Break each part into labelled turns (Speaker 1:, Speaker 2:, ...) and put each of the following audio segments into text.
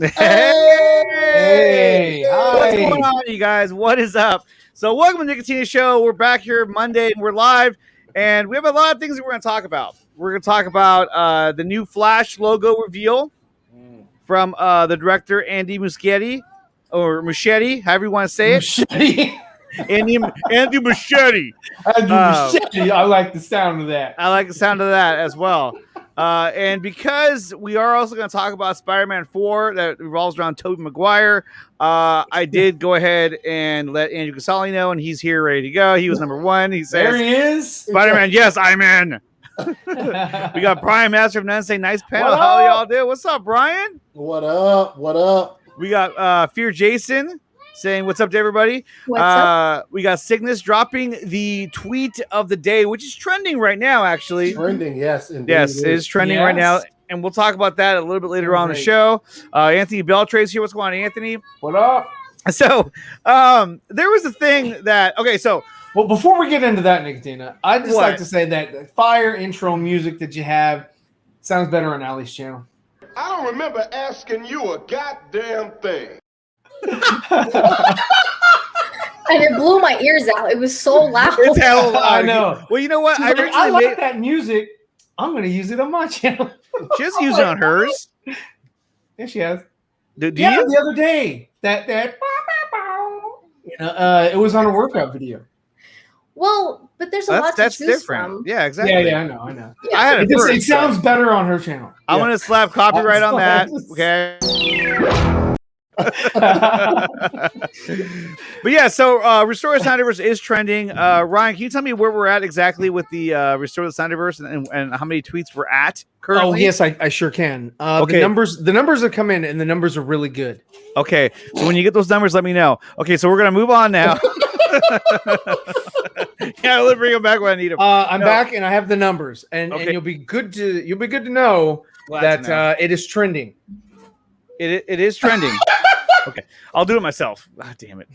Speaker 1: Hey!
Speaker 2: What's going on, you guys? What is up? So welcome to the Nicotina Show. We're back here Monday, and we're live, and we have a lot of things that we're going to talk about. We're going to talk about the new Flash logo reveal from the director Andy Muschietti, or Muschietti, however you want to say it.
Speaker 1: Muschietti.
Speaker 2: Andy Muschietti.
Speaker 1: Muschietti. I like the sound of that.
Speaker 2: I like the sound of that as well. And because we are also going to talk about Spider-Man 4 that revolves around Tobey Maguire, I did go ahead and let Andrew Casali know, and he's here ready to go. He was number one. He says,
Speaker 1: there he is.
Speaker 2: Spider-Man, yes, I'm in. We got Brian Master of None saying, nice panel. How y'all do? What's up, Brian?
Speaker 3: What up? What up?
Speaker 2: We got Fear Jason saying, what's up to everybody?
Speaker 4: What's up?
Speaker 2: We got Cygnus dropping the tweet of the day, which is trending right now, actually.
Speaker 3: Trending, yes. Indeed,
Speaker 2: Yes, it is trending right now. And we'll talk about that a little bit later on the show. Anthony Beltre's here. What's going on, Anthony?
Speaker 1: What up?
Speaker 2: So, there was a thing that, okay, so.
Speaker 1: Well, before we get into that, Nicotina, I'd just like to say that the fire intro music that you have sounds better on Ali's channel.
Speaker 5: I don't remember asking you a goddamn thing.
Speaker 4: And it blew my ears out. It was so loud.
Speaker 2: It's hell loud.
Speaker 1: I know.
Speaker 2: Well, you know what?
Speaker 1: I like that music. I'm going to use it on my channel.
Speaker 2: She doesn't use it on hers.
Speaker 1: Yeah, she has.
Speaker 2: Do you?
Speaker 1: The other day. That it was on a workout video.
Speaker 4: Well, but there's a lot to choose
Speaker 2: different.
Speaker 4: from.
Speaker 2: Yeah, exactly.
Speaker 1: Yeah, I know.
Speaker 4: Yeah.
Speaker 2: I had
Speaker 1: it sounds better on her channel.
Speaker 2: I'm going to slap copyright on that. Okay. But yeah, so Restore the Snyderverse is trending. Ryan, can you tell me where we're at exactly with the Restore the Snyderverse and how many tweets we're at currently?
Speaker 1: Oh yes, I sure can.
Speaker 2: Okay.
Speaker 1: The numbers have come in and the numbers are really good.
Speaker 2: Okay, so when you get those numbers, let me know. Okay, so we're gonna move on now. Yeah, let's bring them back when I need them.
Speaker 1: I'm back and I have the numbers, and you'll be good to know that it is trending.
Speaker 2: It is trending. Okay, I'll do it myself. God damn it!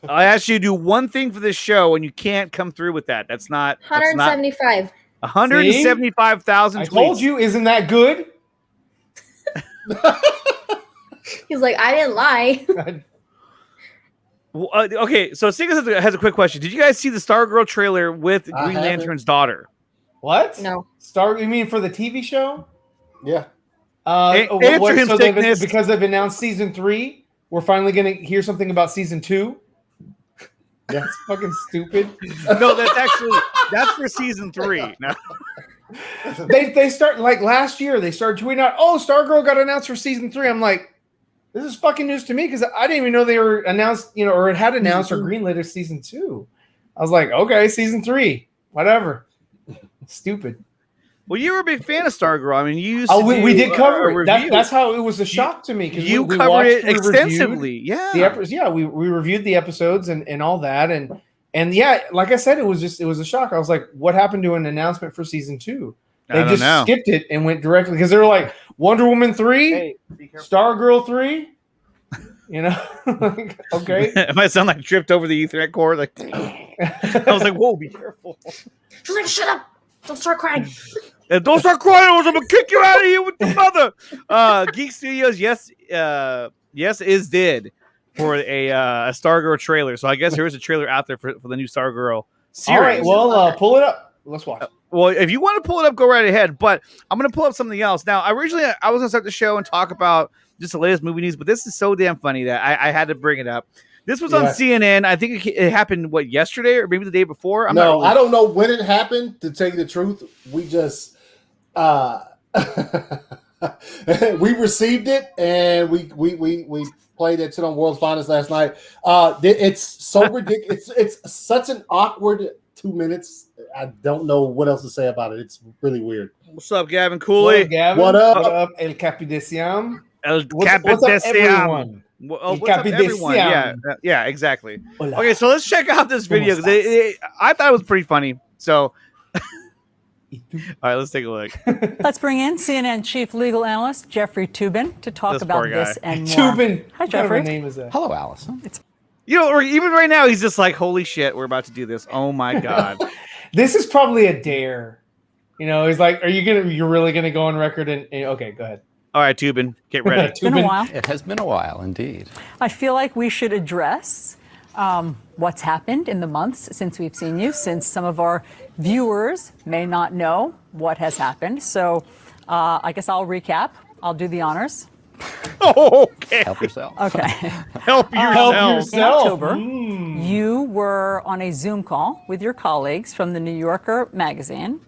Speaker 2: I asked you to do one thing for this show, and you can't come through with that. That's not
Speaker 4: 175.
Speaker 2: 175,000.
Speaker 1: I told you, isn't that good?
Speaker 4: He's like, I didn't lie.
Speaker 2: Okay, so Cygnus has a quick question. Did you guys see the Stargirl trailer with Green Lantern's daughter?
Speaker 1: What?
Speaker 4: No.
Speaker 1: You mean for the TV show?
Speaker 3: Yeah.
Speaker 2: Answer him, Cygnus.
Speaker 1: Because they've announced season 3, we're finally going to hear something about season 2. That's fucking stupid.
Speaker 2: No, that's for season 3. No.
Speaker 1: They start like last year. They started tweeting out, "Oh, Stargirl got announced for season 3." I'm like, this is fucking news to me because I didn't even know they were announced, or it had announced or greenlit as season 2. I was like, okay, season 3, whatever. Stupid.
Speaker 2: Well, you were a big fan of Stargirl. I mean, you used
Speaker 1: we did cover it.
Speaker 2: Review.
Speaker 1: That's how it was a shock to me.
Speaker 2: You
Speaker 1: we
Speaker 2: covered it extensively. Yeah.
Speaker 1: We reviewed the episodes and all that. And yeah, like I said, it was a shock. I was like, what happened to an announcement for season 2? They just skipped it and went directly because they were like Wonder Woman 3, Stargirl 3. Like, okay.
Speaker 2: It might sound like tripped over the Ethernet cord. Like, I was like, whoa, be careful.
Speaker 4: She's like, shut up. Don't start crying.
Speaker 2: And don't start crying, or I'm gonna kick you out of here with your mother. Geek Studios, yes, is dead for a Stargirl trailer. So I guess there is a trailer out there for the new Stargirl series.
Speaker 1: All right, well, pull it up. Let's watch.
Speaker 2: Well, if you want to pull it up, go right ahead. But I'm going to pull up something else. Now, originally, I was going to start the show and talk about just the latest movie news, but this is so damn funny that I had to bring it up. This was on CNN. I think it happened, yesterday or maybe the day before?
Speaker 3: I don't know when it happened, to tell you the truth. We just we received it, and we played it on World's Finest last night. It's so ridiculous. It's such an awkward 2 minutes. I don't know what else to say about it. It's really weird.
Speaker 2: What's up, Gavin Cooley?
Speaker 3: What up?
Speaker 1: What up, El Capitesiam?
Speaker 2: What's up, everyone?
Speaker 1: What's up, everyone?
Speaker 2: Yeah, exactly.
Speaker 1: Hola.
Speaker 2: Okay, so let's check out this video because I thought it was pretty funny. So, all right, let's take a look.
Speaker 6: Let's bring in CNN chief legal analyst Jeffrey Toobin to talk about this and more.
Speaker 1: Toobin.
Speaker 6: Hi, Jeffrey.
Speaker 1: What name is that?
Speaker 7: Hello, Allison.
Speaker 2: Even right now, he's just like, holy shit, we're about to do this. Oh my God.
Speaker 1: This is probably a dare. He's like, you're really gonna go on record and okay, go ahead.
Speaker 2: All right, Toobin, get ready.
Speaker 6: It's been a while.
Speaker 7: It has been a while, indeed.
Speaker 6: I feel like we should address what's happened in the months since we've seen you, since some of our viewers may not know what has happened. So I guess I'll recap. I'll do the honors.
Speaker 2: Okay.
Speaker 7: Help yourself.
Speaker 6: Okay.
Speaker 2: Help yourself.
Speaker 6: In October, you were on a Zoom call with your colleagues from the New Yorker magazine.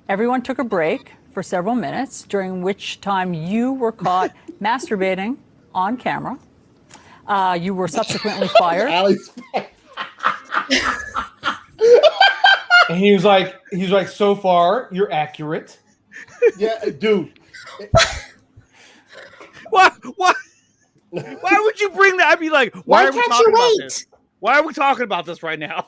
Speaker 6: Everyone took a break for several minutes, during which time you were caught masturbating on camera. You were subsequently fired.
Speaker 1: And he was like, so far, you're accurate.
Speaker 3: Yeah, dude.
Speaker 2: What? Why would you bring that? I'd be like, why are we
Speaker 4: can't
Speaker 2: talking
Speaker 4: you
Speaker 2: about
Speaker 4: wait?
Speaker 2: this? Why are we talking about this right now?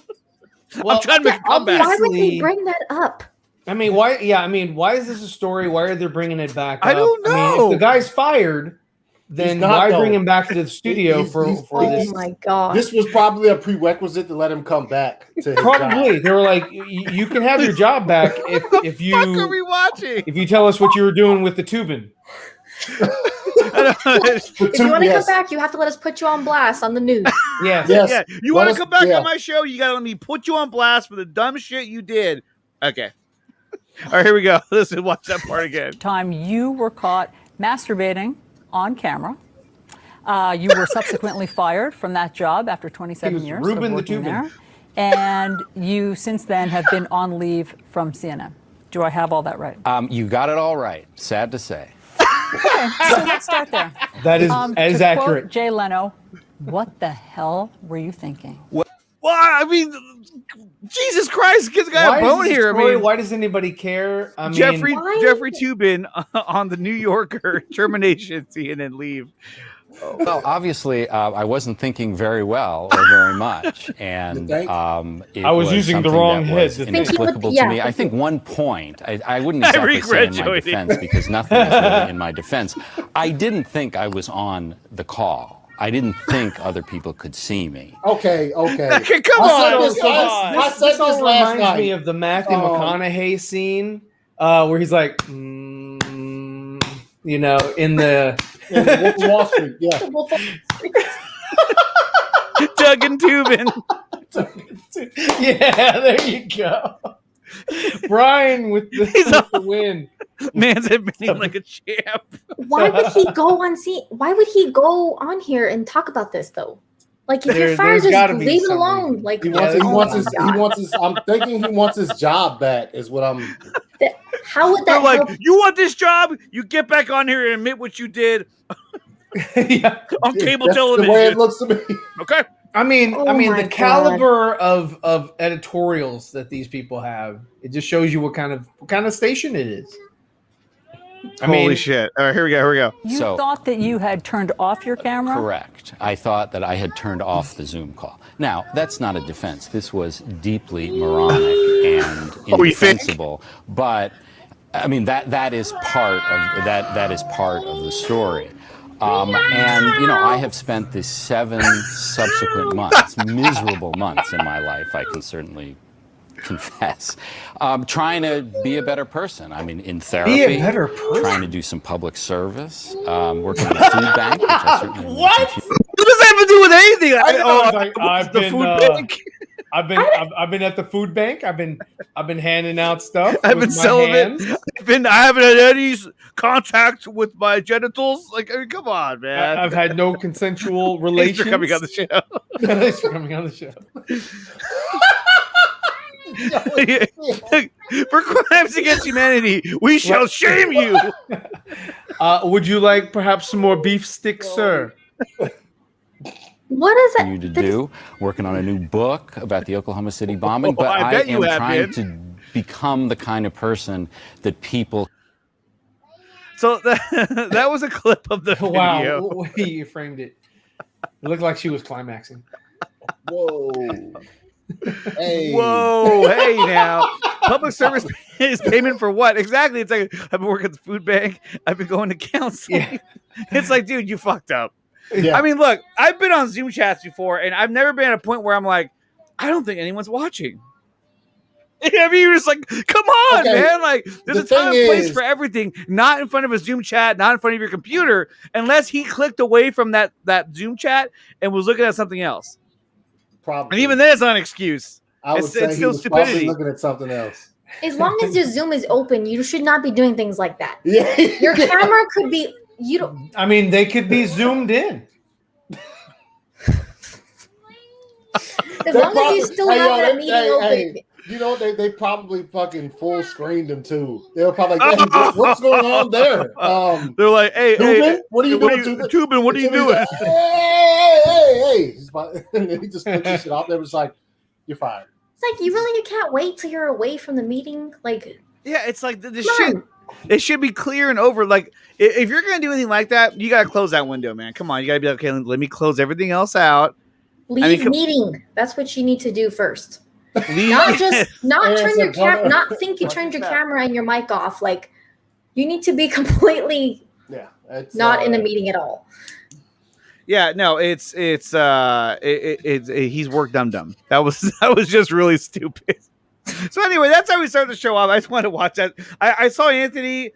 Speaker 1: Well,
Speaker 2: I'm trying to make a comeback.
Speaker 4: Why would they bring that up?
Speaker 1: I mean, why? Yeah, I mean, why is this a story? Why are they bringing it back?
Speaker 2: I don't
Speaker 1: I mean,
Speaker 2: know.
Speaker 1: if the guy's fired, then
Speaker 3: He's not,
Speaker 1: why
Speaker 3: though.
Speaker 1: bring him back to the studio
Speaker 3: He's-
Speaker 1: for
Speaker 3: he's-
Speaker 1: this?
Speaker 4: Oh my god.
Speaker 3: This was probably a prerequisite to let him come back to his
Speaker 1: Probably
Speaker 3: job.
Speaker 1: they were like, you can have your job back if
Speaker 2: Fuck are we
Speaker 1: you
Speaker 2: watching?
Speaker 1: if you tell us what you were doing with the Toobin.
Speaker 4: If you want to
Speaker 3: Yes.
Speaker 4: come back, you have to let us put you on blast on the news.
Speaker 1: Yes.
Speaker 3: Yes.
Speaker 2: Yeah, you
Speaker 3: Let
Speaker 2: want to
Speaker 3: us-
Speaker 2: come back
Speaker 3: yeah.
Speaker 2: on my show? You gotta let me put you on blast for the dumb shit you did. Okay. All right, here we go. Listen, watch that part again.
Speaker 6: Time you were caught masturbating on camera. You were subsequently fired from that job after 27
Speaker 1: He was
Speaker 6: years
Speaker 1: Ruben
Speaker 6: of
Speaker 1: the
Speaker 6: working
Speaker 1: Toobin.
Speaker 6: there. And you since then have been on leave from CNN. Do I have all that right?
Speaker 7: You got it all right. Sad to say.
Speaker 6: Okay, so let's start there.
Speaker 1: That is
Speaker 6: To
Speaker 1: accurate.
Speaker 6: quote Jay Leno, what the hell were you thinking?
Speaker 2: Well, I mean, Jesus Christ, kid's got
Speaker 1: Why
Speaker 2: a
Speaker 1: is
Speaker 2: bone
Speaker 1: this a
Speaker 2: here. I
Speaker 1: story?
Speaker 2: mean,
Speaker 1: Why does anybody care? I mean,
Speaker 2: Jeffrey
Speaker 4: Why?
Speaker 2: Toobin on the New Yorker termination scene and leave.
Speaker 7: Well, obviously, I wasn't thinking very well or very much, and
Speaker 3: think?
Speaker 7: it
Speaker 1: I was using the
Speaker 7: something
Speaker 1: wrong
Speaker 7: that
Speaker 1: head
Speaker 7: was
Speaker 1: to think.
Speaker 7: inexplicable
Speaker 4: Yeah.
Speaker 7: to me. I think one point, I wouldn't exactly say in my
Speaker 2: regraduated.
Speaker 7: defense because nothing is really in my defense. I didn't think I was on the call. I didn't think other people could see me.
Speaker 3: Okay.
Speaker 2: Okay, come
Speaker 3: I said
Speaker 2: on.
Speaker 3: this
Speaker 2: Come
Speaker 3: last-
Speaker 2: on.
Speaker 3: I said
Speaker 1: This all
Speaker 3: this last
Speaker 1: reminds
Speaker 3: night.
Speaker 1: me of the Matthew McConaughey scene where he's like, you know, in the
Speaker 3: In Wolf of Wall Street, yeah.
Speaker 2: Doug and Toobin.
Speaker 1: yeah, there you go. Brian with the win.
Speaker 2: Man's admitting like a champ.
Speaker 4: Why would he go on Why would he go on here and talk about this though? Like if you're fired,
Speaker 1: there's gotta
Speaker 4: just
Speaker 1: be
Speaker 4: leave it
Speaker 1: something.
Speaker 4: alone. Like
Speaker 3: He
Speaker 1: Yeah,
Speaker 3: wants,
Speaker 1: he
Speaker 3: he
Speaker 4: oh
Speaker 3: wants
Speaker 4: my
Speaker 3: his.
Speaker 4: God.
Speaker 3: He wants his. I'm thinking he wants his job back. Is what I'm.
Speaker 4: How would
Speaker 2: They're
Speaker 4: that
Speaker 2: like,
Speaker 4: help?
Speaker 2: you want this job? You get back on here and admit what you did
Speaker 1: yeah.
Speaker 2: on cable
Speaker 3: That's
Speaker 2: television.
Speaker 3: the way it looks to me.
Speaker 2: Okay.
Speaker 1: I mean,
Speaker 4: Oh
Speaker 1: the
Speaker 4: my God.
Speaker 1: caliber of editorials that these people have, it just shows you what kind of station it is. I
Speaker 2: Holy
Speaker 1: mean,
Speaker 2: shit. All right, here we go.
Speaker 6: You
Speaker 7: So-
Speaker 6: thought that you had turned off your camera?
Speaker 7: Correct. I thought that I had turned off the Zoom call. Now, that's not a defense. This was deeply moronic and
Speaker 2: Oh, you think?
Speaker 7: indefensible. But I mean that is part of that is part of the story. And you know, I have spent the 7 subsequent months, miserable months in my life, I can certainly confess, trying to be a better person. I mean, in therapy,
Speaker 1: better person?
Speaker 7: trying to do some public service, working at a food bank, which I certainly will continue.
Speaker 2: What does that have to do with anything?
Speaker 1: I've
Speaker 2: the
Speaker 1: been,
Speaker 2: food bank.
Speaker 1: I've been at the food bank. I've been handing out stuff.
Speaker 2: I've
Speaker 1: with
Speaker 2: been
Speaker 1: my
Speaker 2: celibate.
Speaker 1: hands.
Speaker 2: I haven't had any contact with my genitals. Like, I mean, come on, man.
Speaker 1: I've had no consensual
Speaker 2: Thanks
Speaker 1: relations.
Speaker 2: for coming on the show.
Speaker 1: Thanks for coming on the show.
Speaker 2: For crimes against humanity, we shall shame you.
Speaker 1: Would you like perhaps some more beef sticks, sir?
Speaker 4: What is
Speaker 7: You to
Speaker 4: that?
Speaker 7: do, working on a new book about the Oklahoma City bombing, but
Speaker 2: I
Speaker 7: I
Speaker 2: bet you
Speaker 7: am
Speaker 2: have
Speaker 7: trying
Speaker 2: been.
Speaker 7: to become the kind of person that people
Speaker 2: So that was a clip of the video.
Speaker 1: Wow, you framed it. It looked like she was climaxing.
Speaker 3: Whoa. Hey.
Speaker 2: Whoa, hey now. Public service is payment for what? Exactly. It's like, I've been working at the food bank. I've been going to counseling.
Speaker 1: Yeah.
Speaker 2: It's like, dude, you fucked up.
Speaker 3: Yeah.
Speaker 2: I mean, look, I've been on Zoom chats before, and I've never been at a point where I'm like, I don't think anyone's watching. I mean, you're just like, come on,
Speaker 3: Okay,
Speaker 2: man. Like, there's
Speaker 3: the
Speaker 2: a time
Speaker 3: thing
Speaker 2: and place
Speaker 3: is-
Speaker 2: for everything, not in front of a Zoom chat, not in front of your computer, unless he clicked away from that Zoom chat and was looking at something else.
Speaker 3: Probably.
Speaker 2: And even then, it's not an excuse.
Speaker 3: I would
Speaker 2: it's
Speaker 3: say he
Speaker 2: still
Speaker 3: was
Speaker 2: stupidity.
Speaker 3: probably looking at something else.
Speaker 4: As long as your Zoom is open, you should not be doing things like that.
Speaker 3: Yeah.
Speaker 4: Your camera could be. You don't.
Speaker 1: I mean, they could be zoomed in.
Speaker 4: As long as you still have that meeting open.
Speaker 3: Hey, you know they probably fucking full screened him too. They were probably like, hey, what's going on there?
Speaker 2: They're like, hey,
Speaker 3: Toobin?
Speaker 2: hey,
Speaker 3: What are you doing, Toobin?
Speaker 2: Toobin, what are you
Speaker 3: Toobin's
Speaker 2: doing?
Speaker 3: like, hey. He's about, and then he just put this shit off. They was like, you're fired.
Speaker 4: It's like you can't wait till you're away from the meeting. Like,
Speaker 2: Yeah, it's like this
Speaker 4: come
Speaker 2: shit.
Speaker 4: on.
Speaker 2: It should be clear and over. Like, if you're gonna do anything like that, you gotta close that window, man. Come on, you gotta be like, okay. Let me close everything else out.
Speaker 4: Leave meeting. That's what you need to do first.
Speaker 2: Leave.
Speaker 4: Not just not
Speaker 3: Yes,
Speaker 4: turn your
Speaker 3: I've done it.
Speaker 4: not think you turned your camera and your mic off. Like, you need to be completely
Speaker 3: Yeah, it's
Speaker 4: not in a meeting at all.
Speaker 2: Yeah, no, it's he's work dum. That was just really stupid. So anyway, that's how we start the show off. I just wanted to watch that. I saw Anthony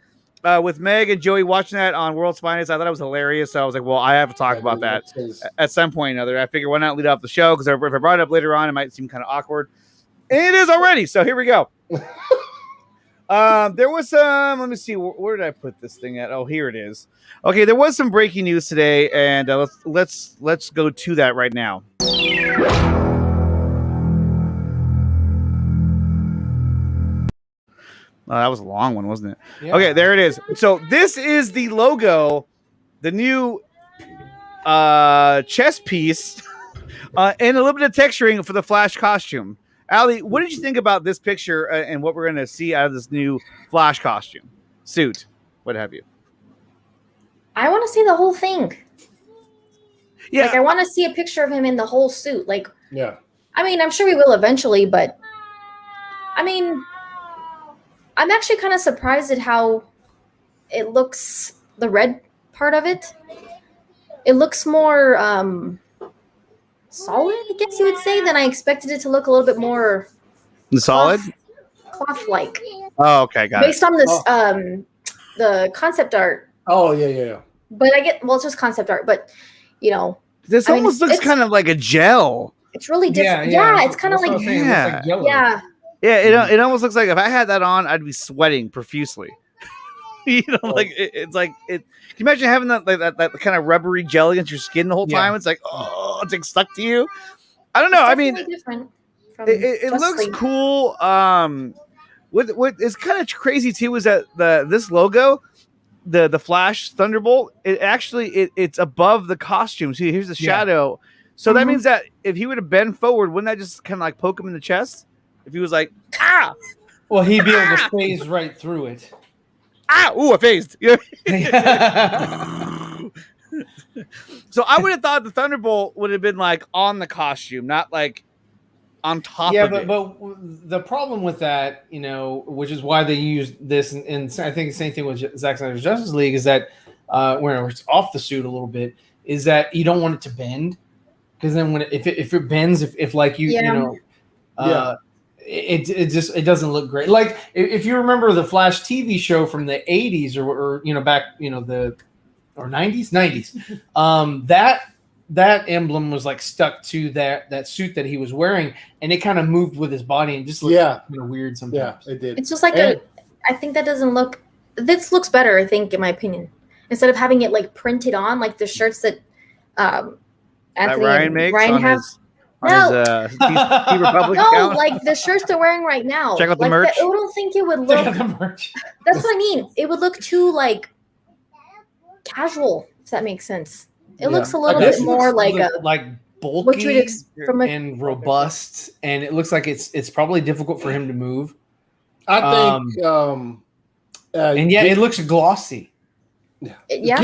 Speaker 2: with Meg and Joey watching that on World's Finest. I thought it was hilarious. So I was like, well, I have to talk about that at some point or another. I figure why not lead off the show, because if I brought it up later on, it might seem kind of awkward. And it is already. So here we go. There was some. Let me see. Where did I put this thing at? Oh, here it is. Okay, there was some breaking news today, and let's go to that right now. Oh, that was a long one, wasn't it?
Speaker 1: Yeah.
Speaker 2: Okay, there it is. So this is the logo, the new chest piece, and a little bit of texturing for the Flash costume. Allie, what did you think about this picture and what we're going to see out of this new Flash costume, suit, what have you?
Speaker 4: I want to see the whole thing.
Speaker 2: Yeah,
Speaker 4: Like, I want to see a picture of him in the whole suit. Like,
Speaker 3: Yeah.
Speaker 4: I mean, I'm sure we will eventually, but I mean, I'm actually kind of surprised at how it looks, the red part of it. It looks more solid, I guess you would say, than I expected it to look a little bit more
Speaker 2: solid.
Speaker 4: cloth-like.
Speaker 2: Oh, okay, got it.
Speaker 4: Based on this, the concept art.
Speaker 3: Oh yeah.
Speaker 4: But it's just concept art, but, you know.
Speaker 2: This
Speaker 4: I mean,
Speaker 2: almost looks
Speaker 4: it's-
Speaker 2: kind of like a gel.
Speaker 4: It's really different. Yeah, it's kind of
Speaker 1: That's
Speaker 4: like,
Speaker 1: what I'm saying. It looks like Jell-O.
Speaker 4: yeah.
Speaker 2: Yeah, it almost looks like if I had that on, I'd be sweating profusely. You know, like it's like it. Can you imagine having that kind of rubbery gel against your skin the whole time? It's like, oh, it's like stuck to you. I don't know. I mean,
Speaker 4: different from
Speaker 2: it
Speaker 4: Justice
Speaker 2: looks
Speaker 4: League.
Speaker 2: cool. What is kind of crazy too is that this logo, the Flash Thunderbolt, it's above the costume. See, here's the shadow. So that means that if he would have bent forward, wouldn't that just kind of like poke him in the chest? If he was like, ah,
Speaker 1: Well, he'd be able to phase right through it.
Speaker 2: ah, ooh, I phased.
Speaker 1: Yeah.
Speaker 2: So I would have thought the Thunderbolt would have been like on the costume, not like on top of it.
Speaker 1: but the problem with that, you know, which is why they used this, and I think the same thing with Zack Snyder's Justice League, is that where it's off the suit a little bit, is that you don't want it to bend, because then when if it bends, if like you know, it doesn't look great. Like if you remember the Flash TV show from the 80s or you know, back, you know, the 90s, that emblem was like stuck to that suit that he was wearing, and it kind of moved with his body and just looked kind of weird sometimes.
Speaker 3: Yeah, it did.
Speaker 4: It's just like I think that doesn't look. This looks better, I think, in my opinion. Instead of having it like printed on, like the shirts that Anthony
Speaker 2: that Ryan
Speaker 4: and
Speaker 2: makes
Speaker 4: Ryan
Speaker 2: on
Speaker 4: have.
Speaker 2: his T Republic
Speaker 4: No,
Speaker 2: account.
Speaker 4: like the shirts they're wearing right now.
Speaker 2: Check out the
Speaker 4: like
Speaker 2: merch.
Speaker 4: I don't think it would
Speaker 1: Check
Speaker 4: look.
Speaker 1: out the merch.
Speaker 4: That's what I mean. It would look too like casual, if that makes sense. It looks a little
Speaker 1: This
Speaker 4: bit more
Speaker 1: looks
Speaker 4: like
Speaker 1: like
Speaker 4: what you would
Speaker 1: bulky
Speaker 4: from a,
Speaker 1: and robust, and it looks like it's probably difficult for him to move.
Speaker 3: I think
Speaker 1: And yet it looks glossy.
Speaker 4: yeah.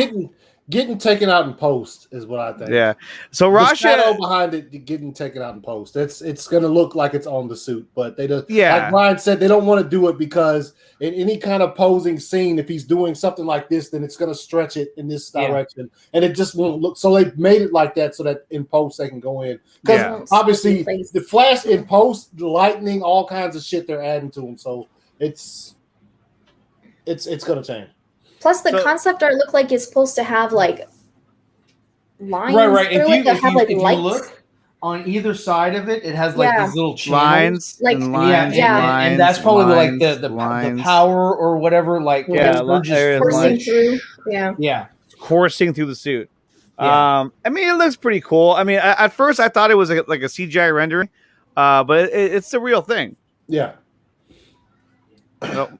Speaker 3: getting taken out in post is what I think.
Speaker 2: Yeah. So
Speaker 3: The shadow
Speaker 2: Rasha,
Speaker 3: behind it getting taken out in post. It's going to look like it's on the suit, but they don't.
Speaker 2: Yeah.
Speaker 3: Like Brian said, they don't want to do it because in any kind of posing scene, if he's doing something like this, then it's going to stretch it in this direction, and it just won't look. So they made it like that so that in post they can go in. Because obviously the Flash in post, the lightning, all kinds of shit they're adding to them. So it's going to change.
Speaker 4: Plus, the concept art looked like it's supposed to have like lines.
Speaker 1: Right.
Speaker 4: Through it that have like
Speaker 1: if
Speaker 4: lights.
Speaker 1: you look on either side of it, it has like these little channels.
Speaker 2: lines,
Speaker 4: Like-
Speaker 2: and lines,
Speaker 4: Yeah.
Speaker 2: lines,
Speaker 1: and that's probably like the
Speaker 2: lines.
Speaker 1: power or whatever. Like
Speaker 2: there's
Speaker 4: coursing
Speaker 2: lines.
Speaker 4: through. Yeah.
Speaker 1: Yeah.
Speaker 2: coursing through the suit.
Speaker 1: Yeah.
Speaker 2: I mean, it looks pretty cool. I mean, at first I thought it was like a CGI rendering, but it's the real thing.
Speaker 3: Yeah.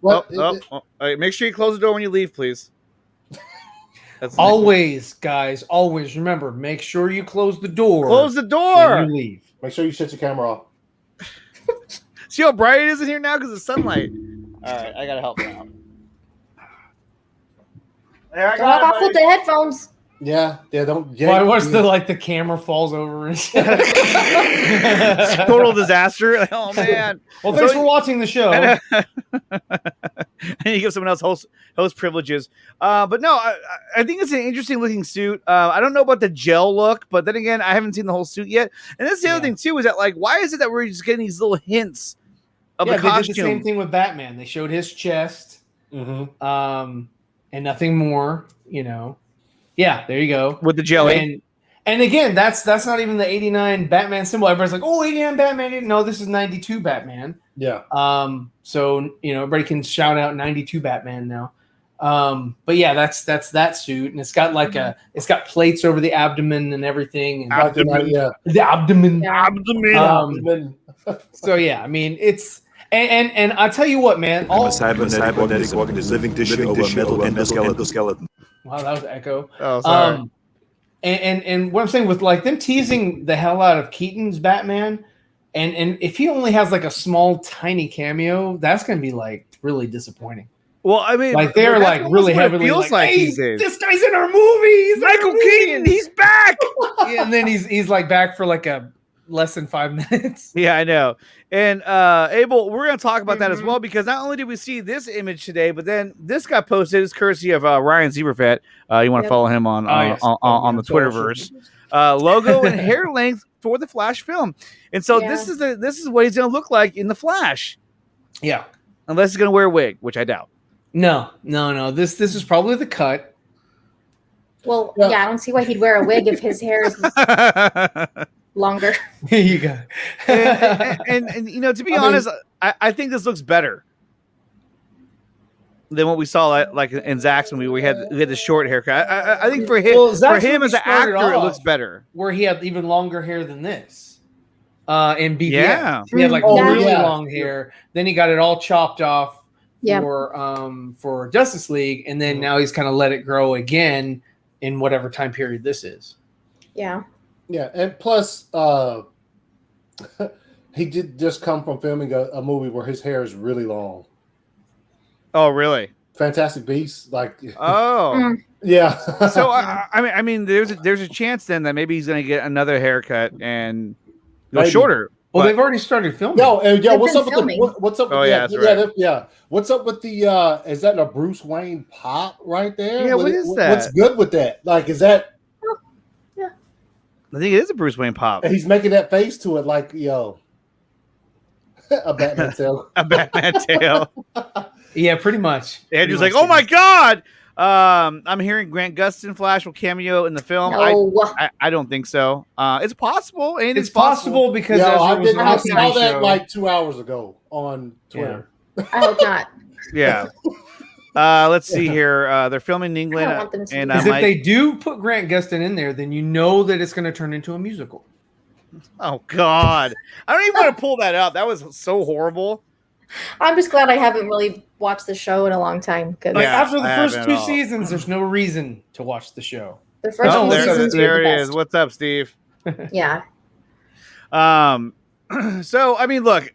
Speaker 2: All right, make sure you close the door when you leave, please. That's
Speaker 1: Always, guys, always remember, make sure you close the door.
Speaker 2: close the door.
Speaker 1: when you leave.
Speaker 3: Make sure you shut your camera off.
Speaker 2: See how bright it is in here now because of sunlight. All right, I gotta help him out. There, I
Speaker 4: Talk
Speaker 2: got
Speaker 4: off
Speaker 2: it,
Speaker 4: with the headphones.
Speaker 3: Yeah, don't.
Speaker 1: Why was the camera falls over and
Speaker 2: total disaster. Oh man.
Speaker 1: Well, thanks for watching the show.
Speaker 2: And you give someone else host privileges. But no, I think it's an interesting looking suit. I don't know about the gel look, but then again, I haven't seen the whole suit yet. And that's the other thing too, is that like, why is it that we're just getting these little hints of the
Speaker 1: They
Speaker 2: costume?
Speaker 1: did the same thing with Batman. They showed his chest,
Speaker 3: Mm-hmm.
Speaker 1: and nothing more. Yeah, there you go.
Speaker 2: With the jelly.
Speaker 1: And again, that's not even the 89 Batman symbol. Everybody's like, oh, 89 Batman. No, this is 92 Batman.
Speaker 3: Yeah.
Speaker 1: So everybody can shout out 92 Batman now. But yeah, that's that suit, and it's got it's got plates over the abdomen and everything. And
Speaker 2: Abdomen.
Speaker 3: Yeah.
Speaker 1: the abdomen.
Speaker 4: Yeah.
Speaker 2: Abdomen.
Speaker 1: So yeah, I mean it's and I'll tell you what, man.
Speaker 8: I'm a cybernetic organism, living tissue over metal endoskeleton.
Speaker 1: Wow, that was Echo.
Speaker 2: Oh, sorry.
Speaker 1: And what I'm saying with like them teasing the hell out of Keaton's Batman, and if he only has like a small tiny cameo, that's gonna be like really disappointing.
Speaker 2: Well, I mean,
Speaker 1: Like they're
Speaker 2: that's
Speaker 1: like
Speaker 2: almost
Speaker 1: really
Speaker 2: what it
Speaker 1: heavily
Speaker 2: feels
Speaker 1: like, hey,
Speaker 2: these days.
Speaker 1: this guy's in our movie. He's in our
Speaker 2: Michael
Speaker 1: movie."
Speaker 2: Keaton, he's back.
Speaker 1: Yeah, and then he's like back for like a less than 5 minutes.
Speaker 2: Yeah, I know. And Abel, we're going to talk about that as well, because not only did we see this image today, but then this got posted. It's courtesy of Ryan Zieberfett. You want to follow him on the Twitterverse. Logo and hair length for the Flash film, and so this is what he's going to look like in the Flash.
Speaker 1: Yeah.
Speaker 2: Unless he's going to wear a wig, which I doubt.
Speaker 1: No. This is probably the cut.
Speaker 4: Well, yeah, I don't see why he'd wear a wig if his hair is longer.
Speaker 1: Here you go.
Speaker 2: and to be honest, I think this looks better than what we saw like in Zach's when we had the short haircut. I think for him, as an actor, it looks better.
Speaker 1: Where he had even longer hair than this. In BVS.
Speaker 2: Yeah.
Speaker 1: He had like
Speaker 4: Yeah.
Speaker 1: really long hair. Then he got it all chopped off
Speaker 4: Yeah.
Speaker 1: for Justice League, and then now he's kind of let it grow again in whatever time period this is.
Speaker 4: Yeah.
Speaker 3: Yeah, and plus, he did just come from filming a movie where his hair is really long.
Speaker 2: Oh, really?
Speaker 3: Fantastic Beasts, like.
Speaker 2: Oh,
Speaker 3: yeah.
Speaker 2: So I mean, there's a chance then that maybe he's going to get another haircut and go
Speaker 3: Maybe.
Speaker 2: shorter.
Speaker 1: Well,
Speaker 2: But-
Speaker 1: they've already started filming.
Speaker 3: No, and
Speaker 4: They've
Speaker 3: what's
Speaker 4: been
Speaker 3: up with
Speaker 4: filming.
Speaker 3: what's up? With,
Speaker 2: Oh, yeah, that's right.
Speaker 3: yeah. What's up with the? Is that a Bruce Wayne pop right there?
Speaker 2: Yeah, what is that?
Speaker 3: What's good with that? Like, is that?
Speaker 2: I think it is a Bruce Wayne pop.
Speaker 3: He's making that face to it, like a Batman tail.
Speaker 2: A Batman tail.
Speaker 1: Yeah, pretty much.
Speaker 2: Andrew's like, oh my God. I'm hearing Grant Gustin Flash will cameo in the film.
Speaker 4: No.
Speaker 2: I don't think so. It's possible. And
Speaker 1: It's possible because
Speaker 3: Yeah,
Speaker 1: Ezra
Speaker 3: I
Speaker 1: was on
Speaker 3: I
Speaker 1: the
Speaker 3: saw
Speaker 1: Tonight
Speaker 3: that
Speaker 1: Show.
Speaker 3: like 2 hours ago on Twitter.
Speaker 4: I hope not.
Speaker 2: Yeah. Let's see here. They're filming in England.
Speaker 4: I don't want them to
Speaker 2: And
Speaker 4: do
Speaker 2: I
Speaker 1: Because if
Speaker 2: might.
Speaker 1: they do put Grant Gustin in there, then you know that it's going to turn into a musical.
Speaker 2: Oh God. I don't even want to pull that up. That was so horrible.
Speaker 4: I'm just glad I haven't really watched the show in a long time because
Speaker 1: Like
Speaker 2: Yeah,
Speaker 1: after the
Speaker 2: I
Speaker 1: first
Speaker 2: haven't
Speaker 1: 2
Speaker 2: at all.
Speaker 1: seasons, there's no reason to watch the show.
Speaker 4: the first
Speaker 2: Oh,
Speaker 4: few seasons
Speaker 2: there
Speaker 4: were
Speaker 2: he
Speaker 4: the
Speaker 2: is.
Speaker 4: best.
Speaker 2: What's up, Steve?
Speaker 4: Yeah.
Speaker 2: So I mean, look,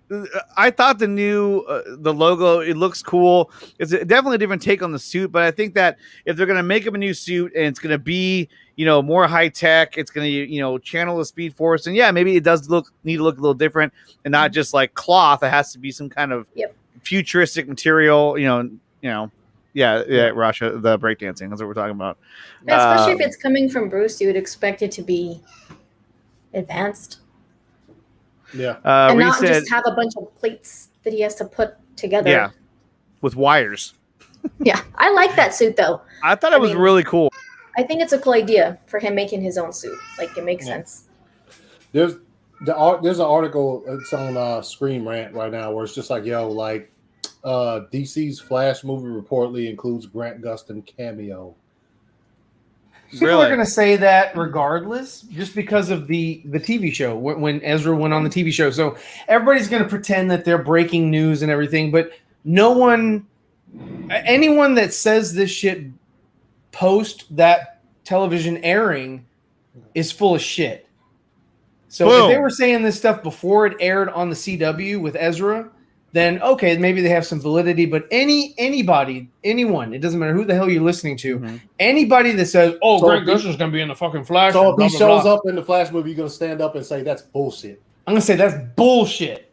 Speaker 2: I thought the new the logo, it looks cool. It's definitely a different take on the suit, but I think that if they're gonna make him a new suit and it's gonna be more high tech, it's gonna channel the Speed Force, and yeah, maybe it does need to look a little different and not just like cloth. It has to be some kind of futuristic material. Yeah, Russia, the breakdancing. That's what we're talking about.
Speaker 4: Yeah, especially if it's coming from Bruce, you would expect it to be advanced.
Speaker 3: Yeah.
Speaker 4: And not just have a bunch of plates that he has to put together.
Speaker 2: Yeah, with wires.
Speaker 4: Yeah, I like that suit though.
Speaker 2: I thought it was really cool.
Speaker 4: I think it's a cool idea for him making his own suit. Like, it makes sense.
Speaker 3: There's an article, it's on Scream Rant right now, where it's just like, DC's Flash movie reportedly includes Grant Gustin cameo.
Speaker 1: People are going to say that regardless, just because of the TV show, when Ezra went on the TV show. So everybody's going to pretend that they're breaking news and everything, but anyone that says this shit post that television airing is full of shit. So if they were saying this stuff before it aired on the CW with Ezra, then okay, maybe they have some validity. But anyone, it doesn't matter who the hell you're listening to, anybody that says, "Oh, Grant Gustin's going to be in the fucking Flash,"
Speaker 3: so if he shows up in the Flash movie, you're going to stand up and say that's bullshit.
Speaker 1: I'm going to say that's bullshit.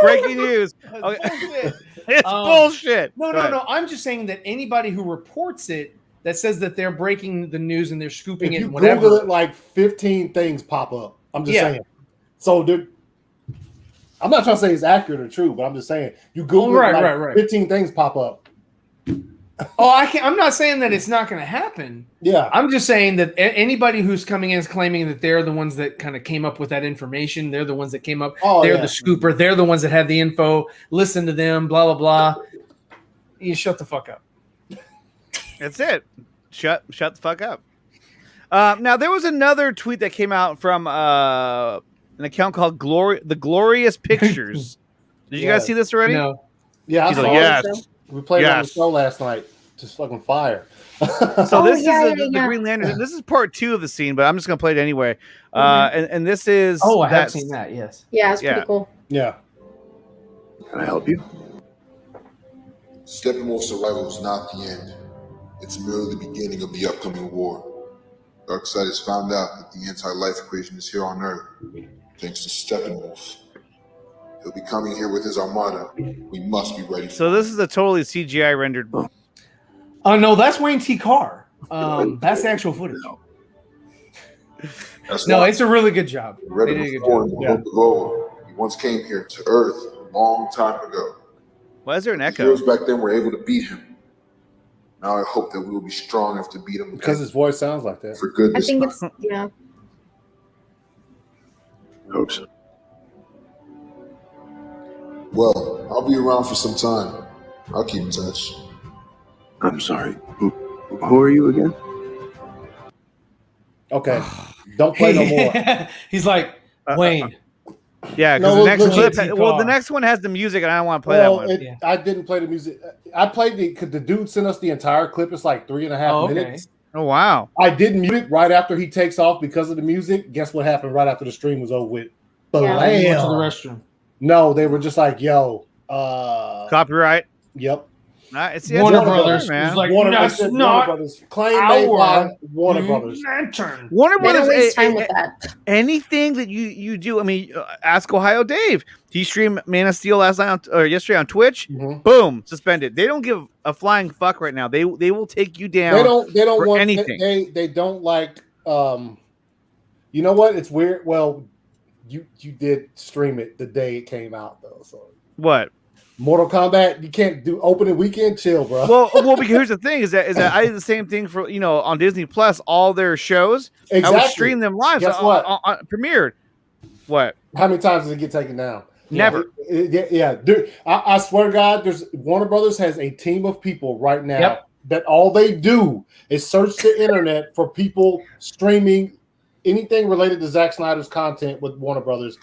Speaker 2: Breaking news. Okay. It's bullshit.
Speaker 1: No. I'm just saying that anybody who reports it that says that they're breaking the news and they're scooping
Speaker 3: if
Speaker 1: it,
Speaker 3: you
Speaker 1: whatever.
Speaker 3: Google it, like 15 things pop up. I'm just saying. So, dude, I'm not trying to say it's accurate or true, but I'm just saying you Google it, 15 things pop up.
Speaker 1: I'm not saying that it's not going to happen.
Speaker 3: Yeah,
Speaker 1: I'm just saying that anybody who's coming in is claiming that they're the ones that kind of came up with that information. They're the ones that came up. They're the scooper. They're the ones that had the info. Listen to them. Blah blah blah. You shut the fuck up.
Speaker 2: That's it. Shut the fuck up. Now there was another tweet that came out from an account called The Glorious Pictures. Did you guys see this already?
Speaker 1: No.
Speaker 3: Yeah, I saw
Speaker 2: yes.
Speaker 3: We played it on the show last night. Just fucking fire.
Speaker 2: So this is the Green Lantern. This is part 2 of the scene, but I'm just gonna play it anyway. And this is
Speaker 1: I have seen that. Yes.
Speaker 4: Yeah, it's pretty cool.
Speaker 3: Yeah.
Speaker 8: Can I help you?
Speaker 9: Steppenwolf's arrival is not the end. It's merely the beginning of the upcoming war. Darkseid has found out that the anti-life equation is here on Earth, thanks to Steppenwolf. He'll be coming here with his armada. We must be ready.
Speaker 2: So this is a totally CGI rendered.
Speaker 1: Oh no, that's Wayne T. Carr. That's the actual footage. No, it's a really good job. They did a good job.
Speaker 9: He once came here to Earth a long time ago.
Speaker 2: Why is there an echo?
Speaker 9: Heroes back then were able to beat him. Now I hope that we will be strong enough to beat him.
Speaker 3: Because his voice sounds like that.
Speaker 9: For good.
Speaker 4: I think it's
Speaker 8: I hope so.
Speaker 9: Well, I'll be around for some time. I'll keep in touch.
Speaker 8: I'm sorry. Who are you again?
Speaker 3: Okay. Don't play no more.
Speaker 1: He's like, Wayne.
Speaker 2: Yeah, because the next clip. The next one has the music, and I don't want to play that one.
Speaker 3: I didn't play the music. I played the dude sent us the entire clip. It's like 3.5 minutes.
Speaker 2: Oh wow!
Speaker 3: I didn't mute it right after he takes off because of the music. Guess what happened right after the stream was over with?
Speaker 1: Went to the restroom.
Speaker 3: No, they were just like, "Yo,
Speaker 2: copyright."
Speaker 3: Yep.
Speaker 2: It's
Speaker 1: Warner Brothers,
Speaker 2: man.
Speaker 1: Like,
Speaker 3: Warner
Speaker 1: not
Speaker 3: Brothers. Claim made by Warner Brothers.
Speaker 1: Lantern.
Speaker 2: Warner Brothers.
Speaker 4: Waste time with that.
Speaker 2: Anything that you do. I mean, ask Ohio Dave. He streamed Man of Steel yesterday on Twitch. Boom, suspended. They don't give a flying fuck right now. They will take you down.
Speaker 3: They don't want
Speaker 2: anything.
Speaker 3: They don't like. You know what? It's weird. Well, you did stream it the day it came out though. So
Speaker 2: what?
Speaker 3: Mortal Kombat, you can't do opening weekend. Chill, bro.
Speaker 2: Well, because here's the thing: is that I did the same thing for on Disney Plus. All their shows,
Speaker 3: exactly.
Speaker 2: I would stream them live.
Speaker 3: Guess what?
Speaker 2: Premiered. What?
Speaker 3: How many times does it get taken down?
Speaker 2: Never.
Speaker 3: Yeah, dude. I swear to God, Warner Brothers has a team of people right now that all they do is search the internet for people streaming anything related to Zack Snyder's content with Warner Brothers.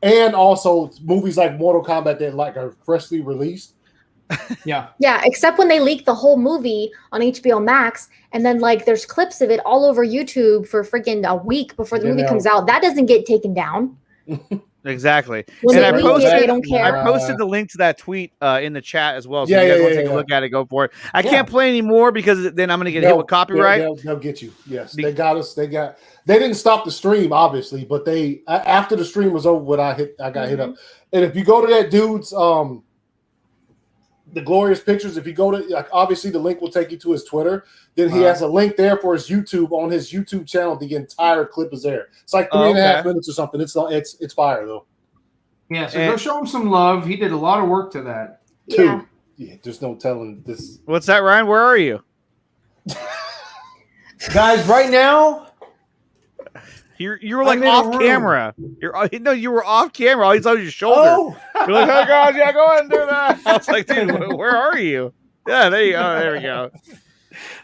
Speaker 3: And also movies like Mortal Kombat that are freshly released.
Speaker 1: Yeah.
Speaker 4: Yeah, except when they leak the whole movie on HBO Max, and then like there's clips of it all over YouTube for freaking a week before the movie comes out. That doesn't get taken down.
Speaker 2: Exactly.
Speaker 4: When
Speaker 2: And
Speaker 4: they leak it, they don't care.
Speaker 2: I posted the link to that tweet in the chat as well. So
Speaker 3: Yeah,
Speaker 2: if you guys
Speaker 3: yeah,
Speaker 2: want to
Speaker 3: yeah,
Speaker 2: take a
Speaker 3: yeah.
Speaker 2: look at it, go for it. I can't play anymore because then I'm going to get hit with copyright.
Speaker 3: They'll get you. Yes, they got us. They didn't stop the stream, obviously, but they after the stream was over, I got hit up. And if you go to that dude's the glorious pictures, if you go to like obviously the link will take you to his Twitter. Then he has a link there for his YouTube. On his YouTube channel, the entire clip is there. It's like 3.5 minutes or something. It's fire though.
Speaker 1: Yeah, so go show him some love. He did a lot of work to that.
Speaker 4: Yeah.
Speaker 3: Yeah, there's no telling this.
Speaker 2: What's that, Ryan? Where are you?
Speaker 1: Guys, right now,
Speaker 2: you were like off camera. You were off camera. All you saw was your shoulder.
Speaker 1: Oh.
Speaker 2: You're like, oh God, yeah, go ahead and do that. I was like, dude, where are you? Yeah, there you go. There we go.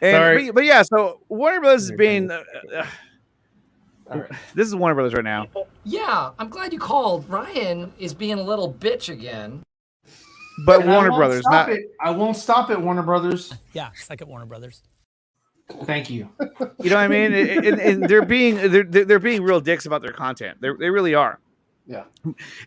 Speaker 2: And,
Speaker 1: Sorry.
Speaker 2: but yeah, so Warner Brothers is being. This is Warner Brothers right now.
Speaker 10: Yeah, I'm glad you called. Ryan is being a little bitch again.
Speaker 2: But
Speaker 1: And
Speaker 2: Warner Brothers, not.
Speaker 1: I won't stop it, Warner Brothers.
Speaker 11: Yeah, second Warner Brothers.
Speaker 1: Thank you.
Speaker 2: You know what I mean? And they're being real dicks about their content. They really are.
Speaker 3: Yeah.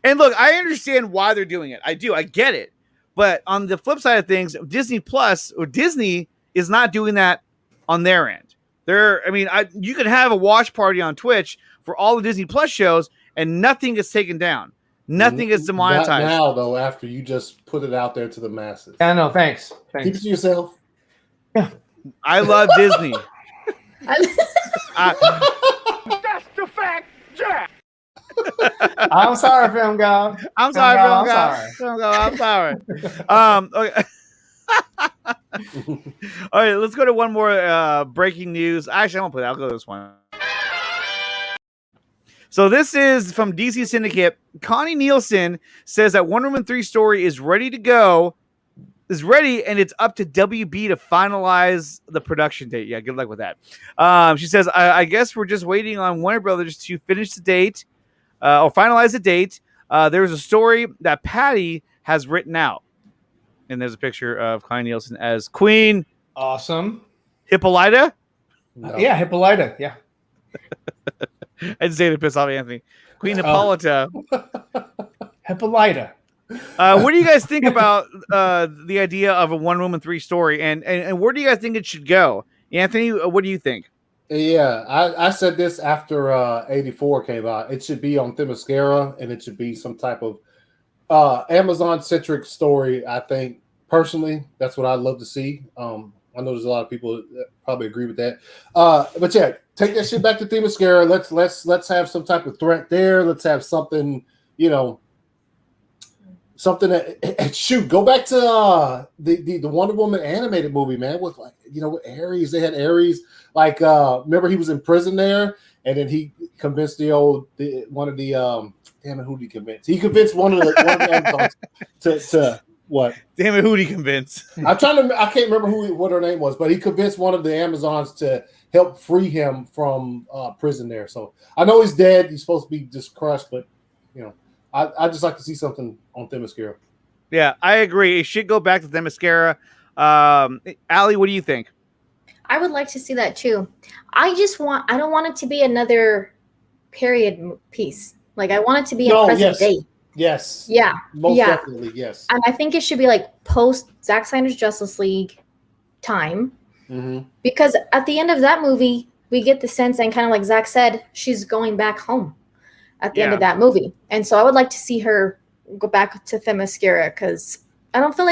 Speaker 2: And look, I understand why they're doing it. I do. I get it. But on the flip side of things, Disney Plus or Disney is not doing that on their end. You could have a watch party on Twitch for all the Disney Plus shows, and nothing gets taken down. Nothing is demonetized.
Speaker 3: Not now, though, after you just put it out there to the masses.
Speaker 1: Yeah, no, thanks.
Speaker 3: Keep it to yourself.
Speaker 1: Yeah.
Speaker 2: I love Disney.
Speaker 5: That's the fact, Jack.
Speaker 1: I'm sorry, film guy.
Speaker 2: I'm sorry, film
Speaker 1: guy.
Speaker 2: guy. I'm sorry. Okay. All right, let's go to one more breaking news. Actually, I won't play that. I'll go to this one. So this is from DC Syndicate. Connie Nielsen says that Wonder Woman 3 story is ready to go. Is ready, and it's up to WB to finalize the production date. Yeah, good luck with that. She says, I guess we're just waiting on Warner Brothers to finish the date or finalize the date. There's a story that Patty has written out. And there's a picture of Connie Nielsen as Queen.
Speaker 1: Awesome.
Speaker 2: Hippolyta?
Speaker 3: No.
Speaker 1: Yeah, Hippolyta. Yeah.
Speaker 2: I didn't say to piss off Anthony. Queen Hippolyta.
Speaker 1: Hippolyta.
Speaker 2: What do you guys think about the idea of a Wonder Woman 3 story? And where do you guys think it should go? Anthony, what do you think?
Speaker 3: Yeah, I said this after 84 came out. It should be on Themyscira, and it should be some type of Amazon-centric story. I think, personally, that's what I'd love to see. I know there's a lot of people that probably agree with that. But yeah, take that shit back to Themyscira. Let's have some type of threat there. Let's have something, something that shoot. Go back to the Wonder Woman animated movie, man. With with Ares. They had Ares. Remember he was in prison there, and then he convinced one of the damn it, who did he convince? He convinced one of the Amazons to what?
Speaker 2: Damn it, who did he convince?
Speaker 3: I can't remember what her name was, but he convinced one of the Amazons to help free him from prison there. So I know he's dead. He's supposed to be just crushed, but I just like to see something on Themyscira.
Speaker 2: Yeah, I agree. It should go back to Themyscira. Allie, what do you think?
Speaker 4: I would like to see that too. I don't want it to be another period piece. I want it to be in present day.
Speaker 3: Yes.
Speaker 4: Yeah.
Speaker 3: Most definitely, yes.
Speaker 4: And I think it should be post Zack Snyder's Justice League time.
Speaker 3: Mm-hmm.
Speaker 4: Because at the end of that movie, we get the sense, and kind of like Zack said, she's going back home at the end of that movie. And so I would like to see her go back to Themyscira, because I don't feel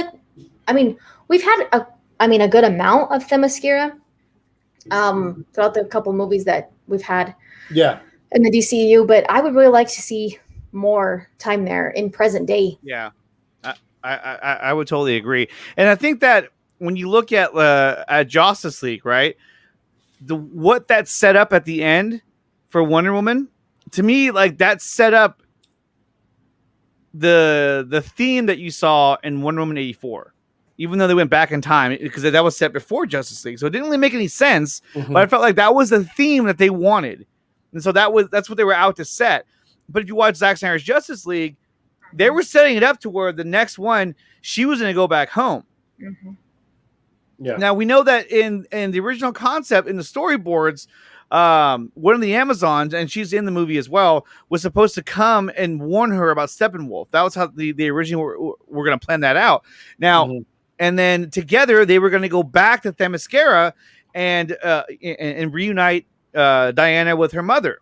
Speaker 4: we've had a good amount of Themyscira throughout the couple movies that we've had.
Speaker 3: Yeah.
Speaker 4: In the DCU, but I would really like to see more time there in present day.
Speaker 2: Yeah, I would totally agree, and I think that when you look at Justice League, right, what that set up at the end for Wonder Woman, to me, that set up the theme that you saw in Wonder Woman 84. Even though they went back in time, because that was set before Justice League, so it didn't really make any sense.
Speaker 3: Mm-hmm.
Speaker 2: But I felt like that was the theme that they wanted. And so that's what they were out to set. But if you watch Zack Snyder's Justice League, they were setting it up to where the next one she was going to go back home.
Speaker 4: Mm-hmm.
Speaker 3: Yeah.
Speaker 2: Now we know that in the original concept in the storyboards, one of the Amazons, and she's in the movie as well, was supposed to come and warn her about Steppenwolf. That was how the original were going to plan that out. Now, and then together they were going to go back to Themyscira and reunite Diana with her mother.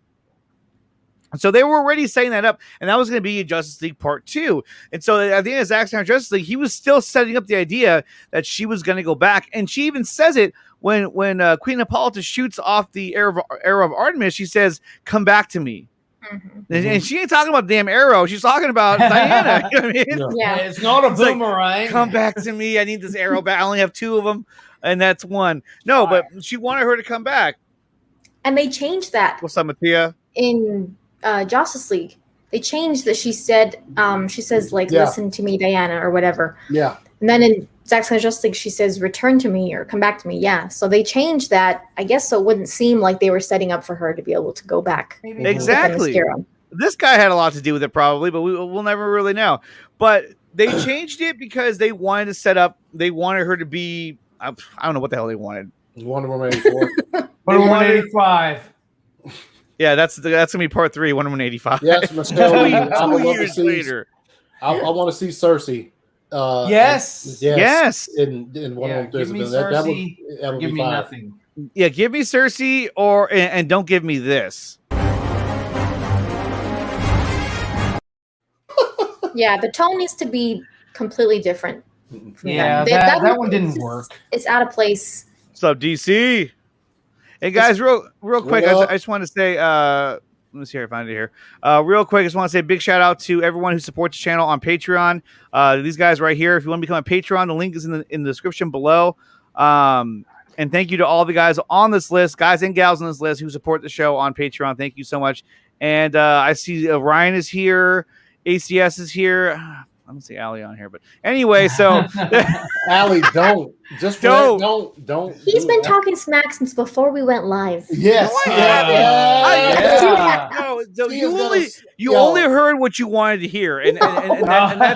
Speaker 2: So they were already setting that up, and that was going to be Justice League Part 2. And so at the end of Zack Snyder Justice League, he was still setting up the idea that she was going to go back. And she even says it when Queen Hippolyta shoots off the arrow of Artemis. She says, "Come back to me." Mm-hmm. And she ain't talking about the damn arrow. She's talking about Diana. You know what I mean?
Speaker 1: Yeah, it's not a boomerang.
Speaker 2: Like, come back to me. I need this arrow back. I only have 2 of them, and that's one. No, but she wanted her to come back.
Speaker 4: And they changed that.
Speaker 2: What's up, Mattia?
Speaker 4: In Justice League, they changed that. She says like, listen to me, Diana, or whatever.
Speaker 3: Yeah.
Speaker 4: And then in Zack Snyder Justice League, she says, return to me or come back to me. Yeah. So they changed that, I guess, so it wouldn't seem like they were setting up for her to be able to go back.
Speaker 2: Exactly. This guy had a lot to do with it, probably, but we'll never really know. But they changed it because they wanted to set up. They wanted her to be. I don't know what the hell they wanted.
Speaker 3: Wonder Woman 84.
Speaker 1: Wonder Woman 85.
Speaker 2: Yeah, that's gonna be part 3, Wonder Woman 85.
Speaker 3: Yes, Michelle.
Speaker 2: 2 years later.
Speaker 3: I want to see Cersei.
Speaker 1: Yes.
Speaker 3: In Wonder Woman 3.
Speaker 1: Give me Cersei.
Speaker 3: That would
Speaker 1: give
Speaker 3: be
Speaker 1: me
Speaker 3: fine.
Speaker 1: nothing.
Speaker 2: Yeah, give me Cersei and don't give me this.
Speaker 4: Yeah, the tone needs to be completely different.
Speaker 1: Yeah, that one didn't work.
Speaker 4: It's out of place.
Speaker 2: What's up, DC? Hey guys, real quick, I just want to say, let me see if I find it here. Real quick, I just want to say a big shout out to everyone who supports the channel on Patreon. These guys right here. If you want to become a Patreon, the link is in the description below. And thank you to all the guys on this list, guys and gals on this list who support the show on Patreon. Thank you so much. And I see Ryan is here, ACS is here. I don't see Allie on here, but anyway, so
Speaker 3: Allie, don't.
Speaker 4: He's been talking smack since before we went live.
Speaker 3: Yes.
Speaker 2: No, you only heard what you wanted to hear, and that's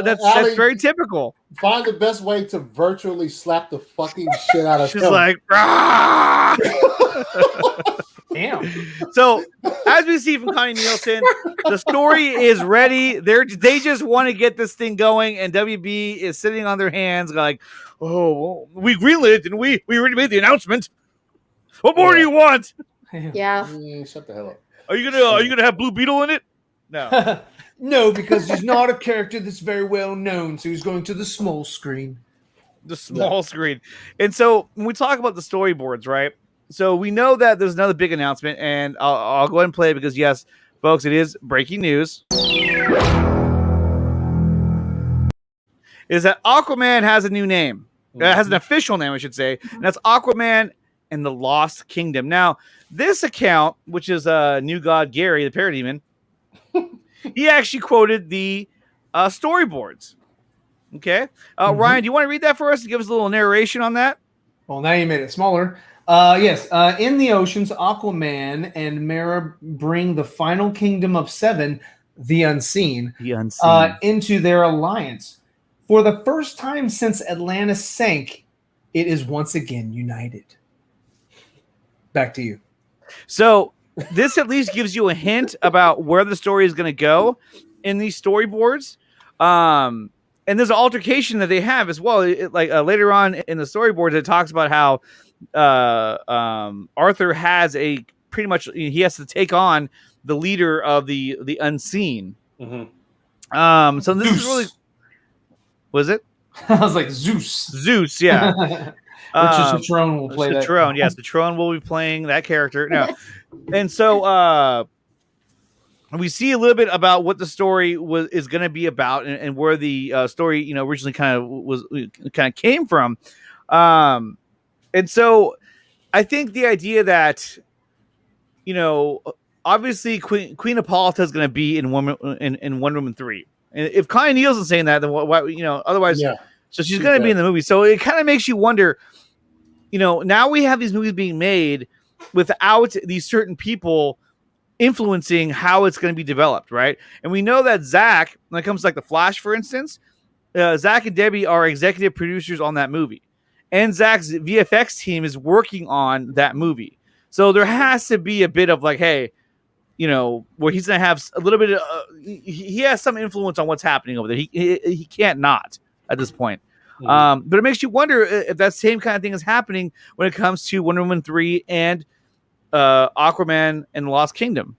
Speaker 2: that's very typical.
Speaker 3: Find the best way to virtually slap the fucking shit out of
Speaker 2: She's
Speaker 3: him.
Speaker 2: like,
Speaker 1: damn.
Speaker 2: So, as we see from Connie Nielsen, the story is ready. They just want to get this thing going, and WB is sitting on their hands, like, "Oh, well, we greenlit it, didn't we? We already made the announcement. What more do you want?"
Speaker 4: Yeah.
Speaker 3: Shut the hell up.
Speaker 2: Are you gonna have Blue Beetle in it? No.
Speaker 1: No, because he's not a character that's very well known, so he's going to the small screen.
Speaker 2: The small screen. And so when we talk about the storyboards, right? So we know that there's another big announcement, and I'll go ahead and play it because, yes, folks, it is breaking news. Is that Aquaman has a new name. Has an official name, I should say. And that's Aquaman and the Lost Kingdom. Now, this account, which is New God Gary, the Parademon, he actually quoted the storyboards. Okay. Ryan, do you want to read that for us and give us a little narration on that?
Speaker 1: Well, now you made it smaller. Yes. In the oceans, Aquaman and Mera bring the final kingdom of 7, the Unseen, into their alliance. For the first time since Atlantis sank, it is once again united. Back to you.
Speaker 2: So this at least gives you a hint about where the story is going to go in these storyboards. And there's an altercation that they have as well. Later on in the storyboards, it talks about how Arthur has pretty much he has to take on the leader of the Unseen.
Speaker 3: Mm-hmm.
Speaker 2: So this is really, was it?
Speaker 1: I was like Zeus,
Speaker 2: yeah.
Speaker 1: Which is Citroen will play that.
Speaker 2: Citroen, yes, Citroen will be playing that character now, and so we see a little bit about what the story is going to be about, and where the story, originally kind of came from, and so I think the idea that, obviously Queen Hippolyta is going to be in Wonder Woman 3, and if Connie Nielsen's saying that, then why, otherwise, yeah. So she's going to be in the movie. So it kind of makes you wonder. Now we have these movies being made without these certain people influencing how it's going to be developed, right? And we know that Zach, when it comes to like the Flash, for instance, Zach and Debbie are executive producers on that movie, and Zach's VFX team is working on that movie. So there has to be a bit of like, hey, you know, where he's going to have a little bit of, he has some influence on what's happening over there. He can't not at this point. Mm-hmm. But it makes you wonder if that same kind of thing is happening when it comes to Wonder Woman 3 and Aquaman and the Lost Kingdom.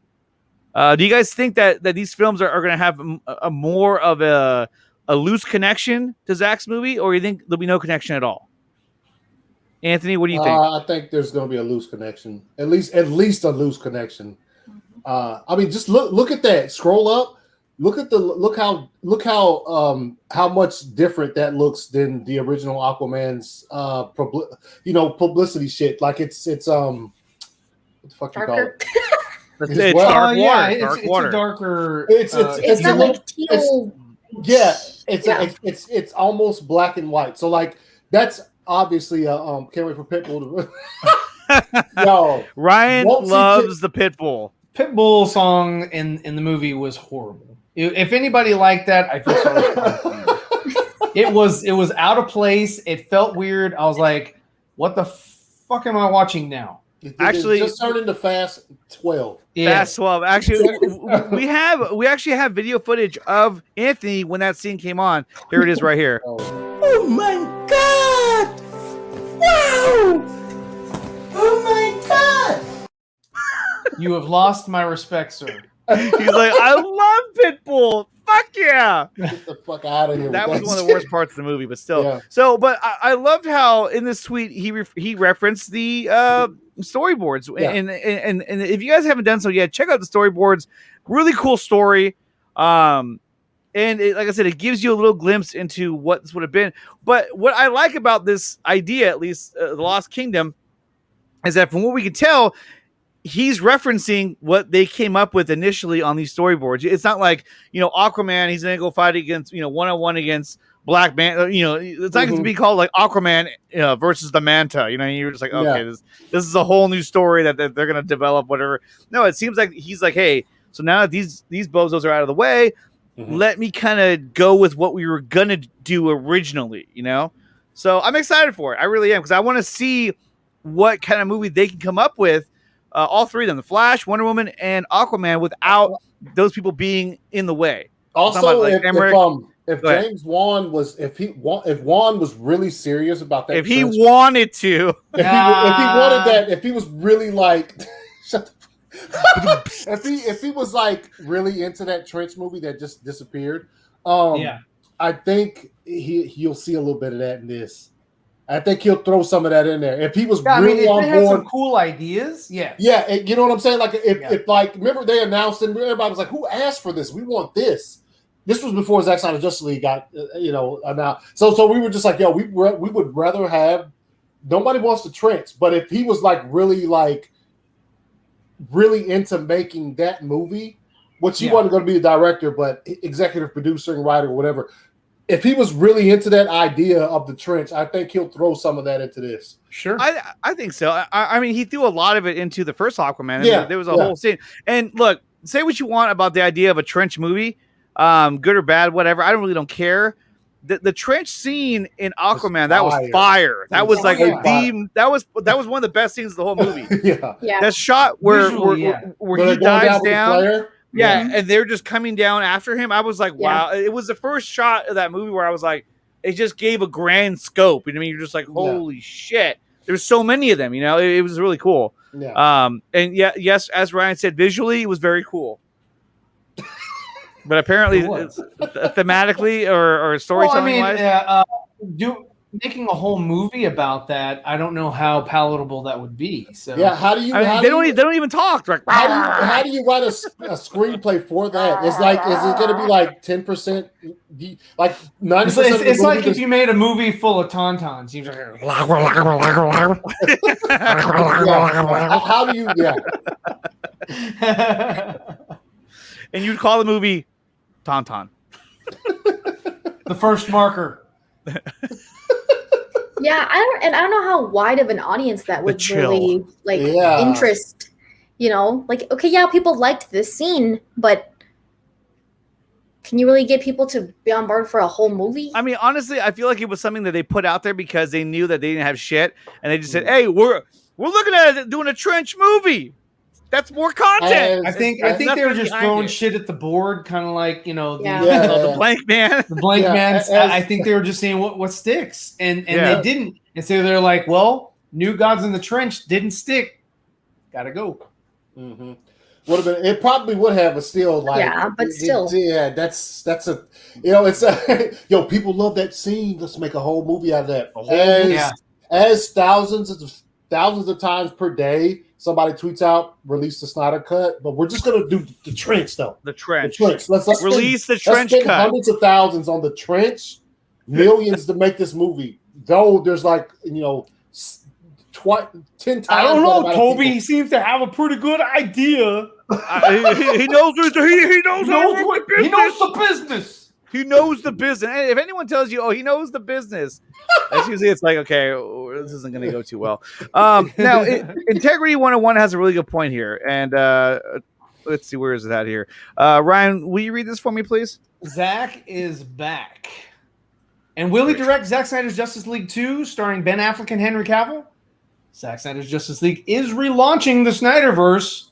Speaker 2: Do you guys think that these films are going to have a more of a loose connection to Zach's movie, or you think there'll be no connection at all? Anthony, what do you think?
Speaker 3: I think there's going to be a loose connection, at least a loose connection. I mean, just look at that. Scroll up. Look how much different that looks than the original Aquaman's publicity shit. Like it's what the fuck you call it?
Speaker 2: It's dark water.
Speaker 1: It's a darker.
Speaker 4: It's not like teal.
Speaker 3: It's almost black and white. So like that's obviously can't wait for Pitbull to. Yo,
Speaker 2: Ryan loves the Pitbull.
Speaker 1: Pitbull song in the movie was horrible. If anybody liked that, I feel sorry for it was out of place. It felt weird. I was like, "What the fuck am I watching now?"
Speaker 2: Actually,
Speaker 3: just turned into Fast 12.
Speaker 2: Yeah. Fast 12. Actually, we actually have video footage of Anthony when that scene came on. Here it is, right here.
Speaker 11: Oh my god! Wow! Oh my god!
Speaker 1: You have lost my respect, sir.
Speaker 2: He's like, I love Pitbull. Fuck yeah!
Speaker 3: Get the fuck out of here.
Speaker 2: That was one of the worst parts of the movie, but still.
Speaker 3: Yeah.
Speaker 2: So, but I loved how in this tweet he referenced the storyboards, and if you guys haven't done so yet, check out the storyboards. Really cool story. And like I said, it gives you a little glimpse into what this would have been. But what I like about this idea, at least the Lost Kingdom, is that from what we can tell, he's referencing what they came up with initially on these storyboards. It's not like, Aquaman, he's going to go fight against, one-on-one against Black Man. It's not going to be called like Aquaman versus the Manta. You're just like, okay, this is a whole new story that they're going to develop, whatever. No, it seems like he's like, hey, so now that these bozos are out of the way, let me kind of go with what we were going to do originally, So I'm excited for it. I really am, because I want to see what kind of movie they can come up with. All three of them, the Flash, Wonder Woman, and Aquaman, without those people being in the way.
Speaker 3: Also, if James Wan was, if Wan was really serious about that,
Speaker 2: if he wanted to,
Speaker 3: if he wanted that, if he was really like, if he was like really into that trench movie that just disappeared, I think you'll see a little bit of that in this. I think he'll throw some of that in there. If he was really on board,
Speaker 1: some cool ideas,
Speaker 3: yeah, you know what I'm saying. Like if like, remember they announced and everybody was like, "Who asked for this? We want this." This was before Zack Snyder Justice League got announced. So we were just like, "Yo, we would rather have." Nobody wants the trench, but if he was like really into making that movie, which he wasn't going to be the director, but executive producer and writer or whatever. If he was really into that idea of the trench, I think he'll throw some of that into this.
Speaker 1: Sure.
Speaker 2: I think so. I mean, he threw a lot of it into the first Aquaman. There was a whole scene. And look, say what you want about the idea of a trench movie, good or bad, whatever. I don't care. The trench scene in Aquaman, that was fire. That was like that was one of the best scenes of the whole movie.
Speaker 4: Yeah.
Speaker 2: That shot where he dives down. Yeah, and they're just coming down after him. I was like, wow. It was the first shot of that movie where I was like, it just gave a grand scope. You know what I mean? You're just like, holy shit. There's so many of them, It was really cool.
Speaker 3: Yeah.
Speaker 2: And yes, as Ryan said, visually, it was very cool. But apparently, thematically or storytelling-wise...
Speaker 1: making a whole movie about that, I don't know how palatable that would be. So
Speaker 3: how do you?
Speaker 2: They don't even talk. Like,
Speaker 3: how do you write a screenplay for that? It's like, is it going to be like 10%, like 90%?
Speaker 1: It's like if you made a movie full of tauntauns. You're
Speaker 3: how do you?
Speaker 2: And you'd call the movie Tauntaun.
Speaker 1: The first marker.
Speaker 4: Yeah, I don't know how wide of an audience that would really interest You know, like, okay, yeah, people liked this scene, but can you really get people to be on board for a whole movie?
Speaker 2: I mean, honestly, I feel like it was something that they put out there because they knew that they didn't have shit, and they just said, "Hey, we're looking at it doing a trench movie. That's more content."
Speaker 1: I think they were just throwing shit at the board, kind of like, you know,
Speaker 2: the blank man.
Speaker 1: The blank man. I think they were just saying what sticks, and they didn't. And so they're like, well, New Gods in the Trench didn't stick. Gotta go.
Speaker 3: Mm-hmm. Would have been. It probably would have, but still, like,
Speaker 4: but still,
Speaker 3: that's a, you know, it's a, yo, people love that scene. Let's make a whole movie out of that. As thousands of times per day, somebody tweets out, release the Snyder cut, but we're just gonna do the trench though.
Speaker 2: The trench.
Speaker 3: Let's
Speaker 2: release the trench
Speaker 3: spend
Speaker 2: cut.
Speaker 3: Hundreds of thousands on the trench, millions to make this movie. Though there's like, you know, 10 times.
Speaker 1: I don't know, Toby. He seems to have a pretty good idea.
Speaker 2: He knows the business. He knows the business. And if anyone tells you, "Oh, he knows the business," that's usually it's like, okay, this isn't going to go too well. Now, Integrity 101 has a really good point here, and let's see, where is it at here? Ryan, will you read this for me, please?
Speaker 1: Zach is back, and will he direct Zack Snyder's Justice League 2, starring Ben Affleck and Henry Cavill? Zack Snyder's Justice League is relaunching the Snyderverse.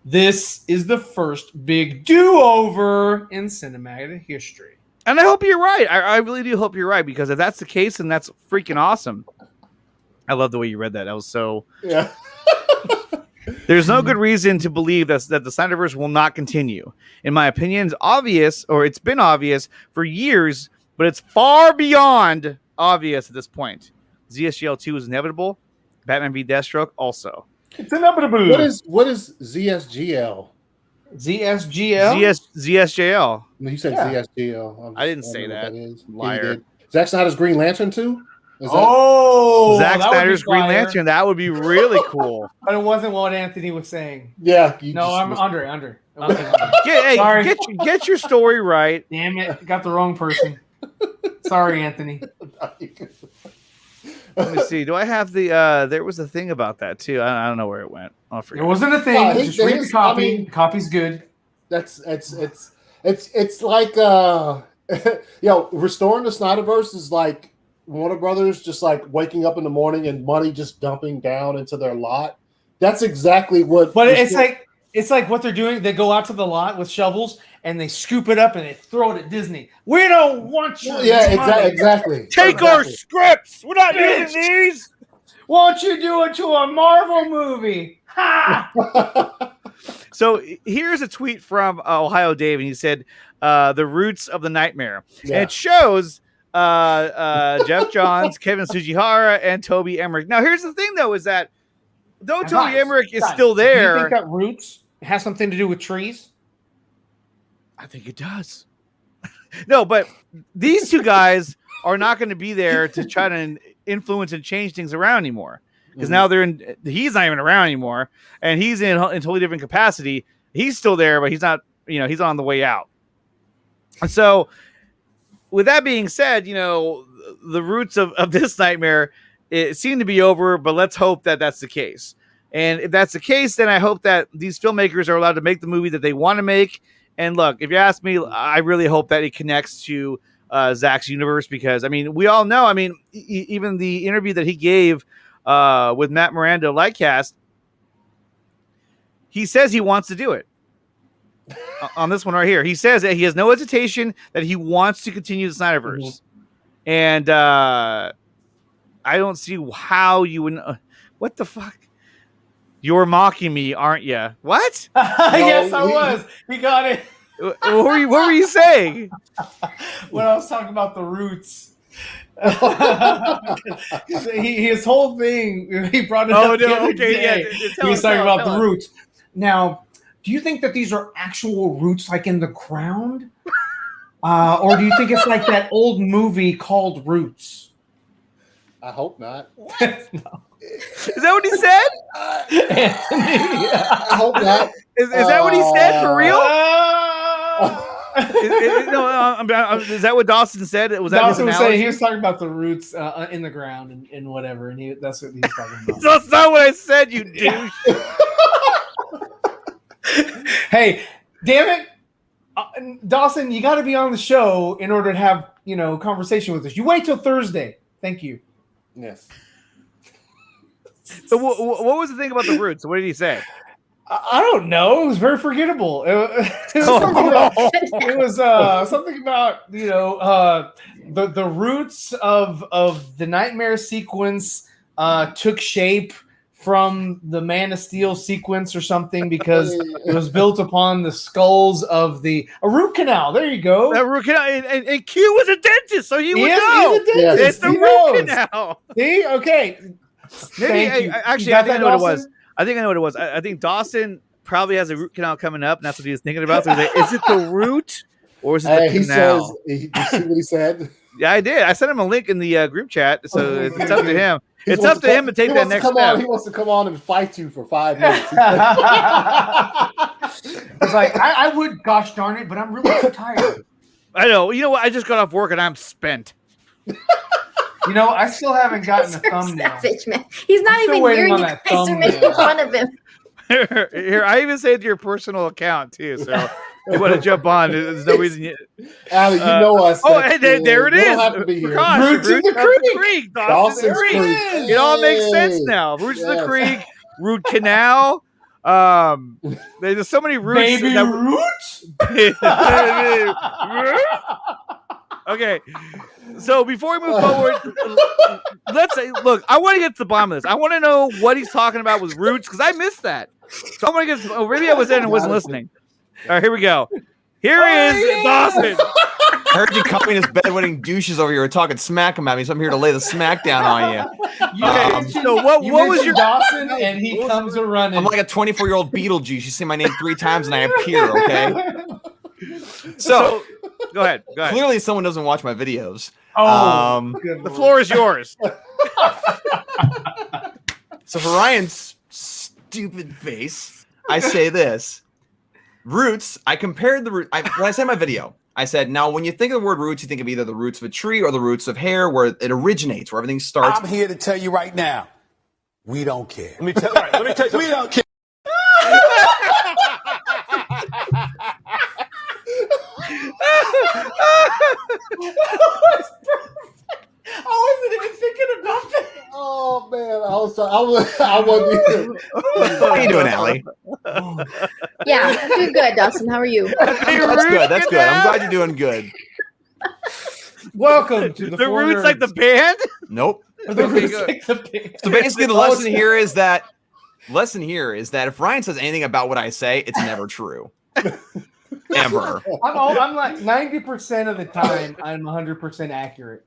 Speaker 1: This is the first big do-over in cinematic history.
Speaker 2: And I hope you're right. I really do hope you're right, because if that's the case, then that's freaking awesome. I love the way you read that. That was so...
Speaker 3: Yeah.
Speaker 2: There's no good reason to believe that the Snyderverse will not continue. In my opinion, it's obvious, or it's been obvious for years, but it's far beyond obvious at this point. ZSGL 2 is inevitable. Batman v Deathstroke also.
Speaker 1: It's inevitable.
Speaker 3: What is ZSGL?
Speaker 2: ZSJL.
Speaker 3: You said ZSGL.
Speaker 2: I didn't say that. Liar.
Speaker 3: Zack Snyder's Green Lantern too?
Speaker 2: Zack Snyder's Green Lantern. That would be really cool.
Speaker 1: But it wasn't what Anthony was saying.
Speaker 3: Yeah.
Speaker 1: I'm under.
Speaker 2: Okay, get your story right.
Speaker 1: Damn it. Got the wrong person. Sorry, Anthony.
Speaker 2: Let me see. Do I have the? There was a thing about that too. I don't know where it went. I'll forget.
Speaker 1: There wasn't a thing. Just read the copy. I mean, copy's good.
Speaker 3: It's like restoring the Snyderverse is like Warner Brothers just like waking up in the morning and money just dumping down into their lot. That's exactly what.
Speaker 1: But it's like what they're doing. They go out to the lot with shovels and they scoop it up and they throw it at Disney. We don't want you.
Speaker 3: Yeah, exactly.
Speaker 2: Take our scripts. We're not using these.
Speaker 1: Won't you do it to a Marvel movie? Ha!
Speaker 2: So here's a tweet from Ohio Dave, and he said, "The roots of the nightmare." Yeah. And it shows Jeff Johns, Kevin Tsujihara, and Toby Emmerich. Now, here's the thing, though, is that though Toby Emmerich is still there,
Speaker 1: do you think that roots has something to do with trees?
Speaker 2: I think it does. No, but these two guys are not going to be there to try to influence and change things around anymore. Because now he's not even around anymore, and he's in totally different capacity. He's still there, but he's not, he's on the way out. And so with that being said, the roots of this nightmare, it seemed to be over, but let's hope that that's the case. And if that's the case, then I hope that these filmmakers are allowed to make the movie that they want to make. And look, if you ask me, I really hope that it connects to Zach's universe, because, we all know, even the interview that he gave with Matt Miranda, Lightcast, he says he wants to do it. On this one right here, he says that he has no hesitation, that he wants to continue the Snyderverse. Mm-hmm. And I don't see how you would... what the fuck? You're mocking me, aren't you? What?
Speaker 1: Yes, I was. He got it.
Speaker 2: What were you saying?
Speaker 1: When I was talking about the roots. His whole thing, he brought it up the other day. He was talking about the roots. Now, do you think that these are actual roots, like in the ground? Or do you think it's like that old movie called Roots?
Speaker 3: I hope not.
Speaker 2: No. Is that what he said?
Speaker 3: I hope not.
Speaker 2: Is that what he said for real? Is that what Dawson said? Was that
Speaker 1: Dawson was saying he was talking about the roots in the ground and whatever, and that's what he was talking about.
Speaker 2: That's not what I said, you douche.
Speaker 1: Hey, damn it, Dawson, you got to be on the show in order to have conversation with us. You wait till Thursday. Thank you.
Speaker 3: Yes.
Speaker 2: So what was the thing about the roots? What did he say?
Speaker 1: I don't know. It was very forgettable. It was something about the roots of the nightmare sequence took shape from the Man of Steel sequence or something because it was built upon the skulls of a root canal. There you go.
Speaker 2: That root canal, and Q was a dentist, so he would know.
Speaker 1: He's a dentist.
Speaker 2: It's the root canal.
Speaker 1: See, okay.
Speaker 2: Maybe I think I know what it was. I think I know what it was. I think Dawson probably has a root canal coming up, and that's what he was thinking about. So he's like, is it the root or is it the canal?
Speaker 3: You see what he said?
Speaker 2: Yeah, I did. I sent him a link in the group chat, so it's up to him. It's up to him to take that next step.
Speaker 3: He wants to come on and fight you for 5 minutes.
Speaker 1: It's like, I would, gosh darn it, but I'm really so tired.
Speaker 2: I know. You know what? I just got off work and I'm spent.
Speaker 1: I still haven't gotten a thumbnail.
Speaker 4: Savage, man. He's not even here. You guys are making fun of him.
Speaker 2: Here, I even saved your personal account too. So you want to jump on? There's no reason.
Speaker 3: Allie, you know us.
Speaker 2: Oh, and there it is.
Speaker 3: Don't have to be here.
Speaker 2: Roots in the creek.
Speaker 3: Dawson's Creek.
Speaker 2: It all makes sense now. Roots in the creek. Root canal. There's so many roots.
Speaker 1: Baby roots.
Speaker 2: Okay, so before we move forward, let's look. I want to get to the bottom of this. I want to know what he's talking about with roots because I missed that. So I'm gonna get. Maybe I was in and wasn't listening. All right, here we go. Here is Dawson.
Speaker 12: I heard you coming in his bedwetting douches over here talking smack about me, so I'm here to lay the smack down on you.
Speaker 2: So what was your
Speaker 1: Dawson? And he comes a running.
Speaker 12: I'm like a 24-year-old Beetlejuice. You say my name 3 times and I appear. Okay. So
Speaker 2: go ahead.
Speaker 12: Clearly, someone doesn't watch my videos.
Speaker 2: The floor is yours.
Speaker 12: So for Ryan's stupid face, I say this. Roots, I compared the root. When I said my video, I said, now when you think of the word roots, you think of either the roots of a tree or the roots of hair, where it originates, where everything starts.
Speaker 11: I'm here to tell you right now, we don't care. Let me tell you, we don't care.
Speaker 1: I wasn't even thinking about that.
Speaker 3: Oh man, I wasn't even.
Speaker 12: How you doing, Allie?
Speaker 4: Yeah, I'm doing good, Dawson. How are you?
Speaker 12: That's good. That's good. I'm glad you're doing good.
Speaker 1: Welcome to the
Speaker 2: Roots,
Speaker 1: Nerds.
Speaker 2: like the band.
Speaker 12: Nope.
Speaker 1: The Roots like the band.
Speaker 12: So basically, the lesson here is that if Ryan says anything about what I say, it's never true. Ever.
Speaker 1: I'm like 90% of the time I'm 100% accurate.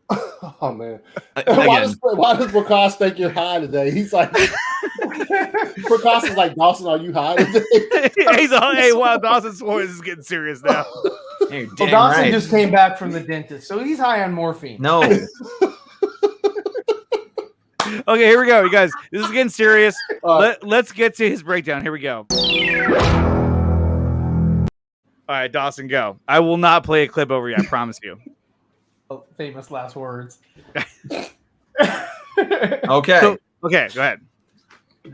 Speaker 3: Oh man. Why does Prakash think you're high today? He's like Prakash is like, Dawson, are you high today?
Speaker 2: He's all, hey, wow, Dawson's voice is getting serious now.
Speaker 12: Hey,
Speaker 1: well, Dawson just came back from the dentist, so he's high on morphine.
Speaker 12: No.
Speaker 2: Okay, here we go, you guys. This is getting serious. Let's get to his breakdown. Here we go. All right, Dawson, go. I will not play a clip over you. I promise you.
Speaker 1: Famous last words.
Speaker 12: Okay.
Speaker 2: Okay, go ahead.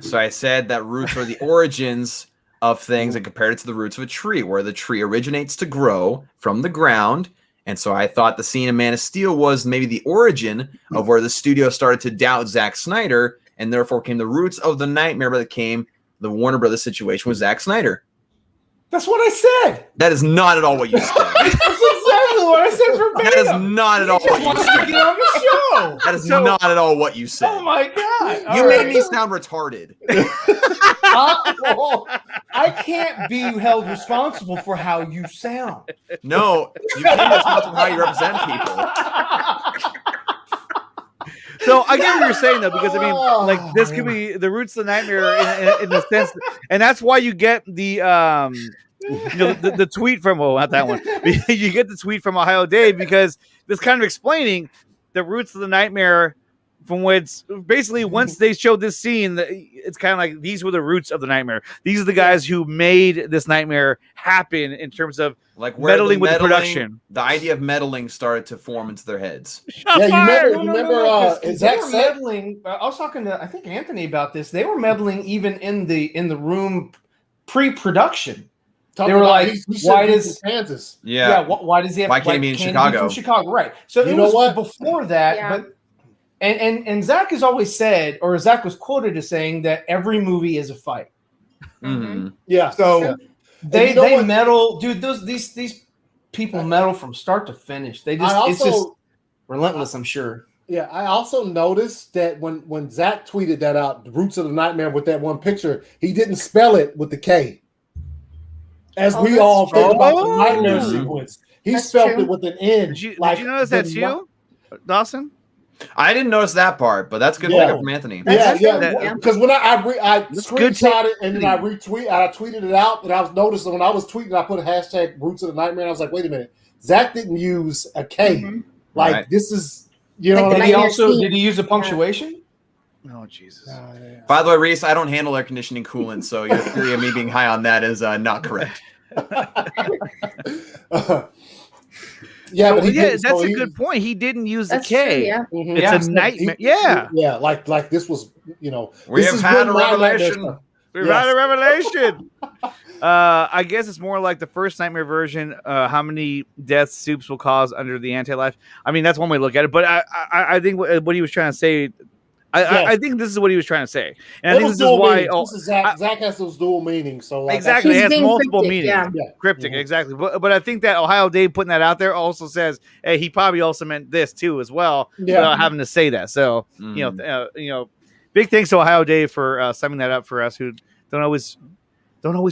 Speaker 12: So I said that roots are the origins of things and compared it to the roots of a tree, where the tree originates to grow from the ground. And so I thought the scene in Man of Steel was maybe the origin of where the studio started to doubt Zack Snyder, and therefore came the roots of the nightmare that came the Warner Brothers situation with Zack Snyder.
Speaker 1: That's what I said.
Speaker 12: That is not at all what you said.
Speaker 1: That's exactly what I said verbatim.
Speaker 12: That is not at all what you said.
Speaker 1: Get on the show.
Speaker 12: That is not at all what you said.
Speaker 1: Oh my god!
Speaker 12: You made me sound retarded.
Speaker 1: I can't be held responsible for how you sound.
Speaker 12: No, you can't be responsible for how you represent people.
Speaker 2: So I get what you're saying though, because I mean, like this could be the roots of the nightmare in the sense, and that's why you get the the tweet from not that one. You get the tweet from Ohio Dave because this kind of explaining the roots of the nightmare from which basically once they showed this scene, it's kind of like these were the roots of the nightmare. These are the guys who made this nightmare happen in terms of
Speaker 12: like
Speaker 2: meddling with the production.
Speaker 12: The idea of meddling started to form into their heads.
Speaker 3: Yeah, you remember Zack said
Speaker 1: meddling. I was talking to I think Anthony about this. They were meddling even in the room pre-production.
Speaker 3: Talking
Speaker 1: They were
Speaker 3: about
Speaker 1: like,
Speaker 3: he
Speaker 1: why
Speaker 3: should be
Speaker 1: does
Speaker 3: in Kansas?
Speaker 12: Yeah.
Speaker 1: why does he have?
Speaker 12: Why can't he be in Chicago?
Speaker 1: From Chicago, right? So
Speaker 3: You
Speaker 1: it
Speaker 3: know
Speaker 1: was
Speaker 3: what?
Speaker 1: before that,
Speaker 4: Yeah.
Speaker 1: but and Zach has always said, or Zach was quoted as saying that every movie is a fight.
Speaker 12: Mhm.
Speaker 3: Yeah.
Speaker 1: So
Speaker 3: yeah.
Speaker 1: they
Speaker 3: you know
Speaker 1: they
Speaker 3: what?
Speaker 1: meddle, dude. These people meddle from start to finish. They just it's just relentless. I'm sure.
Speaker 3: Yeah, I also noticed that when Zach tweeted that out, the Roots of the Nightmare with that one picture, he didn't spell it with the K. As we
Speaker 4: that's
Speaker 3: all think
Speaker 4: true.
Speaker 3: about the nightmare
Speaker 12: Mhm.
Speaker 3: sequence. He
Speaker 4: That's
Speaker 3: spelled
Speaker 4: true.
Speaker 3: it with an N.
Speaker 2: Did you
Speaker 3: like
Speaker 2: notice
Speaker 3: the
Speaker 2: that too, Dawson?
Speaker 12: I didn't notice that part, but that's good
Speaker 3: Yeah.
Speaker 12: pickup from Anthony.
Speaker 3: Yeah,
Speaker 4: That's
Speaker 3: yeah.
Speaker 4: true, yeah.
Speaker 3: Because when I
Speaker 2: That's good
Speaker 3: screenshot it and then I tweeted it out, and I was noticing when I was tweeting, I put a hashtag Roots of the Nightmare. And I was like, wait a minute, Zach didn't use a K.
Speaker 4: Mhm.
Speaker 3: Like
Speaker 12: Right.
Speaker 3: this is, you know
Speaker 4: Like
Speaker 3: what
Speaker 4: the
Speaker 3: I
Speaker 1: Did he
Speaker 3: mean?
Speaker 4: nightmare
Speaker 1: also
Speaker 4: scene.
Speaker 1: did he use a punctuation?
Speaker 2: Oh Jesus!
Speaker 12: By the way, Reese, I don't handle air conditioning coolant, so your theory of me being high on that is not correct.
Speaker 3: Yeah, but he
Speaker 2: yeah,
Speaker 3: didn't,
Speaker 2: that's
Speaker 3: so
Speaker 2: a
Speaker 3: he-
Speaker 2: good point. He didn't use the
Speaker 4: That's
Speaker 2: K.
Speaker 4: true, yeah.
Speaker 3: Mhm.
Speaker 2: It's
Speaker 1: Yeah,
Speaker 2: a nightmare.
Speaker 3: He-
Speaker 2: Yeah,
Speaker 3: yeah, like this was, you know,
Speaker 12: We
Speaker 3: this
Speaker 12: have
Speaker 3: is
Speaker 12: had
Speaker 3: when
Speaker 12: a
Speaker 3: my nightmare
Speaker 12: revelation.
Speaker 3: started.
Speaker 2: we've
Speaker 3: Yes.
Speaker 2: had a revelation. I guess it's more like the first nightmare version. How many deaths Soups will cause under the anti-life? I mean, that's one way to look at it. But I think what he was trying to say. I think this is what he was trying to say, and I
Speaker 3: It
Speaker 2: think
Speaker 3: was
Speaker 2: this is
Speaker 3: dual
Speaker 2: why.
Speaker 3: meanings. This is Zach. Zach has those dual meanings. So like,
Speaker 2: Exactly,
Speaker 4: He's
Speaker 2: it has
Speaker 4: being
Speaker 2: multiple
Speaker 4: cryptic,
Speaker 2: meanings.
Speaker 4: yeah.
Speaker 3: Yeah.
Speaker 2: Cryptic,
Speaker 3: Mhm.
Speaker 2: exactly. But I think that Ohio Dave putting that out there also says, hey, he probably also meant this too as well,
Speaker 3: Yeah.
Speaker 2: without having to say that. So you know, big thanks to Ohio Dave for summing that up for us who don't always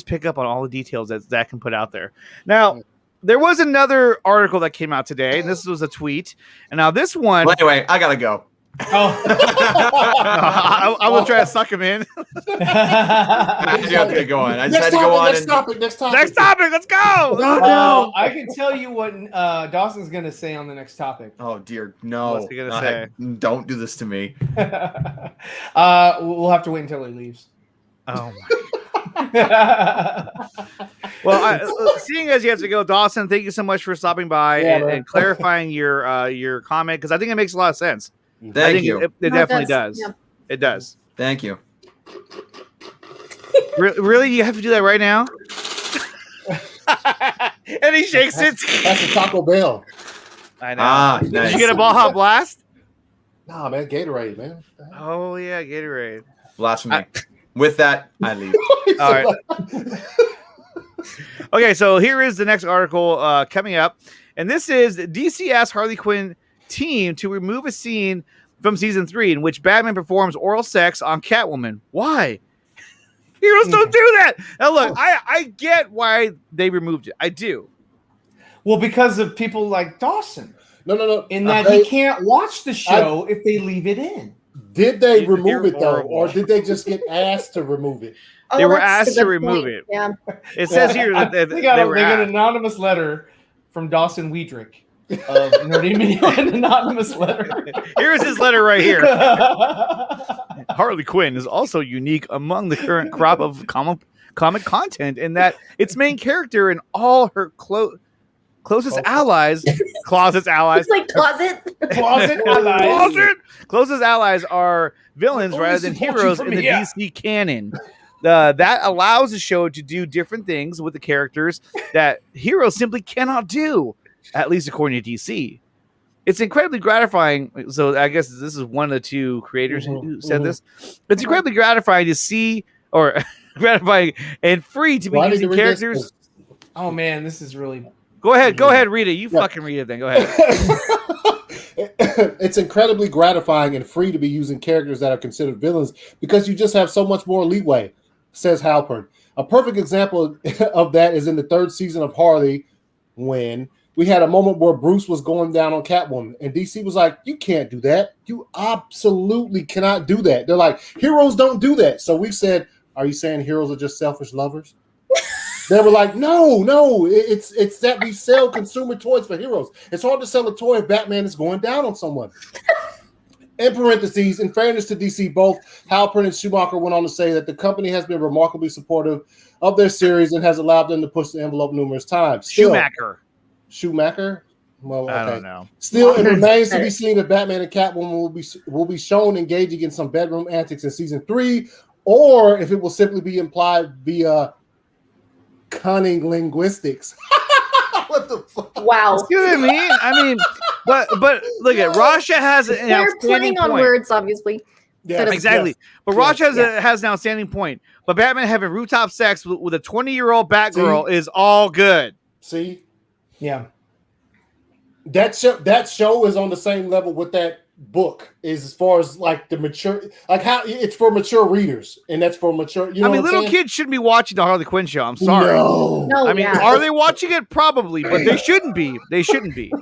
Speaker 2: pick up on all the details that Zach can put out there. Now, there was another article that came out today, and this was a tweet. And now this one,
Speaker 12: Well, anyway, I gotta go.
Speaker 1: Oh,
Speaker 2: I will try to suck him in.
Speaker 12: I do have to go on. I just had
Speaker 3: Next
Speaker 12: to go
Speaker 3: topic.
Speaker 12: on.
Speaker 3: Next
Speaker 12: And,
Speaker 3: topic. Next topic.
Speaker 2: Next topic, let's go.
Speaker 1: I can tell you what Dawson's gonna say on the next topic.
Speaker 12: oh dear, no!
Speaker 2: What's he gonna say?
Speaker 12: Don't do this to me.
Speaker 1: We'll have to wait until he leaves.
Speaker 2: Oh well, seeing as you have to go, Dawson, thank you so much for stopping by
Speaker 3: Yeah,
Speaker 2: and
Speaker 3: man.
Speaker 2: clarifying your comment, because I think it makes a lot of sense. I
Speaker 12: Thank
Speaker 2: think
Speaker 12: you.
Speaker 2: It
Speaker 4: No, it
Speaker 2: definitely
Speaker 4: does.
Speaker 2: does.
Speaker 4: Yeah.
Speaker 2: It does.
Speaker 12: Thank you.
Speaker 2: Really, you have to do that right now? And he shakes it.
Speaker 3: That's a Taco Bell.
Speaker 2: I know.
Speaker 12: Ah,
Speaker 2: Did
Speaker 12: nice.
Speaker 2: you get a Baja Blast?
Speaker 3: Nah, man, Gatorade, man.
Speaker 2: Oh yeah, Gatorade.
Speaker 12: Blasphemy. With that, I leave.
Speaker 2: All right. Okay, so here is the next article coming up, and this is DC asked Harley Quinn team to remove a scene from season 3 in which Batman performs oral sex on Catwoman. Why? Heroes don't do that. Now look, I get why they removed it. I do.
Speaker 1: Well, because of people like Dawson,
Speaker 3: No.
Speaker 1: in that he can't watch the show if they leave it in.
Speaker 3: Did they
Speaker 2: You're
Speaker 3: remove it though,
Speaker 2: horrible.
Speaker 3: or did they just get asked to remove it?
Speaker 2: They were
Speaker 4: that's a
Speaker 2: asked to
Speaker 4: good
Speaker 2: remove
Speaker 4: point.
Speaker 2: it.
Speaker 4: Yeah.
Speaker 2: It says here that
Speaker 1: They got
Speaker 2: were
Speaker 1: an
Speaker 2: asked.
Speaker 1: anonymous letter from Dawson Weidrich of Nerdy Media, an anonymous letter.
Speaker 2: Here's his letter right here. Harley Quinn is also unique among the current crop of comic content in that its main character and all her closest allies, closest allies,
Speaker 4: It's like closet.
Speaker 2: closest allies are villains
Speaker 1: Only
Speaker 2: rather than
Speaker 1: support you
Speaker 2: heroes
Speaker 1: from
Speaker 2: in the
Speaker 1: here.
Speaker 2: DC canon. That allows the show to do different things with the characters that heroes simply cannot do, at least according to DC. It's incredibly gratifying. So I guess this is one of the two creators who said this. It's incredibly gratifying to see, or gratifying and free to be
Speaker 3: Why did
Speaker 2: using
Speaker 3: you read this?
Speaker 2: characters.
Speaker 1: Oh man, this is really.
Speaker 2: Go ahead, read it. You fucking read it then. Go ahead.
Speaker 3: It's incredibly gratifying and free to be using characters that are considered villains because you just have so much more leeway, says Halpern. A perfect example of that is in the 3rd season of Harley, when we had a moment where Bruce was going down on Catwoman, and DC was like, you can't do that. You absolutely cannot do that. They're like, heroes don't do that. So we said, are you saying heroes are just selfish lovers? They were like, no, it's that we sell consumer toys for heroes. It's hard to sell a toy if Batman is going down on someone. In parentheses, in fairness to DC, both Halpern and Schumacher went on to say that the company has been remarkably supportive of their series and has allowed them to push the envelope numerous times. Still, Schumacher? Well, okay.
Speaker 2: I don't know.
Speaker 3: Still, it remains to be seen if Batman and Catwoman will be shown engaging in some bedroom antics in season 3, or if it will simply be implied via cunning linguistics. What the fuck?
Speaker 4: Wow.
Speaker 2: See what I mean? I mean, but look at Rasha has an
Speaker 4: They're
Speaker 2: outstanding
Speaker 4: playing on
Speaker 2: point.
Speaker 4: words, obviously.
Speaker 3: Yeah,
Speaker 2: Exactly.
Speaker 3: yes.
Speaker 2: But
Speaker 3: Yes,
Speaker 2: Rasha has an outstanding point. But Batman having rooftop sex with a 20-year-old Batgirl is all good.
Speaker 3: See?
Speaker 1: Yeah.
Speaker 3: That show is on the same level with that book, is as far as like the mature, like how it's for mature readers, and that's for mature. You know,
Speaker 2: I mean,
Speaker 3: what I'm
Speaker 2: little
Speaker 3: saying?
Speaker 2: kids shouldn't be watching the Harley Quinn show. I'm sorry.
Speaker 3: No.
Speaker 2: I mean, are they watching it? Probably, but they shouldn't be. They shouldn't be.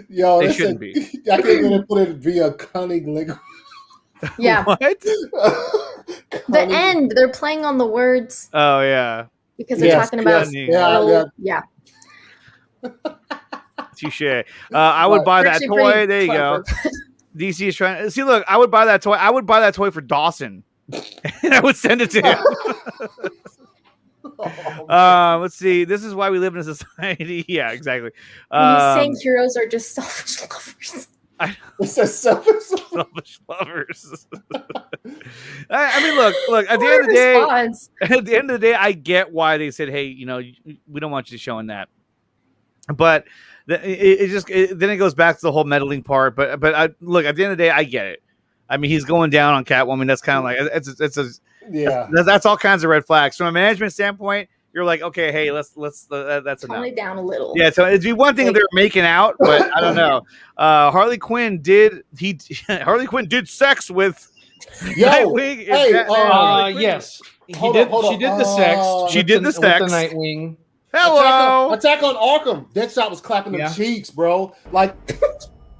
Speaker 3: Yo,
Speaker 2: They shouldn't be.
Speaker 3: I can't even put it via cunning linguistics.
Speaker 4: Yeah.
Speaker 2: What?
Speaker 4: The end, they're playing on the words
Speaker 2: Oh yeah.
Speaker 4: because they're talking about.
Speaker 2: Yeah. Touche. I would buy that
Speaker 4: Actually
Speaker 2: toy.
Speaker 4: pretty
Speaker 2: There you
Speaker 4: clever.
Speaker 2: go. DC is trying. See, look, I would buy that toy. I would buy that toy for Dawson, and I would send it to him. Let's see. This is why we live in a society. Yeah, exactly.
Speaker 4: He's saying heroes are just selfish lovers.
Speaker 3: It says selfish
Speaker 2: lovers. I mean, look. At the end of the day, at the end of the day, I get why they said, "Hey, we don't want you showing that." But then it goes back to the whole meddling part. But look, at the end of the day, I get it. I mean, he's going down on Catwoman. That's kind of like that's all kinds of red flags from a management standpoint. You're like, okay, hey, let's that's
Speaker 4: Tone
Speaker 2: enough.
Speaker 4: it down a little.
Speaker 2: Yeah, so it'd be one thing if they're making out, but I don't know. Harley Quinn did sex with Nightwing.
Speaker 1: Yes. She did the Nightwing.
Speaker 2: Hello.
Speaker 3: Attack on Arkham. Deadshot was clapping them cheeks, bro. Like,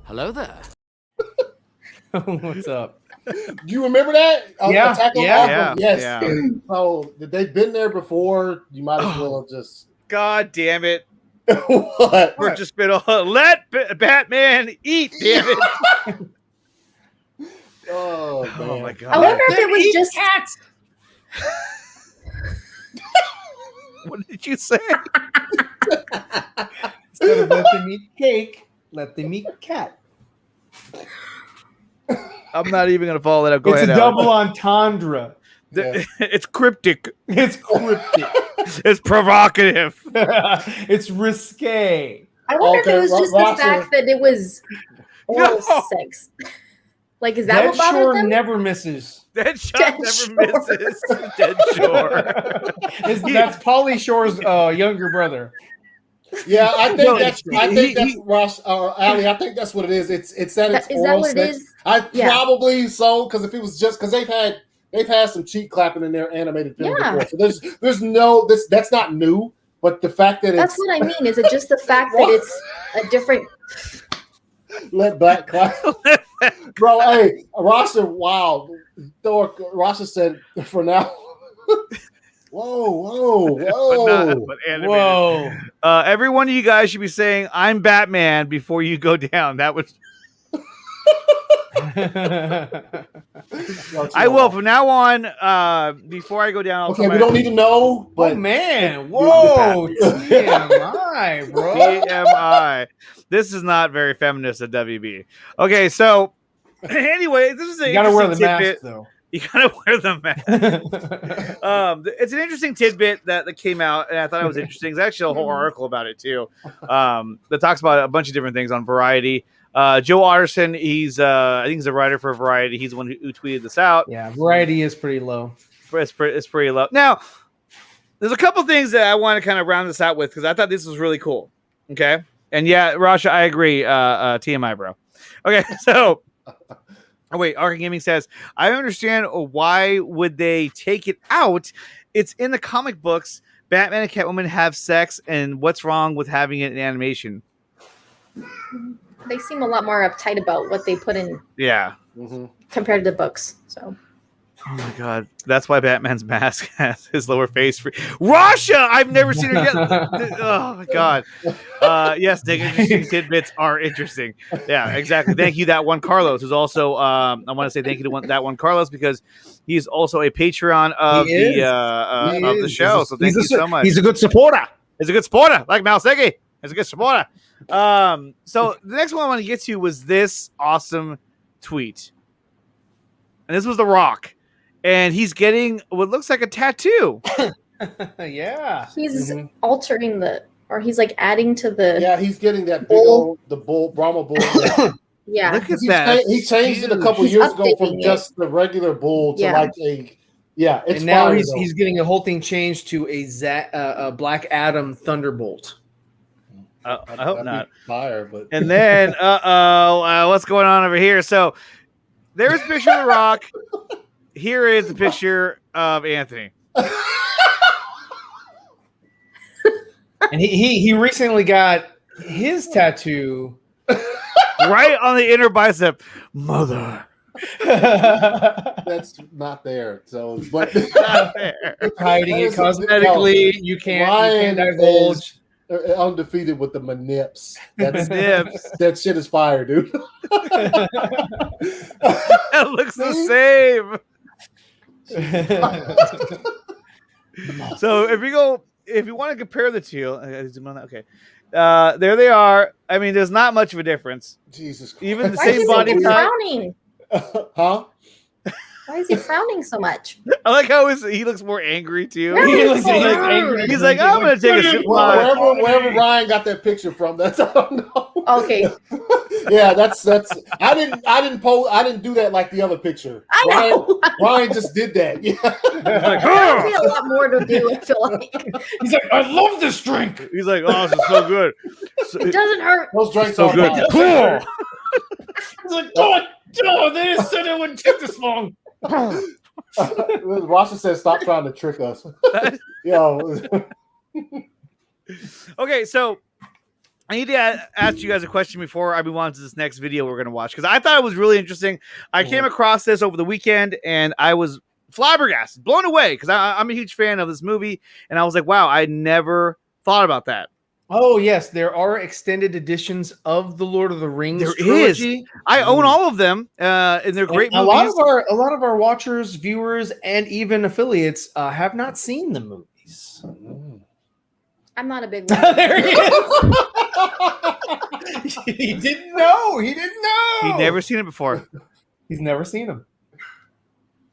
Speaker 13: hello there.
Speaker 1: What's up?
Speaker 3: Do you remember that?
Speaker 1: Yeah.
Speaker 3: Attack on
Speaker 1: Yeah.
Speaker 3: Arkham. Yes.
Speaker 2: Yeah.
Speaker 3: So they've been there before. You might as well just.
Speaker 2: God damn it!
Speaker 3: What?
Speaker 2: We're just been let Batman eat. Damn it!
Speaker 3: Oh
Speaker 2: my god!
Speaker 4: I wonder if it was just
Speaker 1: cats.
Speaker 2: What did you say?
Speaker 1: Instead of let them eat cake, let them eat cat.
Speaker 2: I'm not even going to follow that up. Go
Speaker 1: It's
Speaker 2: ahead.
Speaker 1: a double entendre.
Speaker 2: It's cryptic.
Speaker 1: It's cryptic.
Speaker 2: It's provocative.
Speaker 1: It's risque.
Speaker 4: I wonder if it was just the fact that it was oral sex. Like, is that what bothered
Speaker 1: Shore
Speaker 4: them?
Speaker 1: never misses.
Speaker 2: Dead never misses. Dead Shore.
Speaker 1: That's Pauly Shore's younger brother.
Speaker 3: Yeah, I think that's Ross or Ali. I think that's what it is. It's that it's
Speaker 4: Is
Speaker 3: oral
Speaker 4: that what it
Speaker 3: sex.
Speaker 4: is?
Speaker 3: Probably so, because if it was just because they've had some cheek clapping in their animated film before. So there's no that's not new, but the fact that
Speaker 4: that's what I mean. Is it just the fact that it's a different?
Speaker 3: Let black clap, bro. Hey, Rasa, wow. Rasa said for now. Whoa.
Speaker 2: Whoa. Every one of you guys should be saying, I'm Batman before you go down. That was. I will from now on. Before I go down, I'll
Speaker 3: we don't need to know. But
Speaker 1: oh man, whoa, TMI, bro.
Speaker 2: TMI. This is not very feminist at WB. Okay, so anyway, this is
Speaker 1: you gotta wear the mask though.
Speaker 2: You gotta wear the mask. It's an interesting tidbit that came out, and I thought it was interesting. There's actually a whole article about it too, that talks about a bunch of different things on Variety. Joe Otterson, I think he's a writer for Variety. He's the one who tweeted this out.
Speaker 1: Yeah, Variety is pretty low.
Speaker 2: It's pretty low. Now, there's a couple things that I want to kind of round this out with because I thought this was really cool. Okay, and yeah, Rasha, I agree. TMI, bro. Okay, so. Oh, wait, Arkham Gaming says, I understand why would they take it out. It's in the comic books. Batman and Catwoman have sex, and what's wrong with having it in animation?
Speaker 4: They seem a lot more uptight about what they put in.
Speaker 2: Yeah.
Speaker 4: Compared to the books. So.
Speaker 2: Oh my god, that's why Batman's mask has his lower face free. Rasha, I've never seen her yet. Oh my god. Yes, Nick, interesting tidbits are interesting. Yeah, exactly. Thank you, that one Carlos, who's also. I want to say thank you to that one Carlos because he's also a Patreon of the show. So thank you so much.
Speaker 1: He's a good supporter.
Speaker 2: He's a good supporter, like Malsegi. He's a good supporter. So the next one I want to get to was this awesome tweet, and this was The Rock. And he's getting what looks like a tattoo
Speaker 1: Yeah.
Speaker 4: He's altering or he's like adding to the.
Speaker 3: Yeah, he's getting that big
Speaker 4: bull.
Speaker 3: old Brahma bull.
Speaker 4: Yeah.
Speaker 2: Look at that.
Speaker 3: He changed it a couple
Speaker 4: He's
Speaker 3: years ago from
Speaker 4: updating
Speaker 3: just the regular bull to like a it's
Speaker 1: and now
Speaker 3: fire,
Speaker 1: he's getting the whole thing changed to a Black Adam Thunderbolt.
Speaker 2: I hope not.
Speaker 3: Fire, but
Speaker 2: And then, what's going on over here? So there's a picture of The Rock. Here is the picture of Anthony.
Speaker 1: And he recently got his tattoo
Speaker 2: right on the inner bicep. Mother.
Speaker 3: That's not there. So, but
Speaker 2: not there.
Speaker 1: Hiding it cosmetically. You can't divulge.
Speaker 3: Undefeated with the manips. That's
Speaker 2: Manips.
Speaker 3: That shit is fire, dude.
Speaker 2: That looks the same. So if you want to compare the two, okay, there they are. I mean, there's not much of a difference.
Speaker 3: Jesus Christ.
Speaker 2: Even the
Speaker 4: Why
Speaker 2: same
Speaker 4: is
Speaker 2: body
Speaker 4: he
Speaker 2: type.
Speaker 4: frowning?
Speaker 3: Huh?
Speaker 4: Why is he frowning so much?
Speaker 2: I like how he looks more angry too.
Speaker 4: Yeah,
Speaker 1: He looks angry.
Speaker 2: He's like, I'm gonna take a sip.
Speaker 3: Wherever Ryan got that picture from, I don't know.
Speaker 4: Okay.
Speaker 3: Yeah, that's I didn't do that like the other picture.
Speaker 4: I know.
Speaker 3: Ryan just did that. Yeah.
Speaker 4: That would be a lot more to do, I feel like.
Speaker 1: He's like, I love this drink.
Speaker 2: He's like, oh, this is so good.
Speaker 4: It doesn't hurt.
Speaker 3: Those drinks
Speaker 2: So
Speaker 3: are
Speaker 2: good.
Speaker 3: fire.
Speaker 2: Cool.
Speaker 1: He's like, oh, they just said it wouldn't take this long.
Speaker 3: Rosha says, "Stop trying to trick us." Yo.
Speaker 2: Okay, so I need to ask you guys a question before I move on to this next video we're going to watch, because I thought it was really interesting. I came across this over the weekend, and I was flabbergasted, blown away, because I'm a huge fan of this movie, and I was like, wow, I never thought about that.
Speaker 1: Oh yes, there are extended editions of the Lord of the Rings
Speaker 2: There
Speaker 1: trilogy.
Speaker 2: is. I own all of them, and they're great
Speaker 1: And
Speaker 2: movies.
Speaker 1: a lot of our watchers, viewers, and even affiliates have not seen the movies.
Speaker 4: I'm not a big one.
Speaker 1: There he is. He didn't know. He didn't know.
Speaker 2: He'd never seen it before.
Speaker 1: He's never seen them.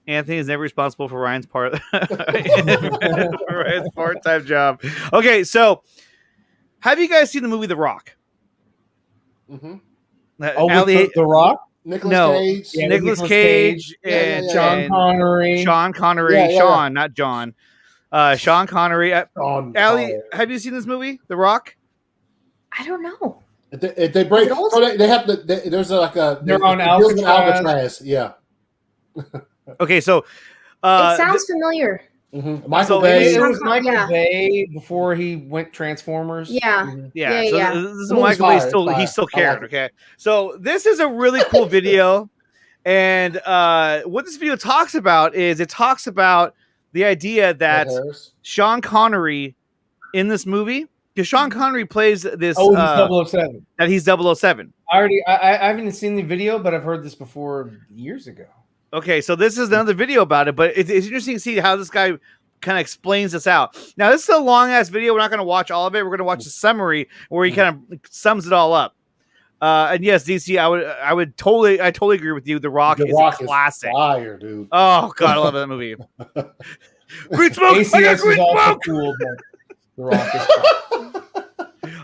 Speaker 2: Anthony is never responsible for Ryan's Ryan's part-time job. Okay, so have you guys seen the movie The Rock?
Speaker 3: Mm-hmm.
Speaker 1: The Rock?
Speaker 3: Nicolas Cage.
Speaker 1: Yeah,
Speaker 2: Nicolas Cage and
Speaker 1: Sean Connery.
Speaker 2: Sean Connery.
Speaker 3: Yeah, yeah,
Speaker 2: Sean, not John. Sean Connery. Allie,
Speaker 3: Connery.
Speaker 2: have you seen this movie, The Rock?
Speaker 4: I don't know.
Speaker 3: If they break,
Speaker 4: Is it old?
Speaker 3: so they have there's like a
Speaker 1: They're on
Speaker 3: it deals with
Speaker 1: Alcatraz.
Speaker 3: Alcatraz. Yeah.
Speaker 2: Okay, so
Speaker 4: It sounds familiar.
Speaker 3: Mm-hmm. Michael
Speaker 2: So
Speaker 3: Bay.
Speaker 1: It was Michael
Speaker 4: Yeah.
Speaker 1: Bay before he went Transformers.
Speaker 4: Yeah.
Speaker 2: Yeah,
Speaker 4: Yeah,
Speaker 2: so
Speaker 4: yeah.
Speaker 2: this is
Speaker 3: The movie's
Speaker 2: Michael Bay
Speaker 3: fire,
Speaker 2: still
Speaker 3: it's
Speaker 2: he
Speaker 3: fire.
Speaker 2: still
Speaker 3: I
Speaker 2: cared.
Speaker 3: like it.
Speaker 2: Okay, so this is a really cool video, and what this video talks about is it talks about the idea that Sean Connery in this movie, because Sean Connery plays this
Speaker 1: he's 007.
Speaker 2: that he's 007.
Speaker 1: I haven't seen the video, but I've heard this before years ago.
Speaker 2: Okay, so this is another video about it, but it's interesting to see how this guy kind of explains this out. Now, this is a long ass video. We're not going to watch all of it. We're going to watch the summary where he kind of sums it all up. And yes, DC, I totally agree with you. The Rock is a classic.
Speaker 3: Is fire, dude.
Speaker 2: Oh god, I love that movie. Green smoke. I got
Speaker 1: ACS
Speaker 2: green
Speaker 1: is also
Speaker 2: smoke!
Speaker 1: cool, but The Rock is fire.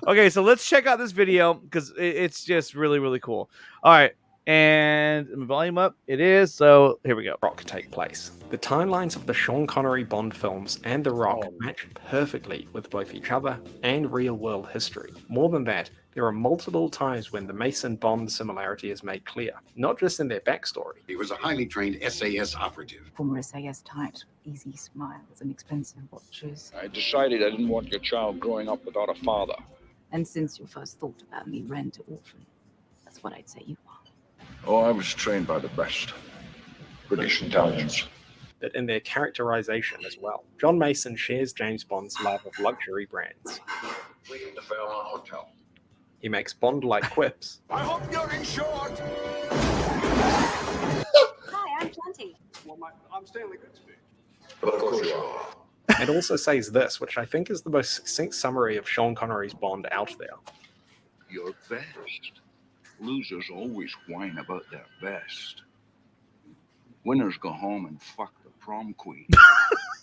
Speaker 2: Okay, so let's check out this video because it's just really, really cool. All right, and volume up. It is. So here we go.
Speaker 14: Rock take place. The timelines of the Sean Connery Bond films and The Rock match perfectly with both each other and real-world history. More than that, there are multiple times when the Mason-Bond similarity is made clear, not just in their backstory.
Speaker 15: He was a highly trained SAS operative.
Speaker 16: Former SAS types with easy smiles and expensive watches.
Speaker 17: I decided I didn't want your child growing up without a father.
Speaker 16: And since your first thought about me ran to orphan, that's what I'd say you are.
Speaker 17: Oh, I was trained by the best. British intelligence.
Speaker 14: But in their characterization as well. John Mason shares James Bond's love of luxury brands.
Speaker 15: We need the Fairmont Hotel.
Speaker 14: He makes Bond-like quips.
Speaker 15: I hope you're insured.
Speaker 16: Hi, I'm Plenty.
Speaker 15: Well, I'm Stanley Goodspeed. But of course you are.
Speaker 14: And also says this, which I think is the most succinct summary of Sean Connery's Bond out there.
Speaker 17: You're best. Losers always whine about their best. Winners go home and fuck the prom queen.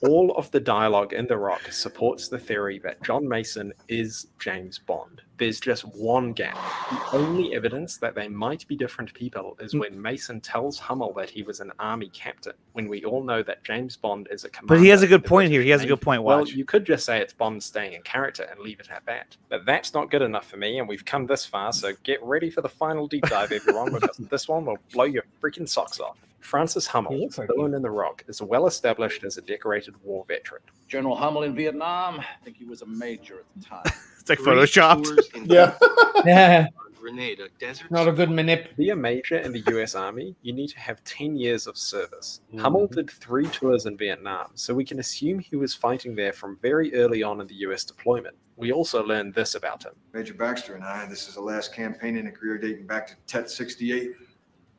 Speaker 14: All of the dialogue in The Rock supports the theory that John Mason is James Bond. There's just one gap. The only evidence that they might be different people is when Mason tells Hummel that he was an army captain, when we all know that James Bond is a commander.
Speaker 2: But he has a good
Speaker 14: in the
Speaker 2: point here.
Speaker 14: British
Speaker 2: He has a
Speaker 14: Navy.
Speaker 2: good point,
Speaker 14: Well,
Speaker 2: Watch.
Speaker 14: you could just say it's Bond staying in character and leave it at that. But that's not good enough for me, and we've come this far, so get ready for the final deep dive, everyone, because this one will blow your freaking socks off. Francis Hummel, villain in The Rock, is well established as a decorated war veteran.
Speaker 11: General Hummel in Vietnam, I think he was a major at the time.
Speaker 2: It's like photoshopped.
Speaker 3: Yeah.
Speaker 1: Yeah.
Speaker 15: Grenada desert.
Speaker 1: Not a good manip.
Speaker 14: To be a major in the US Army, you need to have 10 years of service. Hummel did 3 tours in Vietnam, so we can assume he was fighting there from very early on in the US deployment. We also learned this about him.
Speaker 18: Major Baxter and I, this is the last campaign in a career dating back to Tet 68.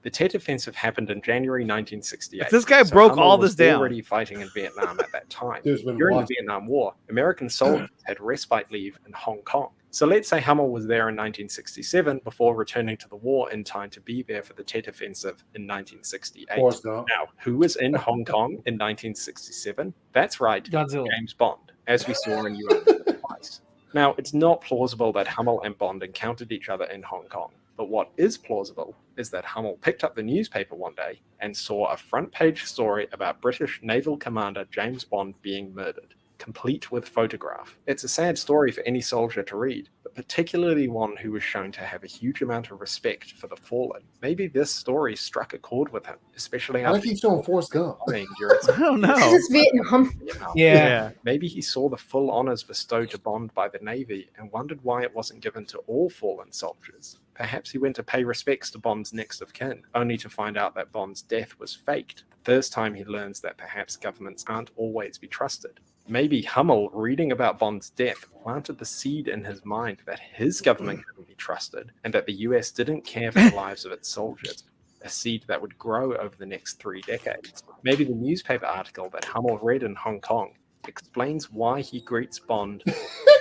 Speaker 14: The Tet Offensive happened in January 1968.
Speaker 2: If this guy broke
Speaker 14: Hummel
Speaker 2: all
Speaker 14: was
Speaker 2: this down.
Speaker 14: already fighting in Vietnam at that time.
Speaker 3: There's been
Speaker 14: During
Speaker 3: one.
Speaker 14: the Vietnam War, American soldiers had respite leave in Hong Kong. So let's say Hummel was there in 1967 before returning to the war in time to be there for the Tet Offensive in 1968.
Speaker 3: Forrest Gump.
Speaker 14: Now, who was in Hong Kong in 1967? That's right,
Speaker 1: Godzilla.
Speaker 14: James Bond, as we saw in You Only Live Twice. Now, it's not plausible that Hummel and Bond encountered each other in Hong Kong. But what is plausible is that Hummel picked up the newspaper one day and saw a front page story about British Naval Commander James Bond being murdered, complete with photograph. It's a sad story for any soldier to read, but particularly one who was shown to have a huge amount of respect for the fallen. Maybe this story struck a chord with him, especially
Speaker 3: I
Speaker 14: after
Speaker 3: keep showing Forrest Gump.
Speaker 14: during
Speaker 2: I don't know.
Speaker 4: This is Vietnam.
Speaker 1: Yeah.
Speaker 14: Maybe he saw the full honors bestowed to Bond by the Navy and wondered why it wasn't given to all fallen soldiers. Perhaps he went to pay respects to Bond's next of kin, only to find out that Bond's death was faked. The first time he learns that perhaps governments aren't always be trusted. Maybe Hummel, reading about Bond's death, planted the seed in his mind that his government couldn't be trusted and that the US didn't care for the lives of its soldiers. A seed that would grow over the next 3 decades. Maybe the newspaper article that Hummel read in Hong Kong explains why he greets Bond.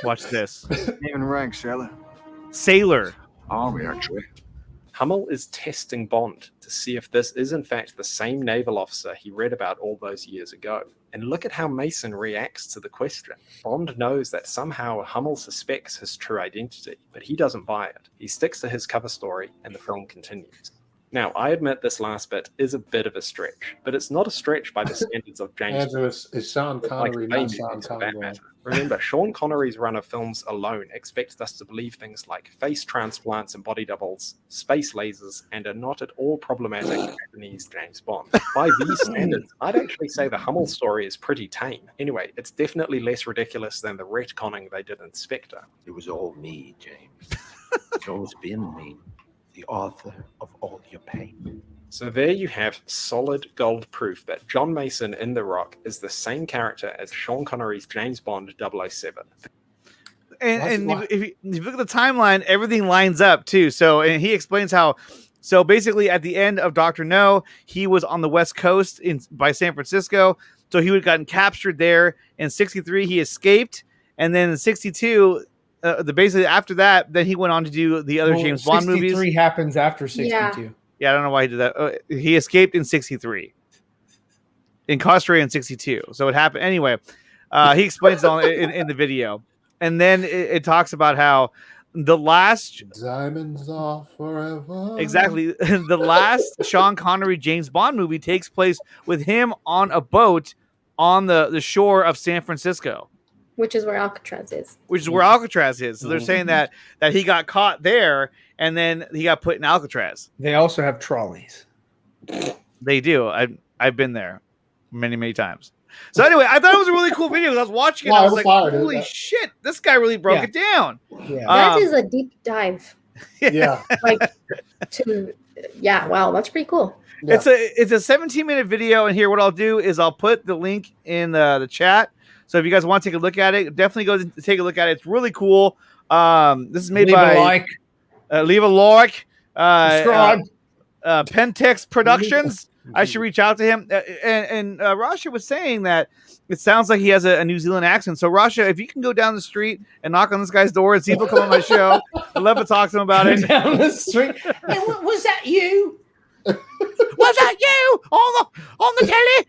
Speaker 2: Watch this.
Speaker 18: Name and rank, sailor.
Speaker 2: Sailor.
Speaker 17: Army, actually.
Speaker 14: Hummel is testing Bond to see if this is in fact the same naval officer he read about all those years ago. And look at how Mason reacts to the question. Bond knows that somehow Hummel suspects his true identity, but he doesn't buy it. He sticks to his cover story, and the film continues. Now, I admit this last bit is a bit of a stretch, but it's not a stretch by the standards of James
Speaker 3: Andrew, it's Sean Connery, not Sean Connery.
Speaker 14: Remember, Sean Connery's run of films alone expects us to believe things like face transplants and body doubles, space lasers, and a not at all problematic Japanese James Bond. By these standards, I'd actually say the Hummel story is pretty tame. Anyway, it's definitely less ridiculous than the retconning they did in Spectre.
Speaker 11: It was all me, James. It's always been me, the author of all your pain.
Speaker 14: So there you have solid gold proof that John Mason in The Rock is the same character as Sean Connery's James Bond 007.
Speaker 2: And if you look at the timeline, everything lines up too. So, and he explains how. So basically, at the end of Dr. No, he was on the West Coast by San Francisco. So he would have gotten captured there. In '63, he escaped, and then in '62. Basically after that, then he went on to do the other James Bond movies.
Speaker 1: 63 happens after 62.
Speaker 2: Yeah, I don't know why he did that. He escaped in '63, incarcerated in '62. So it happened anyway. He explains it all in the video, and then it talks about how the last
Speaker 3: Diamonds are forever.
Speaker 2: Exactly, the last Sean Connery James Bond movie takes place with him on a boat on the shore of San Francisco.
Speaker 4: Which is where Alcatraz is.
Speaker 2: Which is where Alcatraz is. So they're saying that he got caught there and then he got put in Alcatraz.
Speaker 1: They also have trolleys.
Speaker 2: They do. I've been there many, many times. So anyway, I thought it was a really cool video. I was watching it. I was like, holy shit, this guy really broke it down.
Speaker 1: Yeah.
Speaker 4: That is a deep dive.
Speaker 3: Yeah.
Speaker 4: Wow, that's pretty cool.
Speaker 2: Yeah. It's a 17-minute video, and here what I'll do is I'll put the link in the chat. So if you guys want to take a look at it, definitely go take a look at it. It's really cool. This is made by leave a like,
Speaker 1: subscribe.
Speaker 2: Pentex Productions. I should reach out to him. And Rasha was saying that it sounds like he has a New Zealand accent. So Rasha, if you can go down the street and knock on this guy's door and see if he'll come on my show, I'd love to talk to him about it.
Speaker 1: Down the street. Hey, was that you?
Speaker 2: Was that you on the telly?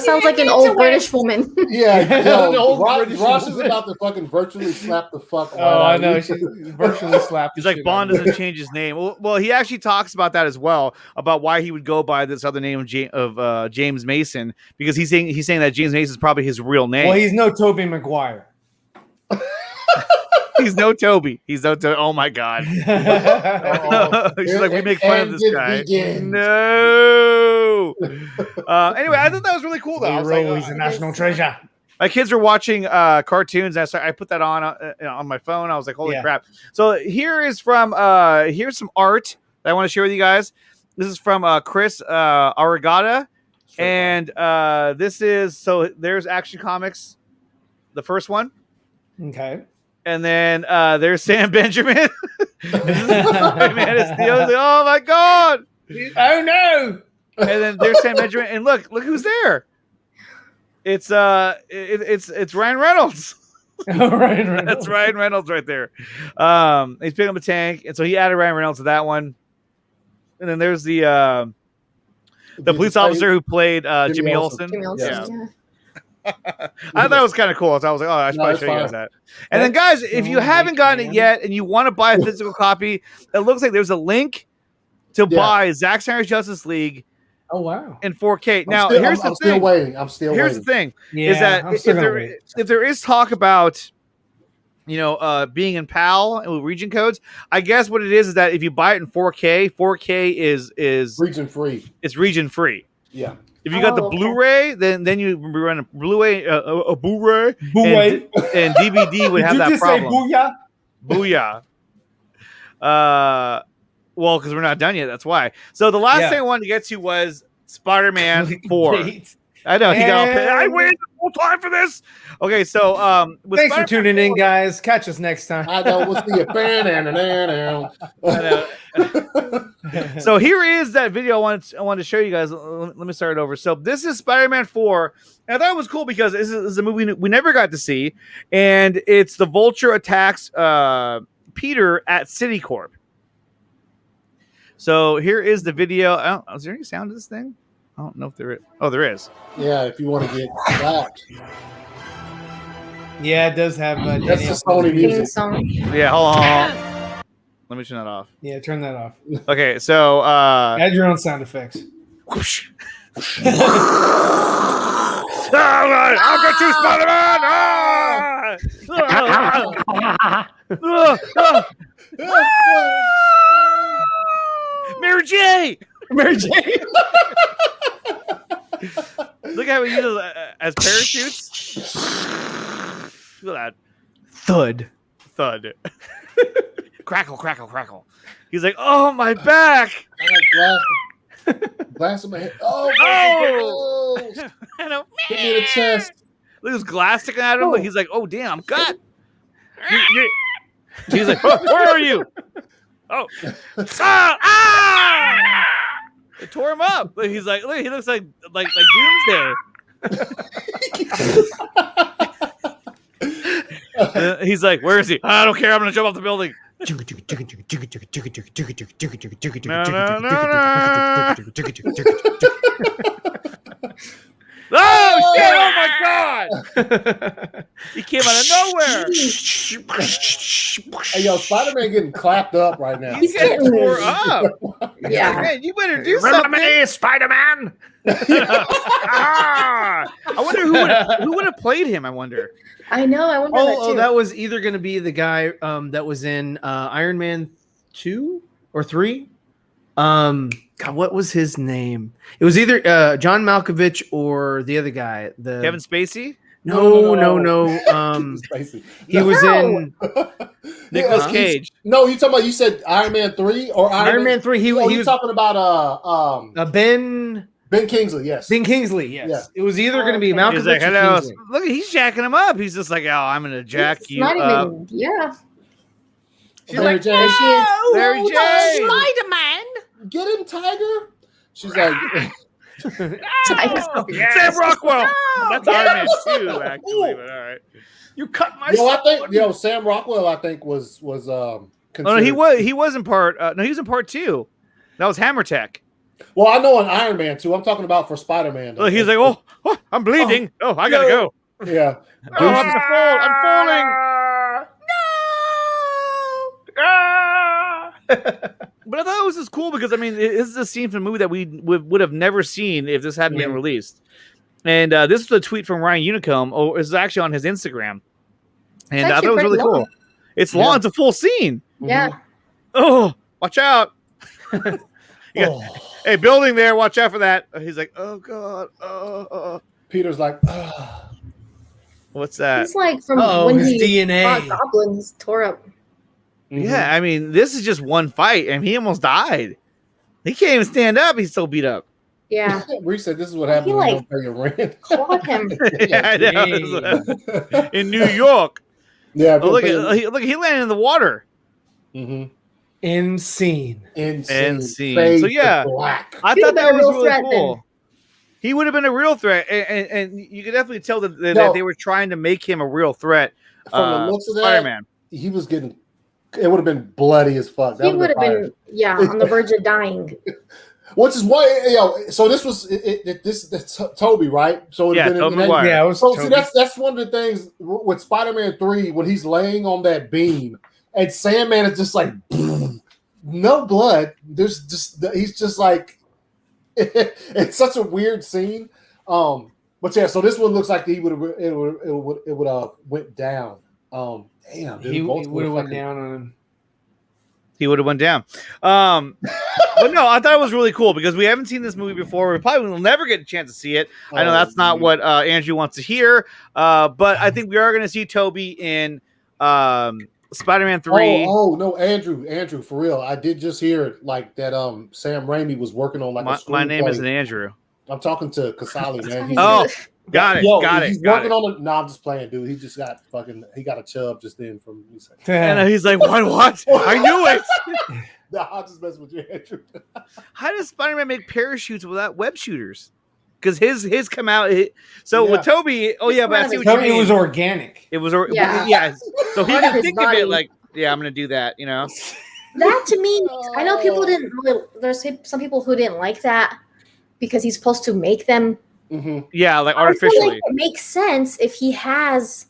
Speaker 4: That sounds like an old British woman.
Speaker 3: Yeah,
Speaker 1: An old British
Speaker 3: Ross is
Speaker 1: woman.
Speaker 3: about to fucking virtually slap the fuck.
Speaker 1: Oh, I know. She's virtually slapped.
Speaker 2: He's like, Bond doesn't change his name. Well, he actually talks about that as well, about why he would go by this other name of James Mason, because he's saying that James Mason is probably his real name.
Speaker 1: Well, he's no Tobey Maguire.
Speaker 2: He's no Toby. He's no Oh my God. She's like, we make fun of this guy. No. Anyway, I thought that was really cool though. I was like,
Speaker 1: he's a national treasure.
Speaker 2: My kids were watching cartoons. And I put that on my phone. I was like, holy crap. So here's some art that I want to share with you guys. This is from Chris Aragata. Sure. And there's Action Comics, the first one.
Speaker 1: Okay.
Speaker 2: And then there's Sam Benjamin. Man of Steel. Like, oh my God.
Speaker 1: Oh no.
Speaker 2: And then there's Sam Benjamin. And look who's there. It's Ryan Reynolds.
Speaker 1: Ryan Reynolds.
Speaker 2: That's Ryan Reynolds right there. He's picking up a tank, and so he added Ryan Reynolds to that one. And then there's the police officer who played Jimmy Olsen.
Speaker 4: Jimmy Olsen, yeah.
Speaker 2: I thought it was kind of cool. So I was like, oh, I should probably show you guys that. And then, guys, if you haven't gotten it yet and you want to buy a physical copy, it looks like there's a link to buy Zack Snyder's Justice League.
Speaker 1: Oh wow!
Speaker 2: In 4K. Now,
Speaker 3: I'm
Speaker 2: here's the thing.
Speaker 3: still waiting.
Speaker 2: Here's the thing: is that if there is talk about, being in PAL and with region codes, I guess what it is that if you buy it in 4K, 4K is
Speaker 3: region free.
Speaker 2: It's region free.
Speaker 3: Yeah.
Speaker 2: If you got the Blu-ray, then you run a Blu-ray, a Blu-ray, and DVD would have that problem.
Speaker 1: Say
Speaker 2: booyah? Booyah. Well, because we're not done yet. That's why. So the last thing I wanted to get to was Spider-Man 4. I know. I waited the whole time for this. Okay, so
Speaker 1: thanks for tuning in, guys. Catch us next time.
Speaker 3: I know. We'll see you.
Speaker 2: So here is that video I wanted to show you guys. Let me start it over. So this is Spider-Man 4. And I thought it was cool because this is a movie we never got to see. And it's the Vulture attacks Peter at Citicorp. So here is the video. Is there any sound to this thing? I don't know if there is. Oh, there is.
Speaker 3: Yeah, if you want to get back.
Speaker 1: Yeah, it does have.
Speaker 3: That's the Sony music.
Speaker 2: Yeah, hold on. Let me turn that off.
Speaker 1: Yeah, turn that off.
Speaker 2: Okay, so
Speaker 1: add your own sound effects.
Speaker 2: Whoosh. I'll get you, Spider-Man! Mary J!
Speaker 1: Mary J!
Speaker 2: Look at how he uses as parachutes. Look at that.
Speaker 1: Thud.
Speaker 2: Crackle, crackle, crackle. He's like, oh, my back.
Speaker 3: I got glass in my head. Oh! Hit me in the chest.
Speaker 2: Look at his glass sticking at him. He's like, oh, damn, I'm cut. He's like, oh, where are you? Oh. It tore him up. He's like, look, he looks like Doomsday. He's like, where is he? I don't care. I'm gonna jump off the building. Oh shit! Oh my god! He came out of nowhere.
Speaker 3: Hey, yo, Spider-Man getting clapped up right now.
Speaker 2: He's getting tore up.
Speaker 4: Yeah,
Speaker 2: man, you better do something.
Speaker 10: Me, Spider-Man.
Speaker 2: I wonder who would have played him. I wonder.
Speaker 4: I know. I wonder that too.
Speaker 1: That was either going to be the guy that was in Iron Man 2 or 3. God, what was his name? It was either John Malkovich or the other guy. The
Speaker 2: Kevin Spacey?
Speaker 1: No. He was in
Speaker 2: Nicolas Cage.
Speaker 3: No, you talking about? You said Iron Man 3 or
Speaker 1: Iron Man 3. He was
Speaker 3: talking about
Speaker 1: Ben
Speaker 3: Kingsley. Yes,
Speaker 1: Ben Kingsley. Yes, yeah. It was either going to be Malkovich.
Speaker 2: He's like,
Speaker 1: or
Speaker 2: hello.
Speaker 1: Kingsley.
Speaker 2: Look, he's jacking him up. He's just like, oh, I'm going to jack you up.
Speaker 4: Even, yeah.
Speaker 2: She's like, no,
Speaker 10: Mary J.
Speaker 2: Spider-Man.
Speaker 3: Get him, Tiger. She's like,
Speaker 2: Sam Rockwell. That's Iron Man 2, actually. But all right,
Speaker 1: you cut my.
Speaker 3: Sam Rockwell. I think was.
Speaker 2: Oh no, he was in part. No, he was in part 2. That was Hammer Tech.
Speaker 3: Well, I know in Iron Man too. I'm talking about for Spider-Man.
Speaker 2: Look, he's like, oh, I'm bleeding. Oh, I gotta go.
Speaker 3: Yeah.
Speaker 2: Oh, I'm gonna fall. I'm falling. But I thought it was just cool because I mean, this is a scene from the movie that we would have never seen if this hadn't been released. And this was a tweet from Ryan Unicomb. Oh, it's actually on his Instagram, and I thought it was really cool. It's long. It's a full scene.
Speaker 4: Yeah.
Speaker 2: Oh, watch out! Hey, building there. Watch out for that. He's like, oh god.
Speaker 3: Peter's like,
Speaker 2: what's that?
Speaker 4: It's like from when he fought goblins, tore up.
Speaker 2: Yeah, I mean, this is just one fight, and he almost died. He can't even stand up. He's so beat up.
Speaker 4: Yeah.
Speaker 3: Reese said this is what happens when you don't pay your rent.
Speaker 4: Clawed him.
Speaker 2: Yeah, I know. In New York.
Speaker 3: Yeah.
Speaker 2: Oh, look, he landed in the water.
Speaker 3: Mm-hmm.
Speaker 1: Insane.
Speaker 2: So yeah, I thought that was really cool. Then. He would have been a real threat, and you could definitely tell that they were trying to make him a real threat.
Speaker 3: From the looks of that,
Speaker 2: Spider-Man.
Speaker 3: He was getting. It would have been bloody as fuck.
Speaker 4: He would have been, on the verge of dying.
Speaker 3: Which is why, so this was this Toby, right? So it
Speaker 2: Tobey Maguire.
Speaker 1: It was
Speaker 3: so
Speaker 1: Toby.
Speaker 3: See, that's one of the things with Spider-Man 3 when he's laying on that beam and Sandman is just like no blood. There's just he's just like it's such a weird scene. But yeah, so this one looks like he would have went down. Damn, dude,
Speaker 1: he would have went down on him.
Speaker 2: He would have went down. But no, I thought it was really cool because we haven't seen this movie before. We probably will never get a chance to see it. I know that's not what Andrew wants to hear. But I think we are going to see Toby in Spider-Man 3.
Speaker 3: Oh no, Andrew, for real. I did just hear like that Sam Raimi was working on like a screenplay.
Speaker 2: My name isn't Andrew.
Speaker 3: I'm talking to Casali, man.
Speaker 2: Got it.
Speaker 3: He's working on it. No, I'm just playing, dude. He just got he got a chub just then from
Speaker 2: and he's like, what? I knew it.
Speaker 3: No, I'll just mess with you, Andrew.
Speaker 2: How does Spider-Man make parachutes without web shooters? Because his come out. With Toby, but I see what you mean.
Speaker 1: It was organic.
Speaker 2: It was, yeah. So he didn't think of it like, I'm going to do that, you know?
Speaker 4: That to me, I know people didn't really, there's some people who didn't like that because he's supposed to make them.
Speaker 3: Mm-hmm.
Speaker 2: Yeah, like
Speaker 4: I feel
Speaker 2: artificially.
Speaker 4: like it makes sense if he has.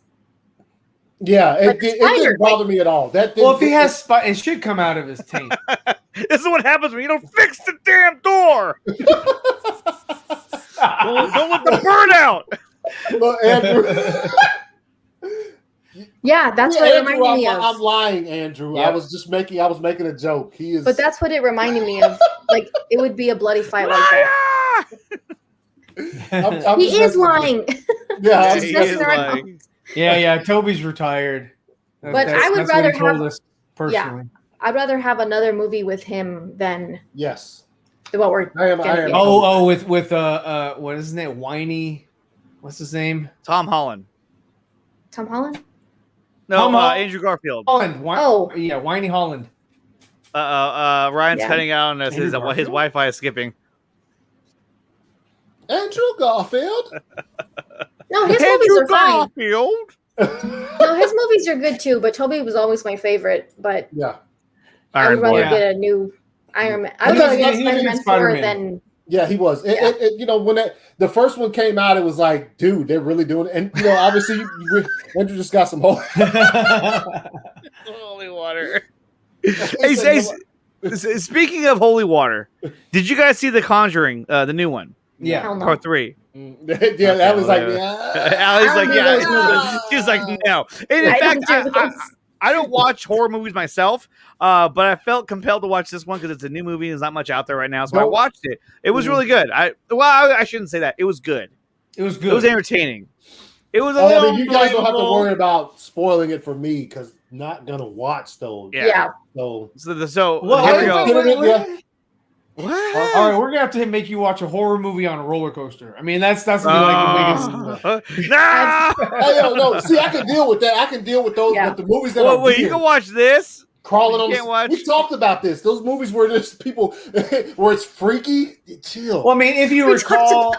Speaker 3: Yeah, it didn't bother me at all.
Speaker 1: If he has it should come out of his tank.
Speaker 2: This is what happens when you don't fix the damn door. don't let the bird out.
Speaker 3: Look, Andrew.
Speaker 4: Yeah, that's what it reminded me of.
Speaker 3: I'm lying, Andrew. Yep. I was making a joke. He is.
Speaker 4: But that's what it reminded me of. Like it would be a bloody fight like that. He is lying.
Speaker 3: Yeah,
Speaker 2: he is lying.
Speaker 1: Yeah. Toby's retired.
Speaker 4: But I would rather have
Speaker 1: us personally.
Speaker 4: Yeah, I'd rather have another movie with him than what we're.
Speaker 3: I am.
Speaker 1: With what is his name? Whiny. What's his name?
Speaker 2: Tom Holland.
Speaker 4: Tom Holland.
Speaker 2: No, Andrew Garfield.
Speaker 1: Holland. Whiny Holland.
Speaker 2: Ryan's cutting out and his Wi-Fi is skipping.
Speaker 3: Andrew Garfield.
Speaker 4: No, his movies are fine. No, his movies are good too. But Toby was always my favorite. But I would rather get a new Iron Man. I would rather get Spider-Man 4 than.
Speaker 3: Yeah, he was. When the first one came out, it was like, dude, they're really doing it. And obviously, Andrew just got some holy
Speaker 2: water. Hey, speaking of holy water, did you guys see The Conjuring, the new one?
Speaker 1: Yeah,
Speaker 2: Part 3.
Speaker 3: Yeah, that was like,
Speaker 2: Allie's like, yeah. She's like, no. And in fact, I don't watch horror movies myself, but I felt compelled to watch this one because it's a new movie. There's not much out there right now, so I watched it. It was really good. I shouldn't say that. It was good.
Speaker 1: It was good.
Speaker 2: It was entertaining. It was.
Speaker 3: You guys don't have to worry about spoiling it for me because not gonna watch those.
Speaker 2: Yeah.
Speaker 3: So
Speaker 2: here we go.
Speaker 1: What? All right, we're gonna have to make you watch a horror movie on a roller coaster. I mean, that's gonna be like the biggest.
Speaker 3: No. See, I can deal with that. I can deal with those. With the movies that are.
Speaker 2: You can watch this.
Speaker 3: Crawling on. We talked about this. Those movies where there's people where it's freaky. Chill.
Speaker 1: Well, I mean, if you recall,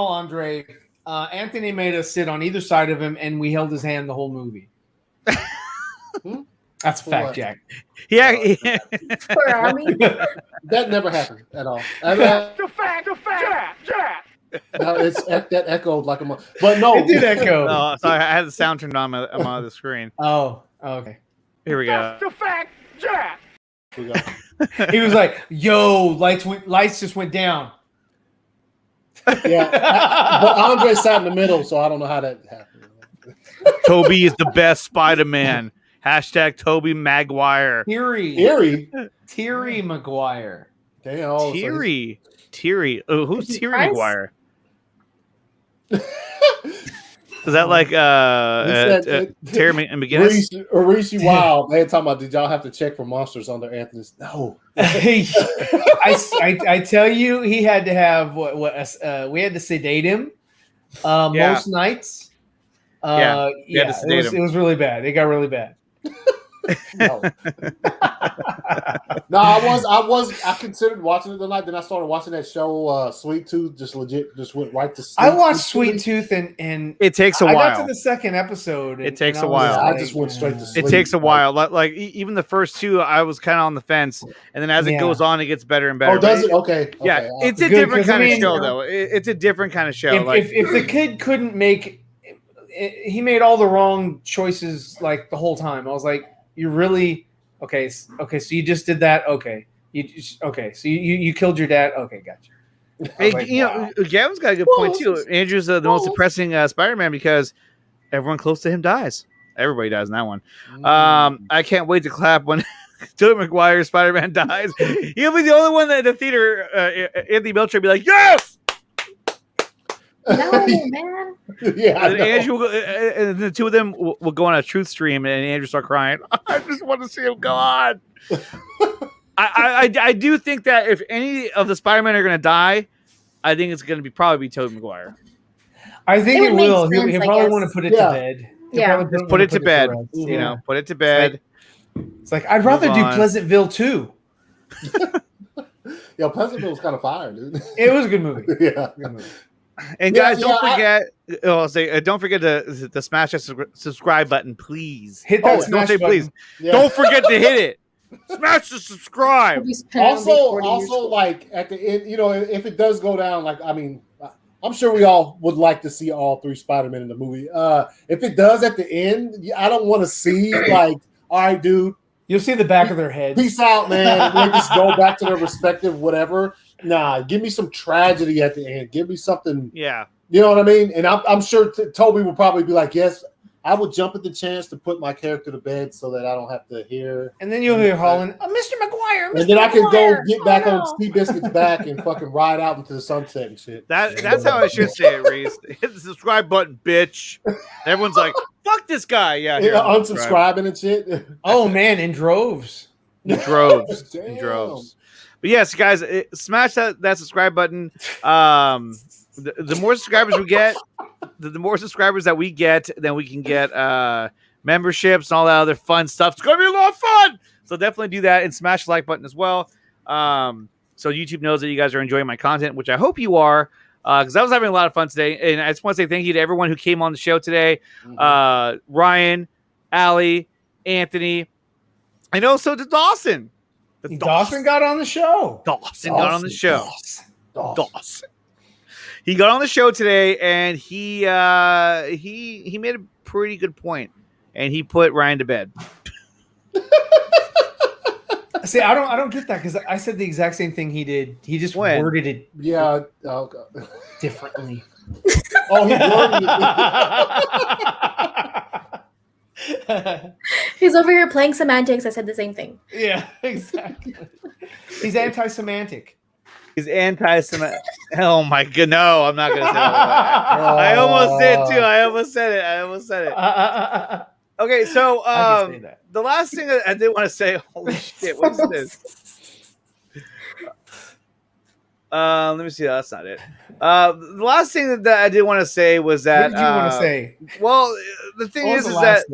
Speaker 1: Andre, Anthony made us sit on either side of him, and we held his hand the whole movie. That's a
Speaker 3: For
Speaker 1: fact,
Speaker 3: what?
Speaker 1: Jack.
Speaker 2: Yeah,
Speaker 4: For Army.
Speaker 3: That never happened at all.
Speaker 14: The fact, Jack.
Speaker 3: No, that echoed like a but no,
Speaker 1: It did echo.
Speaker 2: Oh, sorry, I had the sound turned on my other screen.
Speaker 1: Oh, okay.
Speaker 2: Here we go.
Speaker 14: The fact, Jack.
Speaker 3: Here we go.
Speaker 1: He was like, "Yo, lights just went down."
Speaker 3: Yeah, but Andre sat in the middle, so I don't know how that happened.
Speaker 2: Toby is the best Spider-Man. Hashtag Toby Maguire.
Speaker 1: Thierry Maguire.
Speaker 3: Damn.
Speaker 2: Thierry. Oh, who's
Speaker 4: Is he
Speaker 2: Thierry
Speaker 4: Price?
Speaker 2: Maguire? Is that like Terry McGinnis?
Speaker 3: Reese Wild. They talking about, did y'all have to check for monsters under Anthony's? No.
Speaker 1: I tell you, he had to have we had to sedate him most nights. It was really bad. It got really bad.
Speaker 3: No, I considered watching it tonight. Then I started watching that show, Sweet Tooth. Just went right to sleep.
Speaker 1: I watched Sweet Tooth and
Speaker 2: it takes a
Speaker 1: I
Speaker 2: while.
Speaker 1: got to the second episode.
Speaker 2: It takes a while.
Speaker 3: I just went straight to sleep.
Speaker 2: It takes a while. Like even the first two, I was kind of on the fence, and then as it goes on, it gets better and better.
Speaker 3: Oh, does it? Okay.
Speaker 2: Yeah, it's a different kind of show, though. It's a different kind of show.
Speaker 1: If the kid couldn't make, he made all the wrong choices like the whole time. I was like, you really. Okay, so you just did that. Okay, so you killed your dad. Okay, gotcha.
Speaker 2: Hey,
Speaker 1: Like,
Speaker 2: Gavin's got a good point too. Andrew's the most depressing Spider-Man because everyone close to him dies. Everybody dies in that one. I can't wait to clap when Tobey Maguire's Spider-Man dies. He'll be the only one that in the theater. Anthony Melcher will be like, yes.
Speaker 4: No, man.
Speaker 3: Yeah,
Speaker 2: and Andrew and the two of them will go on a truth stream, and Andrew start crying. I just want to see him go on. I do think that if any of the Spider-Men are going to die, I think it's going to probably be Tobey Maguire.
Speaker 1: I think it will. He'll
Speaker 4: I
Speaker 1: probably
Speaker 4: guess.
Speaker 1: want to put it to bed.
Speaker 4: Yeah.
Speaker 2: Just put it to bed. You know, put it to bed.
Speaker 1: It's like I'd rather do Pleasantville too.
Speaker 3: Yo, Pleasantville was kind of fire, dude.
Speaker 1: It was a good movie.
Speaker 3: Yeah.
Speaker 1: Good movie.
Speaker 2: And guys, don't forget. Don't forget to smash that subscribe button, please.
Speaker 1: Hit that smash button.
Speaker 2: Please.
Speaker 3: Yeah.
Speaker 2: Don't forget to hit it. Smash the subscribe.
Speaker 3: Also, like at the end, you know, if it does go down, like I mean, I'm sure we all would like to see all three Spider-Men in the movie. If it does at the end, I don't want to see like, all right, dude.
Speaker 1: You'll see the back of their head.
Speaker 3: Peace out, man. And they just go back to their respective whatever. Nah, give me some tragedy at the end. Give me something.
Speaker 2: Yeah.
Speaker 3: You know what I mean? And I'm sure Toby will probably be like, yes, I would jump at the chance to put my character to bed so that I don't have to hear.
Speaker 1: And then you'll hear Holland, Mr. McGuire.
Speaker 3: And then I can go get back on Seabiscuit's back and fucking ride out into the sunset and shit.
Speaker 2: That's how I should say it, Reese. Hit the subscribe button, bitch. Everyone's like, fuck this guy. Yeah.
Speaker 3: Unsubscribing and shit.
Speaker 1: Oh, man, in droves.
Speaker 2: In droves.
Speaker 3: Damn.
Speaker 2: In droves. But yes, guys, smash that subscribe button. The more subscribers we get, the more subscribers that we get, then we can get memberships and all that other fun stuff. It's going to be a lot of fun. So definitely do that and smash the like button as well. So YouTube knows that you guys are enjoying my content, which I hope you are, because I was having a lot of fun today. And I just want to say thank you to everyone who came on the show today. Ryan, Allie, Anthony, and also to Dawson.
Speaker 1: Dawson got on the show.
Speaker 2: Dawson got on the show. Dawson. He got on the show today, and he made a pretty good point, and he put Ryan to bed.
Speaker 1: See, I don't get that because I said the exact same thing he did. He just worded it, differently.
Speaker 3: Oh, he worded
Speaker 1: it.
Speaker 4: He's over here playing semantics. I said the same thing.
Speaker 1: Yeah, exactly. He's anti-semantic.
Speaker 2: He's anti-Semitic. Oh my god, no! I'm not gonna say that. I almost did too. I almost said it. Okay, so the last thing that I did want to say. Holy shit! What is this? Let me see. That's not it. The last thing that I did want to say was that.
Speaker 1: What did you want to say?
Speaker 2: Well, the thing is that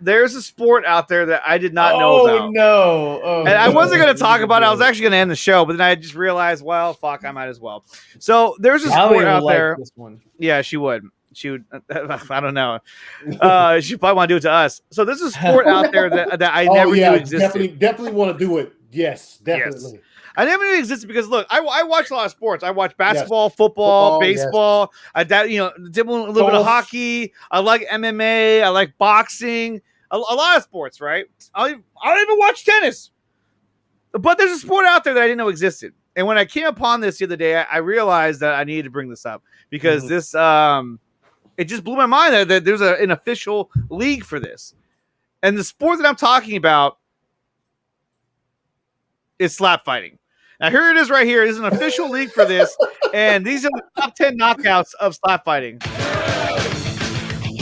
Speaker 2: there's a sport out there that I did not know about.
Speaker 1: Oh no!
Speaker 2: And I wasn't going to talk about it. I was actually going to end the show, but then I just realized, well, fuck, I might as well. So there's a sport out there.
Speaker 1: This one.
Speaker 2: Yeah, she would. she would. I don't know. She probably want to do it to us. So there's a sport out there that I never knew existed.
Speaker 3: Definitely want to do it. Yes, definitely.
Speaker 2: Yes. I never knew it existed because look, I watch a lot of sports. I watch basketball, football, baseball. Yes. I did a little bit of hockey. I like MMA. I like boxing. A lot of sports, right? I don't even watch tennis. But there's a sport out there that I didn't know existed. And when I came upon this the other day, I realized that I needed to bring this up because this it just blew my mind that there's an official league for this. And the sport that I'm talking about is slap fighting. Now, here it is right here. There's an official league for this, and these are the top 10 knockouts of slap fighting.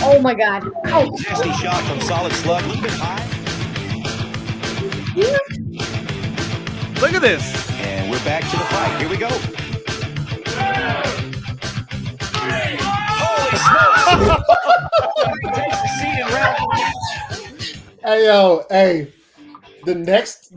Speaker 4: Oh, my God. Ouch.
Speaker 19: Nasty shot from Solid Slug. A little bit high.
Speaker 4: Yeah.
Speaker 2: Look at this.
Speaker 19: And we're back to the fight. Here we go. Holy smokes. He takes the seat in round.
Speaker 3: Hey, yo, hey. The next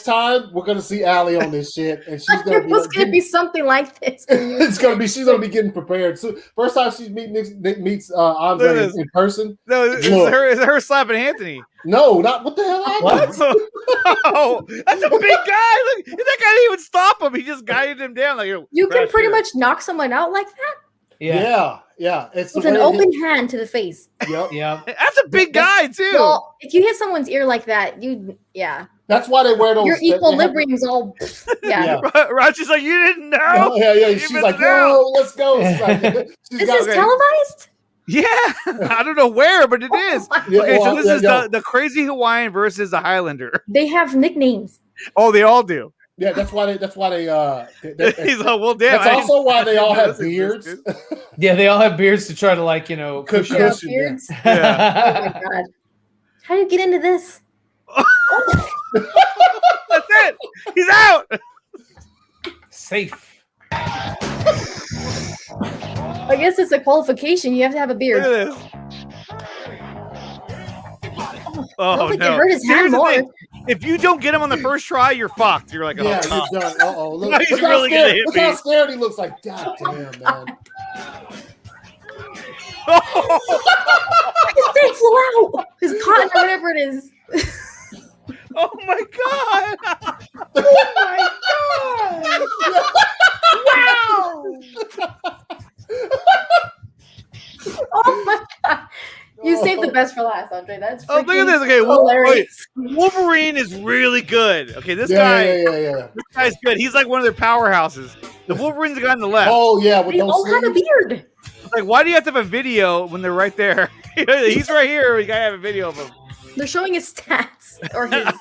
Speaker 3: time we're gonna see Allie on this shit, and she's gonna be.
Speaker 4: It's gonna be something like this.
Speaker 3: She's gonna be getting prepared. So first time she meets Andre in person.
Speaker 2: No, it's her slapping Anthony.
Speaker 3: No, not what the hell happened?
Speaker 2: What? Oh, that's a big guy. Look, that guy didn't even stop him. He just guided him down. Like
Speaker 4: you can pretty much knock someone out like that.
Speaker 3: Yeah. It's
Speaker 4: with an open hand to the face.
Speaker 3: Yep.
Speaker 2: That's a big guy too.
Speaker 4: Well, if you hit someone's ear like that,
Speaker 3: That's why they wear those.
Speaker 4: Your equilibrium's all. Yeah.
Speaker 2: Roger's like, you didn't know.
Speaker 3: Yeah. She's like, yo, let's go.
Speaker 4: This is televised.
Speaker 2: Yeah, I don't know where, but it is. Okay, so this is the crazy Hawaiian versus the Highlander.
Speaker 4: They have nicknames.
Speaker 2: Oh, they all do.
Speaker 3: Yeah, that's why they
Speaker 2: He's like, well, damn.
Speaker 3: That's also why they all have beards.
Speaker 1: Yeah, they all have beards to try to cushion.
Speaker 4: Beards.
Speaker 2: Yeah.
Speaker 4: Oh my God. How do you get into this?
Speaker 2: That's it. He's out.
Speaker 1: Safe.
Speaker 4: I guess it's a qualification. You have to have a beard.
Speaker 2: Look at this.
Speaker 4: I don't think it hurt his hand more.
Speaker 2: If you don't get him on the first try, you're fucked. You're like, oh,
Speaker 3: you're done. Uh-oh. Look
Speaker 2: look
Speaker 3: how scared he looks like. God damn, man.
Speaker 4: His face flew out. His cotton or whatever it is.
Speaker 2: Oh my God.
Speaker 4: Oh my God. Wow. Oh my God. You saved the best for last, Andre. That's
Speaker 2: look at this. Okay,
Speaker 4: hilarious.
Speaker 2: Wolverine is really good. Okay, this guy. This guy's good. He's like one of their powerhouses. The Wolverine's the guy on the left.
Speaker 3: Oh yeah,
Speaker 4: they all have a beard.
Speaker 2: Like, why do you have to have a video when they're right there? He's right here. We gotta have a video of him.
Speaker 4: They're showing his stats or his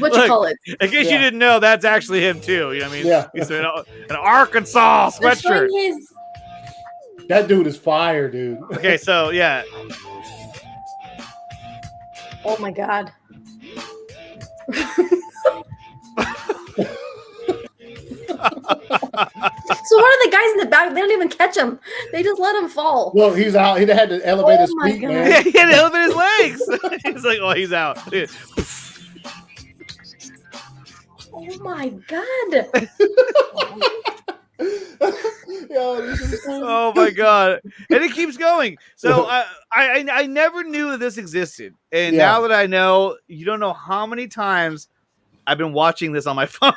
Speaker 4: what you call it.
Speaker 2: In case you didn't know, that's actually him too. You know what I mean?
Speaker 3: Yeah.
Speaker 2: He's an Arkansas sweatshirt.
Speaker 3: That dude is fire, dude.
Speaker 2: Okay, so yeah.
Speaker 4: Oh my God. So what are the guys in the back? They don't even catch him. They just let him fall.
Speaker 3: Well, he's out. He had to elevate his feet, man.
Speaker 2: Yeah, he had to elevate his legs. He's like, oh, he's out.
Speaker 4: Oh my God.
Speaker 2: Oh my God. And it keeps going. So I never knew that this existed. And now that I know, you don't know how many times I've been watching this on my phone.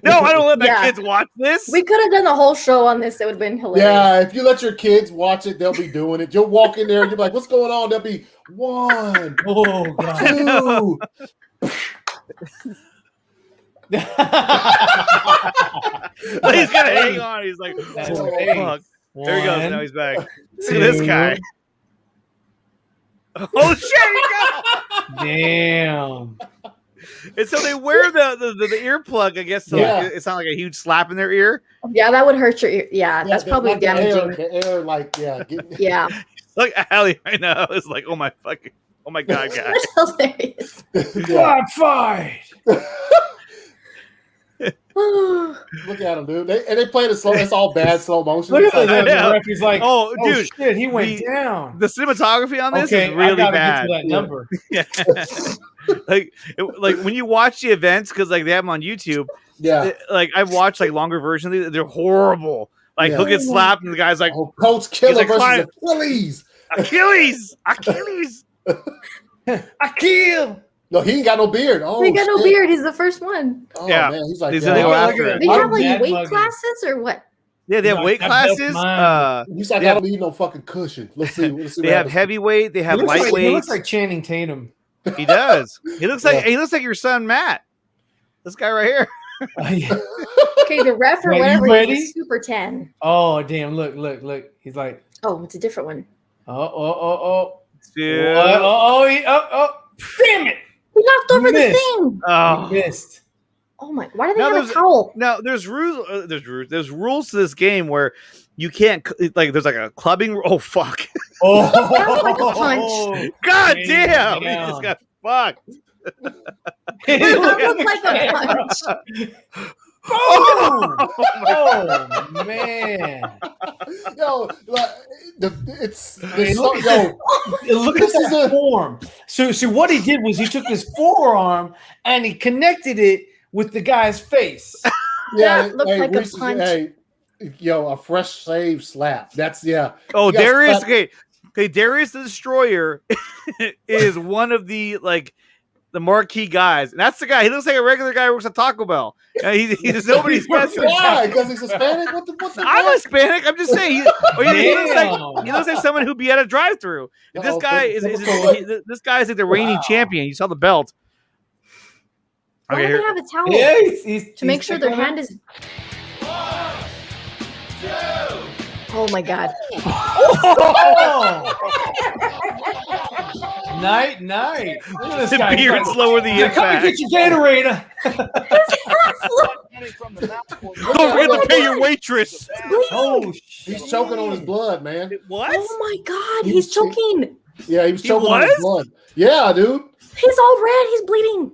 Speaker 2: No, I don't let my kids watch this.
Speaker 4: We could have done the whole show on this. It would have been hilarious.
Speaker 3: Yeah, if you let your kids watch it, they'll be doing it. You'll walk in there and you're like, what's going on? There'll be 1,
Speaker 1: oh God,
Speaker 3: 2.
Speaker 2: He's gonna hang on. He's like, oh, fuck. There he goes. Now he's back. See this guy. Oh shit!
Speaker 1: Damn.
Speaker 2: And so they wear the earplug, I guess, so it's not like a huge slap in their ear.
Speaker 4: Yeah, that would hurt your ear. Yeah, that's probably damaging.
Speaker 3: The air, like,
Speaker 4: yeah.
Speaker 2: Look, Allie right now is like, oh my God, guys.
Speaker 4: That's hilarious.
Speaker 1: God, fight.
Speaker 3: Look at him, dude. They play it slow. It's all bad slow motion.
Speaker 1: Look at the ref. He's like,
Speaker 2: oh, dude,
Speaker 1: shit, he went down.
Speaker 2: The cinematography on this is really bad.
Speaker 1: Get to that number.
Speaker 2: Yeah. like when you watch the events, because like they have them on YouTube.
Speaker 3: Yeah.
Speaker 2: Like I've watched like longer versions. They're horrible. Like he'll get slapped, and the guy's like,
Speaker 3: Coach Killer
Speaker 2: like,
Speaker 3: versus Achilles.
Speaker 2: Achilles.
Speaker 1: I kill.
Speaker 3: No, he ain't got no beard. Oh,
Speaker 4: He ain't got no
Speaker 3: shit.
Speaker 4: beard. He's the first one.
Speaker 3: Oh,
Speaker 2: Yeah.
Speaker 3: man, he's like,
Speaker 2: He's gonna go after it.
Speaker 4: They have like
Speaker 1: Mad
Speaker 4: weight
Speaker 1: mugging.
Speaker 4: classes or what?
Speaker 2: Yeah, they have weight classes.
Speaker 3: He's like,
Speaker 2: they
Speaker 3: I
Speaker 2: have-
Speaker 3: don't need no fucking cushion. Let's see. Let's see
Speaker 2: They
Speaker 3: what
Speaker 2: have
Speaker 3: happens.
Speaker 2: heavyweight. They
Speaker 1: He
Speaker 2: have
Speaker 1: looks like,
Speaker 2: lightweight.
Speaker 1: he looks like Channing Tatum.
Speaker 2: He does. He looks like your son Matt. This guy right here.
Speaker 4: Okay, the ref or
Speaker 1: Are you
Speaker 4: whatever
Speaker 1: ready?
Speaker 4: is a Super 10.
Speaker 1: Oh damn! Look! He's like,
Speaker 4: Oh, it's a different one.
Speaker 1: oh!
Speaker 2: Dude.
Speaker 1: What? Oh! Damn it!
Speaker 4: We knocked over the
Speaker 1: Missed.
Speaker 4: thing.
Speaker 2: Oh.
Speaker 1: He missed.
Speaker 4: Oh my! Why do they
Speaker 2: Now
Speaker 4: have a towel?
Speaker 2: Now there's rules. There's rules to this game where you can't like. There's like a clubbing. Oh fuck!
Speaker 1: Oh,
Speaker 4: That was like a punch.
Speaker 2: God
Speaker 1: Damn.
Speaker 2: damn! He just got fucked.
Speaker 4: That looked like a punch.
Speaker 1: Oh man!
Speaker 3: Yo, like, it's
Speaker 1: Hey, look at look at
Speaker 3: This is
Speaker 1: that
Speaker 3: a-
Speaker 1: form. So what he did was he took his forearm and he connected it with the guy's face.
Speaker 3: yeah.
Speaker 4: That looked like a
Speaker 3: Reese is-
Speaker 4: punch.
Speaker 3: Hey, yo, a fresh save slap. That's
Speaker 2: Oh,
Speaker 3: You gotta
Speaker 2: Darius.
Speaker 3: slap-
Speaker 2: Okay, Darius the Destroyer is one of the marquee guys. And that's the guy. He looks like a regular guy who works at Taco Bell. He's nobody special.
Speaker 3: Why? Because he's Hispanic. What the?
Speaker 2: I'm Hispanic. I'm just saying. He looks like someone who'd be at a drive-through. This
Speaker 3: Uh-oh,
Speaker 2: guy this guy is like the reigning champion. You saw the belt.
Speaker 4: Why
Speaker 2: Okay,
Speaker 4: do they
Speaker 2: here.
Speaker 4: have a towel?
Speaker 1: Yeah,
Speaker 4: To make sure their hand is. Oh my god!
Speaker 1: Night. Look at this
Speaker 2: The
Speaker 1: guy.
Speaker 2: beard's lower the
Speaker 1: Come and
Speaker 2: impact.
Speaker 1: get your Gatorade.
Speaker 2: Don't forget to pay your waitress.
Speaker 1: Oh,
Speaker 3: He's choking on his blood, man.
Speaker 2: What?
Speaker 4: Oh my god! He's choking.
Speaker 3: Yeah, he was
Speaker 2: He
Speaker 3: choking on his
Speaker 2: was?
Speaker 3: blood. Yeah, dude.
Speaker 4: He's all red. He's bleeding.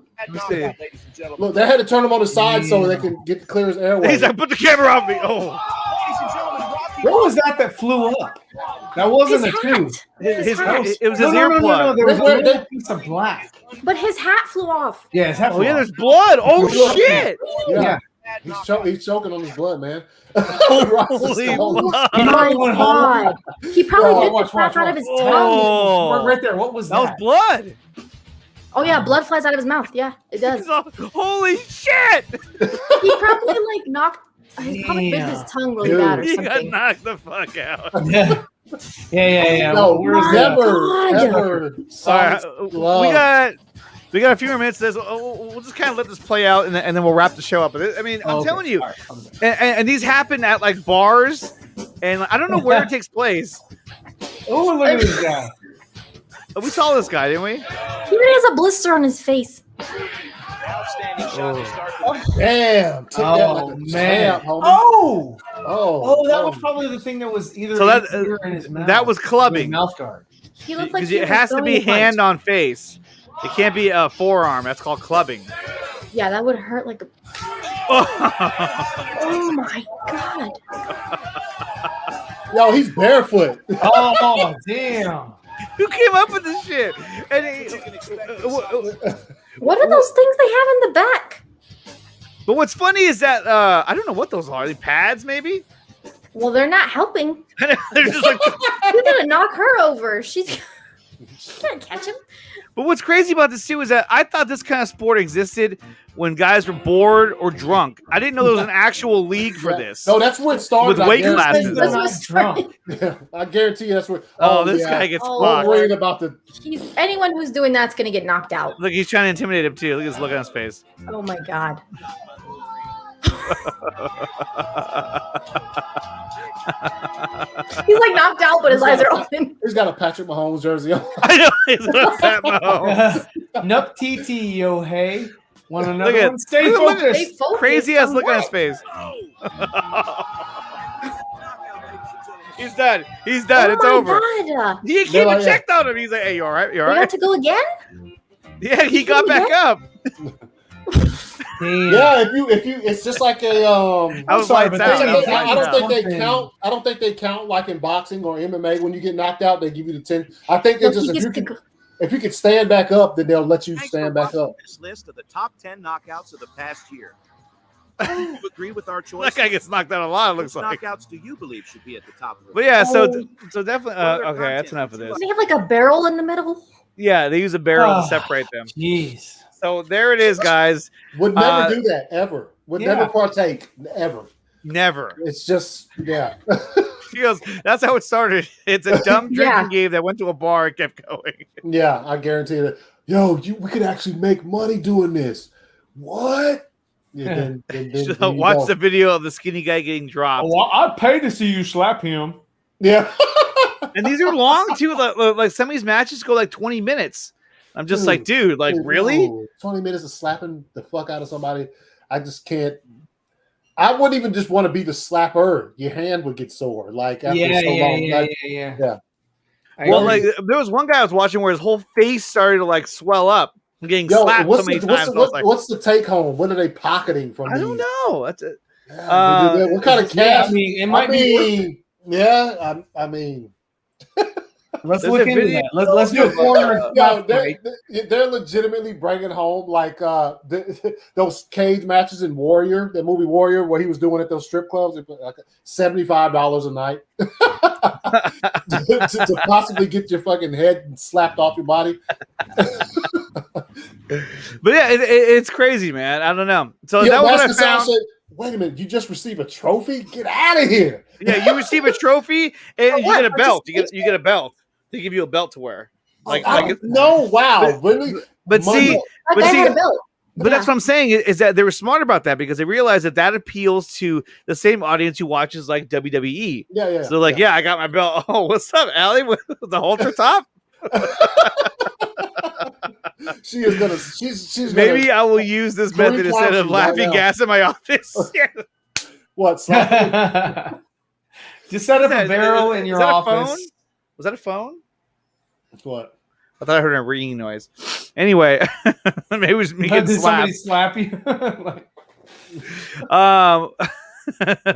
Speaker 3: Look, they had to turn him on the side so they can get clear his airway.
Speaker 2: He's like, put the camera off me. Oh,
Speaker 1: what was that flew up? That wasn't
Speaker 4: His
Speaker 1: a tube.
Speaker 2: his,
Speaker 4: hat.
Speaker 2: it was his
Speaker 1: No.
Speaker 2: earplug.
Speaker 1: There was a
Speaker 3: They-
Speaker 1: little piece of black.
Speaker 4: But his hat flew off.
Speaker 1: Yeah, his hat
Speaker 2: Oh
Speaker 1: flew
Speaker 2: yeah,
Speaker 1: off.
Speaker 2: there's blood. Oh shit!
Speaker 3: Yeah. He's choking on his blood, man.
Speaker 2: Holy
Speaker 3: Holy-
Speaker 2: fuck.
Speaker 1: He probably went home.
Speaker 4: He probably
Speaker 1: Oh,
Speaker 4: bit
Speaker 1: watch,
Speaker 4: the crap
Speaker 1: watch,
Speaker 4: out of his
Speaker 1: watch.
Speaker 4: tongue.
Speaker 2: Oh,
Speaker 1: Right there. What was
Speaker 2: that was
Speaker 1: that?
Speaker 2: blood.
Speaker 4: Oh yeah, blood flies out of his mouth. Yeah, it does.
Speaker 2: Holy shit!
Speaker 4: He probably like knocked. He probably bit his tongue really bad or
Speaker 2: He got
Speaker 4: something.
Speaker 2: knocked the fuck out.
Speaker 1: Yeah.
Speaker 3: No,
Speaker 1: Where is
Speaker 4: my
Speaker 1: that?
Speaker 4: God.
Speaker 3: ever.
Speaker 2: All right, we got a few more minutes. We'll just kind of let this play out, and then we'll wrap the show up. But I mean, I'm
Speaker 1: Okay.
Speaker 2: telling you,
Speaker 1: All right,
Speaker 2: and these happen at like bars, and I don't know where it takes place.
Speaker 1: Oh, look at this guy.
Speaker 2: We saw this guy, didn't we?
Speaker 4: He even has a blister on his face.
Speaker 3: Damn. Took that like a
Speaker 1: Man.
Speaker 3: champ, homie.
Speaker 1: Oh, that was probably the thing that was either
Speaker 2: So
Speaker 1: in his ear or in his mouth.
Speaker 2: that was clubbing.
Speaker 1: Mouth guard.
Speaker 4: He looked like
Speaker 2: Because
Speaker 4: he
Speaker 2: it
Speaker 4: was
Speaker 2: has to
Speaker 4: throwing
Speaker 2: be
Speaker 4: a punch.
Speaker 2: hand on face. It can't be a forearm. That's called clubbing.
Speaker 4: Yeah, that would hurt like a. Oh my god!
Speaker 3: Yo, he's barefoot.
Speaker 1: Oh, damn.
Speaker 2: Who came up with this shit? And
Speaker 4: What are those things they have in the back?
Speaker 2: but what's funny is that I don't know what those are. Are they pads, maybe?
Speaker 4: Well, they're not helping.
Speaker 2: They're just like.
Speaker 4: You're gonna knock her over. She can't catch him.
Speaker 2: But what's crazy about this too is that I thought this kind of sport existed when guys were bored or drunk. I didn't know there was an actual league for this.
Speaker 3: No, that's where it started.
Speaker 2: With weight
Speaker 3: I
Speaker 2: classes.
Speaker 3: guarantee you.
Speaker 4: That's what started.
Speaker 3: I guarantee you that's where.
Speaker 2: Oh, this guy gets
Speaker 4: Oh,
Speaker 2: fucked.
Speaker 3: I'm worried about the.
Speaker 4: Anyone who's doing that's gonna get knocked out.
Speaker 2: Look, he's trying to intimidate him too. Look at his look on his face.
Speaker 4: Oh my god. He's like knocked out, but his eyes are open.
Speaker 3: He's got a Patrick Mahomes jersey on.
Speaker 2: I know. He's a fat Mahomes.
Speaker 1: Nup TT, yo, hey. Want another
Speaker 2: Look at
Speaker 1: one? Stay
Speaker 2: look at
Speaker 1: focused.
Speaker 2: crazy ass look on his face. He's done. He's done.
Speaker 4: Oh
Speaker 2: it's
Speaker 4: my
Speaker 2: over.
Speaker 4: God.
Speaker 2: He came and checked on him. He's like, "Hey, you all right? You all
Speaker 4: We
Speaker 2: right?"
Speaker 4: got to go again?
Speaker 2: Yeah, he got back up.
Speaker 3: Yeah, if you, it's just like a.
Speaker 2: I was lights out.
Speaker 3: I don't think they count. I don't think they count like in boxing or MMA when you get knocked out. They give you the 10. I think they just if you can stand back up, then they'll let you stand back up.
Speaker 19: This list of the top 10 knockouts of the past year. Do you agree with our choice?
Speaker 2: That guy gets knocked out a lot. It looks
Speaker 19: Which
Speaker 2: like.
Speaker 19: knockouts do you believe should be at the top of the
Speaker 2: But yeah, so
Speaker 19: list?
Speaker 2: definitely.
Speaker 19: What other
Speaker 2: Okay, that's
Speaker 19: content
Speaker 2: enough of this.
Speaker 4: They have like a barrel in the middle.
Speaker 2: Yeah, they use a barrel
Speaker 1: Oh,
Speaker 2: to separate them.
Speaker 1: Jeez.
Speaker 2: So there it is, guys.
Speaker 3: Would never do that ever. Would never partake ever.
Speaker 2: Never.
Speaker 3: It's just
Speaker 2: She goes, that's how it started. It's a dumb drinking game that went to a bar and kept going.
Speaker 3: Yeah, I guarantee that. Yo, we could actually make money doing this. What? Yeah, then
Speaker 2: So watch the video of the skinny guy getting dropped.
Speaker 1: Well, I'd pay to see you slap him.
Speaker 3: Yeah.
Speaker 2: And these are long too. Like some of these matches go like 20 minutes. I'm just like, dude, like really?
Speaker 3: No. 20 minutes of slapping the fuck out of somebody. I just can't. I wouldn't even just want to be the slapper. Your hand would get sore. Like after so long. Yeah.
Speaker 2: Well, like there was one guy I was watching where his whole face started to like swell up, from getting slapped so many times.
Speaker 3: What's the take home? What are they pocketing from?
Speaker 2: I don't know. That's it.
Speaker 3: What kind of cash?
Speaker 1: I mean, it might be.
Speaker 3: Yeah, I mean.
Speaker 1: Let's look into that. Let's do a corner.
Speaker 3: They're legitimately bringing home like those cage matches in Warrior, that movie Warrior, where he was doing at those strip clubs, like $75 a night to possibly get your fucking head slapped off your body.
Speaker 2: But yeah, it's crazy, man. I don't know. So that was what I found.
Speaker 3: Wait a minute, you just received a trophy? Get out of here!
Speaker 2: Yeah, you receive a trophy and you get a belt. You get a belt. They give you a belt to wear.
Speaker 3: No, wow, really?
Speaker 2: But that's what I'm saying is that they were smart about that because they realized that appeals to the same audience who watches like WWE.
Speaker 3: Yeah.
Speaker 2: So like, I got my belt. Oh, what's up, Allie? With the halter top?
Speaker 3: She is gonna. She's
Speaker 2: maybe I will use this method instead of laughing gas in my office.
Speaker 3: What?
Speaker 1: Just set up a barrel in your office.
Speaker 2: Was that a phone?
Speaker 3: What?
Speaker 2: I thought I heard a ringing noise. Anyway, maybe it was me getting slapped.
Speaker 1: Somebody slap you?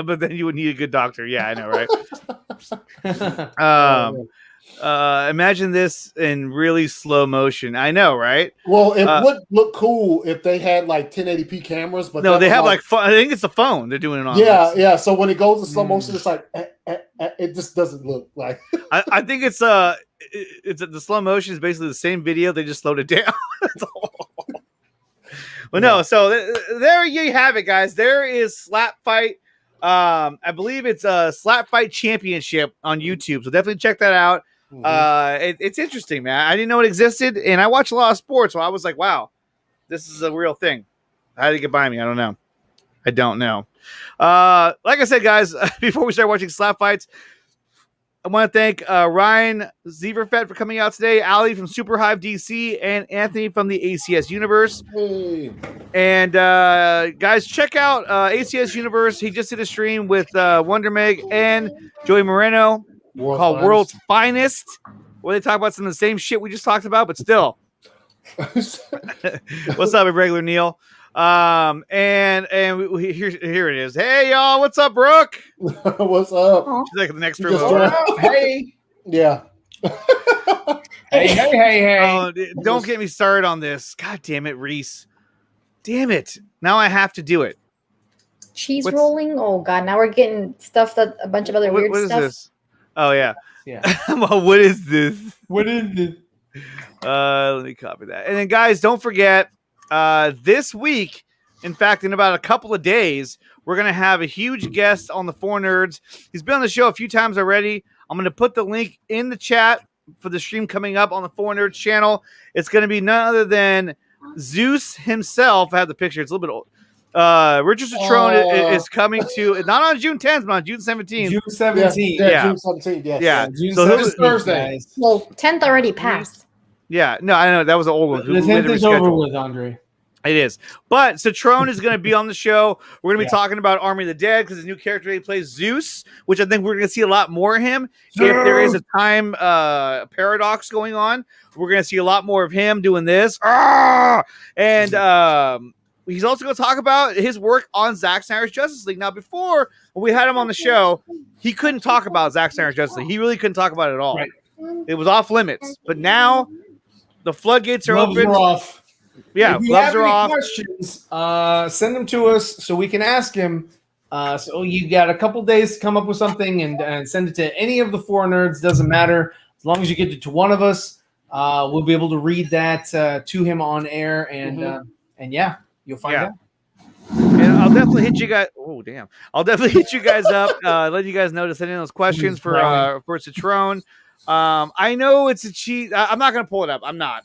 Speaker 2: But then you would need a good doctor. Yeah, I know, right? Imagine this in really slow motion. I know, right?
Speaker 3: Well, it would look cool if they had like 1080p cameras, but
Speaker 2: no, they have like I think it's a phone. They're doing it on.
Speaker 3: Yeah. So when it goes in slow motion, it's like it just doesn't look like.
Speaker 2: I think it's the slow motion is basically the same video. They just slowed it down. Well, no. So there you have it, guys. There is Slap Fight. I believe it's a Slap Fight Championship on YouTube. So definitely check that out. It's interesting, man. I didn't know it existed, and I watch a lot of sports, so I was like, wow, this is a real thing. How did it get by me? I don't know. Like I said, guys, before we start watching Slap Fights, I want to thank Ryan Zeverfett for coming out today, Ali from Super Hive DC, and Anthony from the ACS Universe.
Speaker 3: Hey.
Speaker 2: And guys, check out ACS Universe. He just did a stream with Wonder Meg and Joey Moreno called World's Finest, where they talk about some of the same shit we just talked about, but still. What's up, regular Neil? And here it is. Hey y'all, what's up, Brooke?
Speaker 3: What's up?
Speaker 2: She's like the next room.
Speaker 1: Hey.
Speaker 3: Yeah.
Speaker 1: Hey.
Speaker 2: Oh, don't get me started on this. God damn it, Reese. Damn it. Now I have to do it.
Speaker 4: Cheese rolling? Oh god, now we're getting stuff that a bunch of other weird
Speaker 2: what
Speaker 4: stuff.
Speaker 2: Is this? Oh yeah. Well, what is this? Let me copy that. And then guys, don't forget this week, in fact, in about a couple of days, we're going to have a huge guest on the Four Nerds. He's been on the show a few times already. I'm going to put the link in the chat for the stream coming up on the Four Nerds channel. It's going to be none other than Zeus himself. I have the picture. It's a little bit old. Richard Citrone is coming to, not on June 10th, but on June 17th.
Speaker 1: June 17th.
Speaker 3: Yeah. June 17th, yes.
Speaker 2: Yeah.
Speaker 1: June
Speaker 2: So
Speaker 1: 17th, Thursday.
Speaker 4: Well, 10th already passed.
Speaker 2: Yeah. No, I know. That was an old one.
Speaker 1: The 10th is over with, Andre.
Speaker 2: It is. But Citrone is going to be on the show. We're going to be talking about Army of the Dead because his new character he plays Zeus, which I think we're going to see a lot more of him. If there is a time paradox going on, we're going to see a lot more of him doing this. And he's also going to talk about his work on Zack Snyder's Justice League. Now, before, when we had him on the show, he couldn't talk about Zack Snyder's Justice League. He really couldn't talk about it at all. Right. It was off limits. But now the floodgates are open. Yeah,
Speaker 1: if you
Speaker 2: gloves
Speaker 1: have
Speaker 2: are
Speaker 1: any
Speaker 2: off.
Speaker 1: questions, send them to us so we can ask him. So you got a couple days to come up with something and send it to any of the 4 nerds. Doesn't matter. As long as you get it to one of us, we'll be able to read that to him on air. And yeah, you'll find out.
Speaker 2: And I'll definitely hit you guys. Oh, damn. I'll definitely hit you guys up. Let you guys know to send in those questions for Citroen. I know it's a cheese. I'm not going to pull it up. I'm not.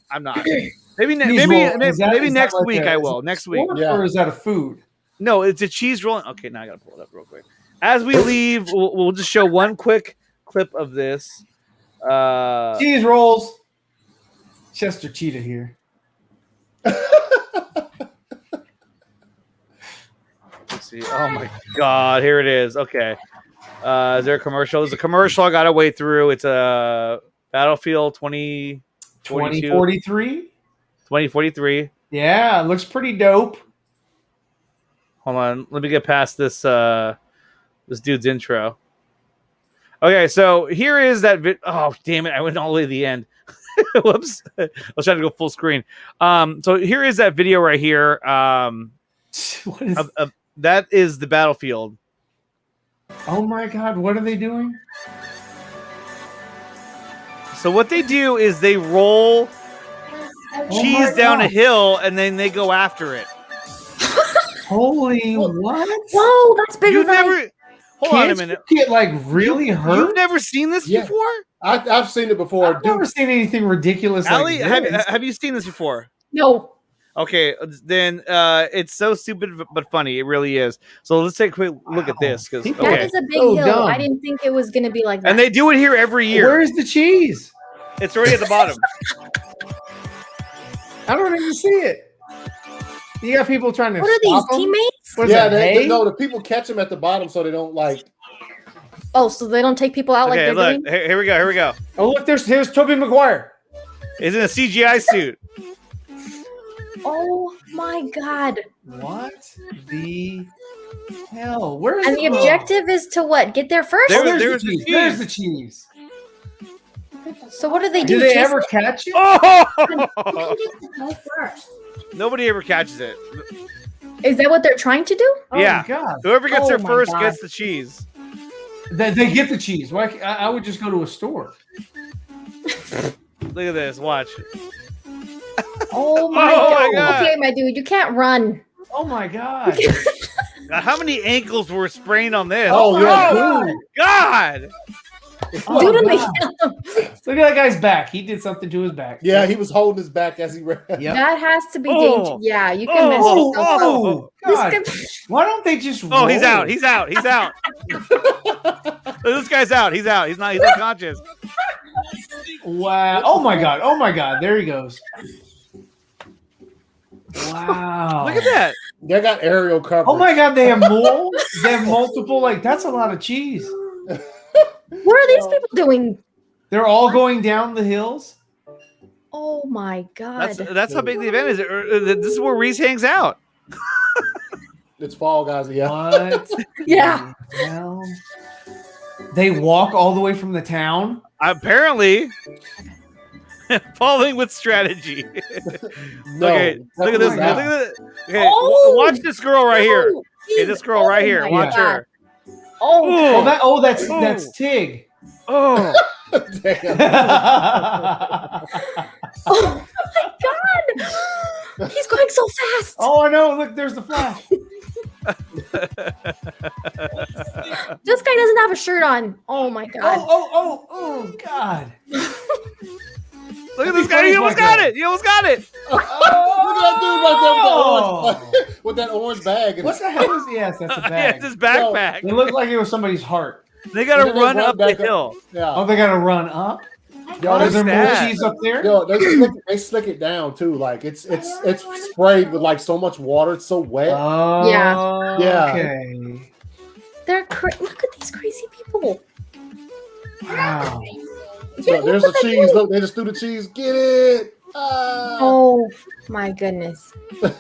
Speaker 2: Maybe next week I will. Next week.
Speaker 1: Or is that a food?
Speaker 2: No, it's a cheese roll. Okay, now I got to pull it up real quick. As we leave, we'll just show one quick clip of this.
Speaker 1: Cheese rolls. Chester Cheetah here.
Speaker 2: Let's see. Oh my God, here it is. Okay. Is there a commercial? There's a commercial I gotta wait through. It's a Battlefield
Speaker 1: 2043.
Speaker 2: 2043.
Speaker 1: Yeah, it looks pretty dope.
Speaker 2: Hold on, let me get past this this dude's intro. Okay, so here is that oh damn it, I went all the way to the end. Whoops. I was trying to go full screen. So here is that video right here.
Speaker 1: What is
Speaker 2: that is the Battlefield.
Speaker 1: Oh my God, what are they doing?
Speaker 2: So what they do is they roll cheese down a hill and then they go after it.
Speaker 1: Holy what?
Speaker 4: Whoa, that's bigger
Speaker 2: You've
Speaker 4: than
Speaker 2: never hold on a minute.
Speaker 1: Get like really hurt?
Speaker 2: You've never seen this before?
Speaker 3: I've seen it before.
Speaker 1: I've never seen anything ridiculous
Speaker 2: Allie,
Speaker 1: like this.
Speaker 2: have you seen this before?
Speaker 4: No.
Speaker 2: Okay, then it's so stupid but funny. It really is. So let's take a quick look at this because
Speaker 4: That is a big hill.
Speaker 1: dumb.
Speaker 4: I didn't think it was going to be like that.
Speaker 2: and they do it here every year.
Speaker 1: Where's the cheese?
Speaker 2: It's already at the bottom.
Speaker 1: I don't even see it. You got people trying to.
Speaker 4: What are these,
Speaker 1: stop 'em?
Speaker 4: teammates?
Speaker 1: What is
Speaker 3: Yeah,
Speaker 1: that, hay?
Speaker 3: no, the people catch them at the bottom so they don't like.
Speaker 4: Oh, so they don't take people out like
Speaker 2: Okay,
Speaker 4: they're
Speaker 2: look.
Speaker 4: doing?
Speaker 2: Here we go. Here we go.
Speaker 1: Oh look, here's Toobin Maguire.
Speaker 2: He's in a CGI suit.
Speaker 4: Oh my God.
Speaker 1: What the hell? Where is
Speaker 4: And the objective is to what? Get there first?
Speaker 1: There's the cheese. There's the cheese.
Speaker 4: So what do they do?
Speaker 1: Do they
Speaker 4: Chase
Speaker 1: ever
Speaker 4: it?
Speaker 1: catch it?
Speaker 2: Oh! Nobody ever catches it.
Speaker 4: Is that what they're trying to do?
Speaker 1: Oh
Speaker 2: Yeah.
Speaker 1: my God.
Speaker 2: Whoever gets
Speaker 4: Oh
Speaker 2: there
Speaker 4: my
Speaker 2: first
Speaker 4: God.
Speaker 2: gets the cheese.
Speaker 1: They get the cheese. Why? I would just go to a store.
Speaker 2: Look at this. Watch.
Speaker 4: Oh my
Speaker 2: Oh
Speaker 4: God.
Speaker 2: my God.
Speaker 4: Okay, my dude, you can't run.
Speaker 1: Oh my God.
Speaker 2: Now, how many ankles were sprained on this?
Speaker 3: Oh, yeah,
Speaker 2: Oh,
Speaker 3: dude.
Speaker 2: God.
Speaker 1: Oh,
Speaker 4: Dude in the
Speaker 1: God.
Speaker 4: hill.
Speaker 1: Look at that guy's back. He did something to his back.
Speaker 3: Yeah, he was holding his back as he ran.
Speaker 1: Yep.
Speaker 4: That has to be
Speaker 2: Oh.
Speaker 4: dangerous. Yeah, you can mess yourself up.
Speaker 1: Oh, God. Why don't they just
Speaker 2: Oh, he's
Speaker 1: roll?
Speaker 2: out. He's out. He's out. This guy's out. He's out. He's unconscious.
Speaker 1: Wow. Oh my God. Oh my God. There he goes. Wow.
Speaker 2: Look at that.
Speaker 3: They got aerial coverage.
Speaker 1: Oh my God. They have more. They have multiple. Like that's a lot of cheese.
Speaker 4: What are these people doing?
Speaker 1: They're all going down the hills.
Speaker 4: Oh my God.
Speaker 2: That's how big the event is. This is where Reese hangs out.
Speaker 3: It's Fall Guys. Yeah.
Speaker 1: What?
Speaker 4: Yeah.
Speaker 1: the hell? They walk all the way from the town.
Speaker 2: Apparently. Following with strategy.
Speaker 3: No,
Speaker 2: Okay, look at this.
Speaker 3: definitely not.
Speaker 2: Look at this. Okay,
Speaker 4: Oh,
Speaker 2: watch this girl right here.
Speaker 4: no,
Speaker 2: Okay, this girl right here.
Speaker 4: my
Speaker 2: Watch
Speaker 4: God.
Speaker 2: her.
Speaker 4: Oh,
Speaker 1: Oh, that's Tig.
Speaker 2: Oh.
Speaker 3: Damn.
Speaker 4: oh my God. He's going so fast.
Speaker 1: Oh, I know. Look, there's the flash.
Speaker 4: This guy doesn't have a shirt on. Oh my God.
Speaker 1: Oh, God.
Speaker 2: Look at this guy. He almost got it. He almost got it.
Speaker 3: Look at that dude right there with that orange bag.
Speaker 1: What the hell is? Yes, that's a
Speaker 2: Yeah,
Speaker 1: bag.
Speaker 2: it's his backpack.
Speaker 1: It looked like it was somebody's heart.
Speaker 2: They got to
Speaker 3: And then
Speaker 2: run
Speaker 3: they
Speaker 2: up the
Speaker 3: back
Speaker 2: hill.
Speaker 3: Yeah.
Speaker 1: Oh, they got to run up.
Speaker 3: Yo,
Speaker 1: Is there more
Speaker 2: that?
Speaker 1: cheese up there?
Speaker 3: Yo, they slick it down too. Like it's sprayed with like so much water. It's so wet.
Speaker 1: Oh,
Speaker 3: Yeah.
Speaker 1: Okay.
Speaker 4: They're look at these crazy people.
Speaker 1: Wow.
Speaker 3: So there's the cheese. Look, they just threw the cheese. Get it.
Speaker 4: Oh my goodness.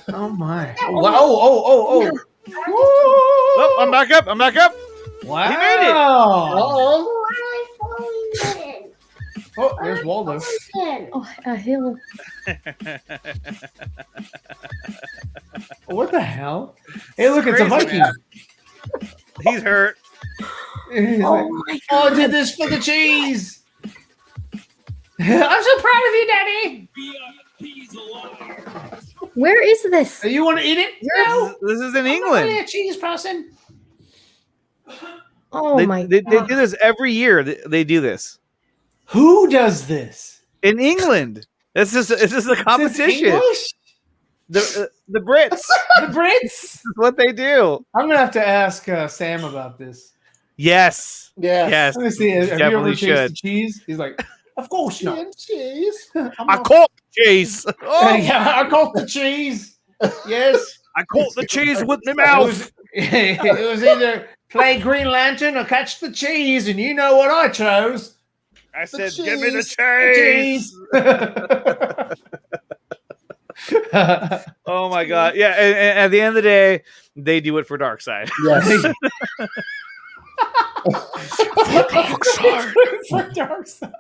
Speaker 1: Oh my. Wow. Oh.
Speaker 2: Oh, I'm back up. I'm back up.
Speaker 1: Wow.
Speaker 2: He made it.
Speaker 3: Uh-oh.
Speaker 1: Oh, there's Waldo.
Speaker 4: Oh, a hill.
Speaker 1: What the hell? Hey, look, it's a
Speaker 2: Crazy,
Speaker 1: Viking.
Speaker 2: man. He's hurt.
Speaker 1: He's
Speaker 4: Oh
Speaker 1: like,
Speaker 4: my
Speaker 1: oh, I
Speaker 4: God.
Speaker 1: did this for the cheese. I'm so proud of you, Daddy.
Speaker 4: Where is this?
Speaker 1: You want to eat it? No.
Speaker 2: This is in
Speaker 1: I'm not
Speaker 2: England.
Speaker 1: really a cheese person.
Speaker 4: Oh
Speaker 2: They,
Speaker 4: my
Speaker 2: they
Speaker 4: God.
Speaker 2: do this every year. They do this
Speaker 1: Who does this?
Speaker 2: in England. It's just a competition.
Speaker 1: English?
Speaker 2: The Brits.
Speaker 1: The Brits?
Speaker 2: That's what they do.
Speaker 1: I'm gonna have to ask Sam about this.
Speaker 2: Yes.
Speaker 3: Yes.
Speaker 2: Yes.
Speaker 1: Let me see. Have you
Speaker 2: Definitely
Speaker 1: ever tasted
Speaker 2: should.
Speaker 1: cheese? He's like, of course not.
Speaker 3: Cheese.
Speaker 2: I caught the cheese. Oh,
Speaker 1: Yeah, I caught the cheese. Yes.
Speaker 2: I caught the cheese with my
Speaker 1: It
Speaker 2: mouth.
Speaker 1: was, it was either play Green Lantern or catch the cheese, and you know what I chose.
Speaker 2: I said,
Speaker 3: cheese.
Speaker 2: give me the cheese. Oh my God. Yeah. And at the end of the day, they do it for Darkseid.
Speaker 3: Yes.
Speaker 1: For Darkseid.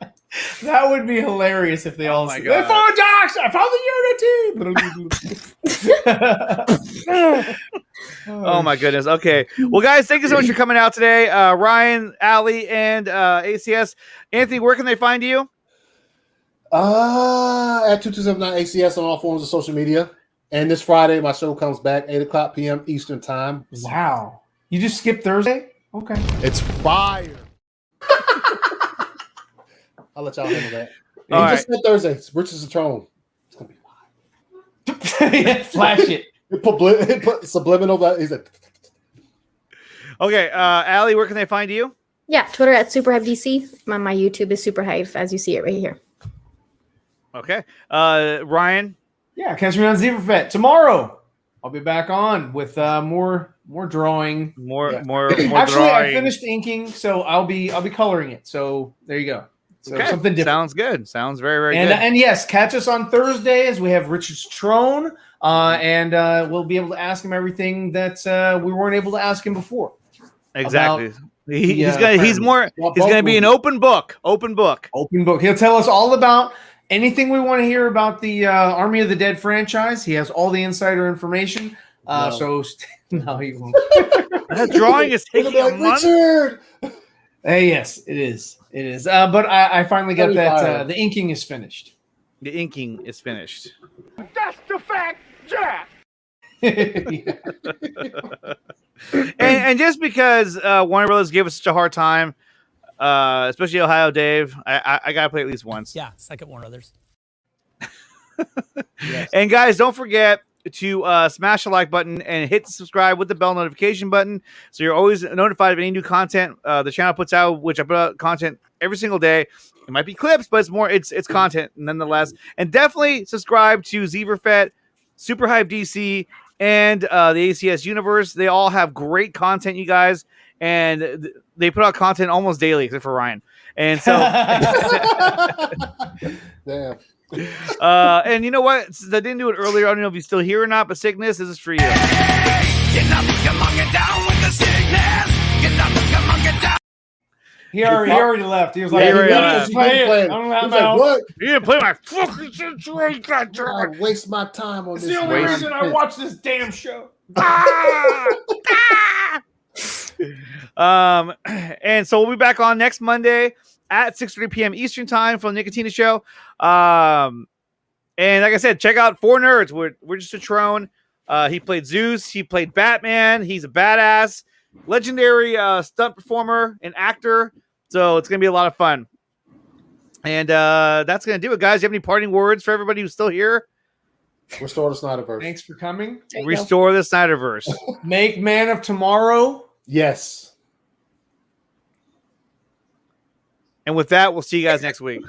Speaker 1: That would be hilarious if they all
Speaker 2: my
Speaker 1: said,
Speaker 2: God.
Speaker 1: for Darkseid, for the Unity.
Speaker 2: Oh my goodness. Okay. Well, guys, thank you so much for coming out today. Ryan, Allie, and ACS. Anthony, where can they find you?
Speaker 3: At 2279 ACS on all forms of social media. And this Friday, my show comes back 8:00 p.m. Eastern time.
Speaker 1: Wow. You just skipped Thursday? Okay.
Speaker 3: It's fire. I'll let y'all handle that.
Speaker 2: All
Speaker 3: He
Speaker 2: right.
Speaker 3: just said Thursday. It's Richard Citron. It's gonna be
Speaker 1: Yeah, flash it.
Speaker 3: it put subliminal. He's like,
Speaker 2: Okay. Allie, where can they find you?
Speaker 4: Yeah, Twitter at SuperHypeDC. My YouTube is SuperHype, as you see it right here.
Speaker 2: Okay. Ryan.
Speaker 1: Yeah, catch me on Zeverfet tomorrow. I'll be back on with more drawing.
Speaker 2: More
Speaker 1: Actually,
Speaker 2: drawing.
Speaker 1: I finished inking, so I'll be coloring it. So there you go. So
Speaker 2: Okay.
Speaker 1: something different.
Speaker 2: Sounds good. Sounds very, very
Speaker 1: And
Speaker 2: good.
Speaker 1: and yes, catch us on Thursday as we have Richard Strone, and we'll be able to ask him everything that we weren't able to ask him before.
Speaker 2: Exactly.
Speaker 1: About
Speaker 2: He's
Speaker 1: the,
Speaker 2: gonna be an open book. Open book.
Speaker 1: Open book. He'll tell us all about anything we want to hear about the Army of the Dead franchise. He has all the insider information. So no, he won't.
Speaker 2: That drawing is taking a month.
Speaker 3: Richard.
Speaker 1: Yes, it is. It is. But I finally got
Speaker 3: Very
Speaker 1: that.
Speaker 3: fire.
Speaker 1: The inking is finished.
Speaker 2: The inking is finished.
Speaker 19: That's the fact, Jack.
Speaker 2: And just because Warner Brothers gave us such a hard time, especially Ohio Dave, I gotta play at least once.
Speaker 20: Yeah, second Warner Brothers.
Speaker 2: And guys, don't forget to smash the like button and hit the subscribe with the bell notification button, so you're always notified of any new content the channel puts out. Which I put out content every single day. It might be clips, but it's content nonetheless. And definitely subscribe to Zeverfet, Super Hype DC, and the ACS Universe. They all have great content, you guys, and they put out content almost daily, except for Ryan. And so,
Speaker 3: damn.
Speaker 2: And you know what? Since I didn't do it earlier, I don't know if he's still here or not, but Sickness, this is for you.
Speaker 1: He already left. He was like,
Speaker 2: He already
Speaker 1: "You
Speaker 2: left.
Speaker 1: just play it.
Speaker 3: Playing.
Speaker 1: I'm
Speaker 3: He
Speaker 1: not
Speaker 3: was like,
Speaker 1: out."
Speaker 3: what?
Speaker 2: You didn't play my fucking situation.
Speaker 3: I waste my time on
Speaker 1: It's
Speaker 3: this.
Speaker 1: the only
Speaker 2: Waste.
Speaker 1: reason I watch this damn show.
Speaker 2: And so we'll be back on next Monday at 6:30 p.m. Eastern time for the Nicotina Show. And like I said, check out Four Nerds. We're just a Trone. He played Zeus. He played Batman. He's a badass, legendary stunt performer and actor. So it's gonna be a lot of fun. And that's gonna do it, guys. You have any parting words for everybody who's still here?
Speaker 3: Restore the Snyderverse.
Speaker 1: Thanks for coming.
Speaker 2: Restore the Snyderverse.
Speaker 1: Make Man of Tomorrow.
Speaker 3: Yes.
Speaker 2: And with that, we'll see you guys next week.